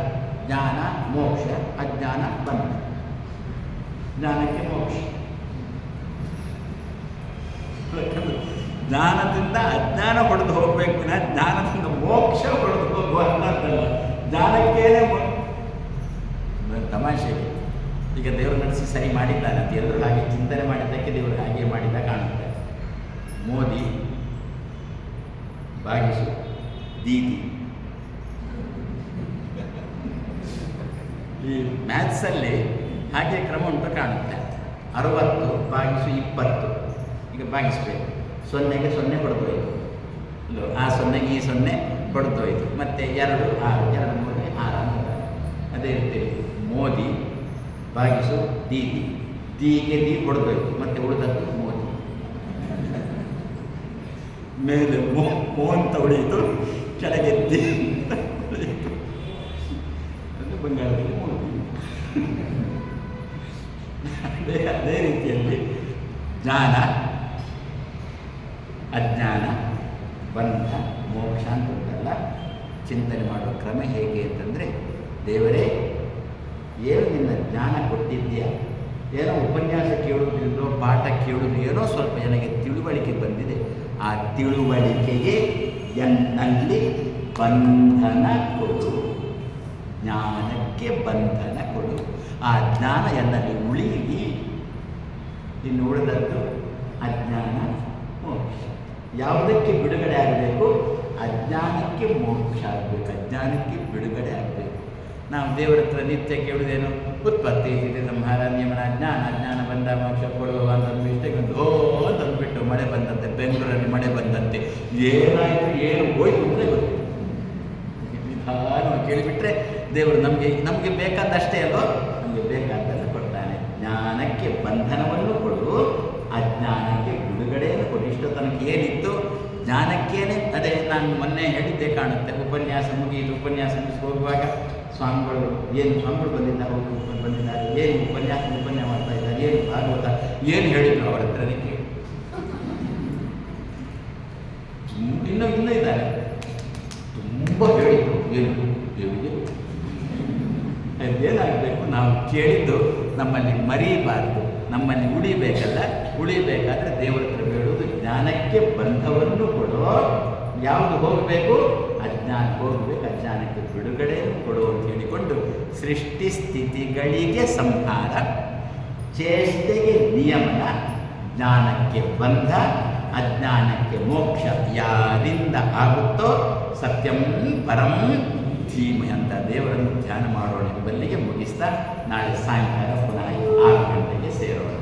ಜ್ಞಾನ ಮೋಕ್ಷ, ಅಜ್ಞಾನ ಬಂಧ. ಜ್ಞಾನಕ್ಕೆ ಮೋಕ್ಷ. ಜ್ಞಾನದಿಂದ ಅಜ್ಞಾನ ಹೊಡೆದು ಹೋಗಬೇಕು ವಿನ ಜ್ಞಾನದಿಂದ ಮೋಕ್ಷ ಹೊಡೆದು ಹೋಗುವ ಅನ್ನೋದಲ್ಲ. ಜ್ಞಾನಕ್ಕೇನೆ ತಮಾಷೆ. ಈಗ ದೇವರು ನಡೆಸಿ ಸರಿ ಮಾಡಿದ್ದಾನೆ ಅಂತ ಎಲ್ಲರೂ ಹಾಗೆ ಚಿಂತನೆ ಮಾಡಿದ್ದಕ್ಕೆ ದೇವರು ಹಾಗೆ ಮಾಡಿದ ಕಾಣುತ್ತೆ. ಮೋದಿ ಭಾಗಿಸು ದೀದಿ, ಈ ಮ್ಯಾಥ್ಸಲ್ಲಿ ಹಾಗೆ ಕ್ರಮ ಉಂಟು ಕಾಣುತ್ತೆ. 60 ಭಾಗಿಸು 20, ಈಗ ಭಾಗಿಸ್ಬೇಕು. 0ಗೆ 0 ಹೊಡೆದೋಯ್ತು, ಆ 0ಗೆ ಈ 0 ಹೊಡೆದೋಯ್ತು. ಮತ್ತು 2 6, 2 3 6 ಅಂತ. ಅದೇ ರೀತಿ ಮೋದಿ ಭಾಗಿಸು ದೀದಿ, ದೀಗೆ ದಿ ಹೊಡೆದೋಯ್ತು, ಮತ್ತು ಉಳಿದದ್ದು ಮೋದಿ. ಮೇಲೆ ಮೋ ಅಂತ ಉಳಿಯಿತು, ಕೆಳಗೆ ದಿ ಅಂತ ಉಳಿಯಿತು. ಅದು ಬಂಗಾಳದಲ್ಲಿ ಮೋದಿ. ಅದೇ ರೀತಿಯಲ್ಲಿ ಜ್ಞಾನ ಅಜ್ಞಾನ ಬಂಧ ಮೋಕ್ಷ ಅಂತ ಉಂಟಲ್ಲ, ಚಿಂತನೆ ಮಾಡುವ ಕ್ರಮ ಹೇಗೆ ಅಂತಂದರೆ, ದೇವರೇ ಏನು ನಿನ್ನ ಜ್ಞಾನ ಕೊಟ್ಟಿದ್ದೀಯಾ, ಏನೋ ಉಪನ್ಯಾಸ ಕೇಳುವುದಿಲ್ಲೋ ಪಾಠ ಕೇಳುವುದು ಏನೋ ಸ್ವಲ್ಪ ನನಗೆ ತಿಳುವಳಿಕೆ ಬಂದಿದೆ, ಆ ತಿಳುವಳಿಕೆಗೆ ಎನ್ನಲ್ಲಿ ಬಂಧನ ಕೊಡು, ಜ್ಞಾನಕ್ಕೆ ಬಂಧನ ಕೊಡು. ಆ ಜ್ಞಾನ ಎನ್ನಲ್ಲಿ ಉಳಿಯಲಿ. ಇನ್ನು ಉಳಿದದ್ದು ಅಜ್ಞಾನ ಮೋಕ್ಷ. ಯಾವುದಕ್ಕೆ ಬಿಡುಗಡೆ ಆಗಬೇಕು? ಅಜ್ಞಾನಕ್ಕೆ ಮೋಕ್ಷ ಆಗಬೇಕು, ಅಜ್ಞಾನಕ್ಕೆ ಬಿಡುಗಡೆ ಆಗಬೇಕು. ನಾವು ದೇವರ ಹತ್ರ ನಿತ್ಯ ಕೇಳುವುದೇನು? ಉತ್ಪತ್ತಿ ಸ್ಥಿತಿ ಸಂಹಾರ ನಿಯಮನ ಜ್ಞಾನ, ಜ್ಞಾನ ಬಂದ ಮೋಕ್ಷ ಕೊಡುವ ಅಂತಂದು ಇಷ್ಟಕ್ಕೆ ತಂದುಬಿಟ್ಟು ಮಳೆ ಬಂದಂತೆ, ಬೆಂಗಳೂರಲ್ಲಿ ಮಳೆ ಬಂದಂತೆ, ಏನಾಯಿತು ಏನು ಹೋಯ್ತು ಅಂದರೆ ಗೊತ್ತಿಲ್ಲ. ನಿಧಾನವಾಗಿ ಕೇಳಿಬಿಟ್ರೆ ದೇವರು ನಮಗೆ ಬೇಕಾದಷ್ಟೇ ಅಲ್ಲೋ, ನಮಗೆ ಬೇಕಾದ್ದನ್ನು ಕೊಡ್ತಾನೆ. ಜ್ಞಾನಕ್ಕೆ ಬಂಧನವನ್ನು ಕೊಡು, ಅಜ್ಞಾನಕ್ಕೆ ಬಿಡುಗಡೆಯನ್ನು ಕೊಡು. ಇಷ್ಟು ತನಕ ಏನಿತ್ತು ಜ್ಞಾನಕ್ಕೇನೆ, ಅದೇ ನಾನು ಮೊನ್ನೆ ಹೇಳಿದ್ದೆ ಕಾಣುತ್ತೆ. ಉಪನ್ಯಾಸ ಮುಗಿಸಿ ಹೋಗುವಾಗ ಸ್ವಾಮಿಗಳು ಸ್ವಾಮಿಗಳು ಬಂದಿದ್ದಾರೆ, ಏನು ಉಪನ್ಯಾಸ ಮಾಡ್ತಾ ಇದ್ದಾರೆ, ಏನು ಭಾಗವತ ಏನು ಹೇಳಿದ್ರು ಅವರ ಹತ್ರನೇ ಕೇಳಿ. ಇನ್ನೂ ಇದ್ದಾರೆ, ತುಂಬ ಹೇಳಿದ್ರು. ಏನು ದೇವಿಗೆ ಅದೇನಾಗಬೇಕು? ನಾವು ಕೇಳಿದ್ದು ನಮ್ಮಲ್ಲಿ ಮರೀಬಾರ್ದು, ನಮ್ಮಲ್ಲಿ ಉಳಿಬೇಕಾದ್ರೆ ದೇವರ ಹತ್ರ ಬೇಡುವುದು ಜ್ಞಾನಕ್ಕೆ ಬಂಧವನ್ನು ಕೊಡೋ. ಯಾವುದು ಹೋಗಬೇಕು? ಅಜ್ಞಾನ ಹೋಗಬೇಕು, ಅಜ್ಞಾನಕ್ಕೆ ಬಿಡುಗಡೆಯನ್ನು ಕೊಡು ಅಂತ ಹೇಳಿಕೊಂಡು, ಸೃಷ್ಟಿ ಸ್ಥಿತಿಗಳಿಗೆ ಸಂಹಾರ, ಚೇಷ್ಟೆಗೆ ನಿಯಮನ, ಜ್ಞಾನಕ್ಕೆ ಬಂಧ, ಅಜ್ಞಾನಕ್ಕೆ ಮೋಕ್ಷ ಯಾರಿಂದ ಆಗುತ್ತೋ ಸತ್ಯಂ ಪರಂ ಧೀಮ ಅಂತ ದೇವರನ್ನು ಧ್ಯಾನ ಮಾಡೋಣ ಎಂಬಲ್ಲಿಗೆ ಮುಗಿಸ್ತಾ ನಾಳೆ ಸಾಯಂಕಾಲ ಪುನಃ 6 ಗಂಟೆಗೆ ಸೇರೋಣ.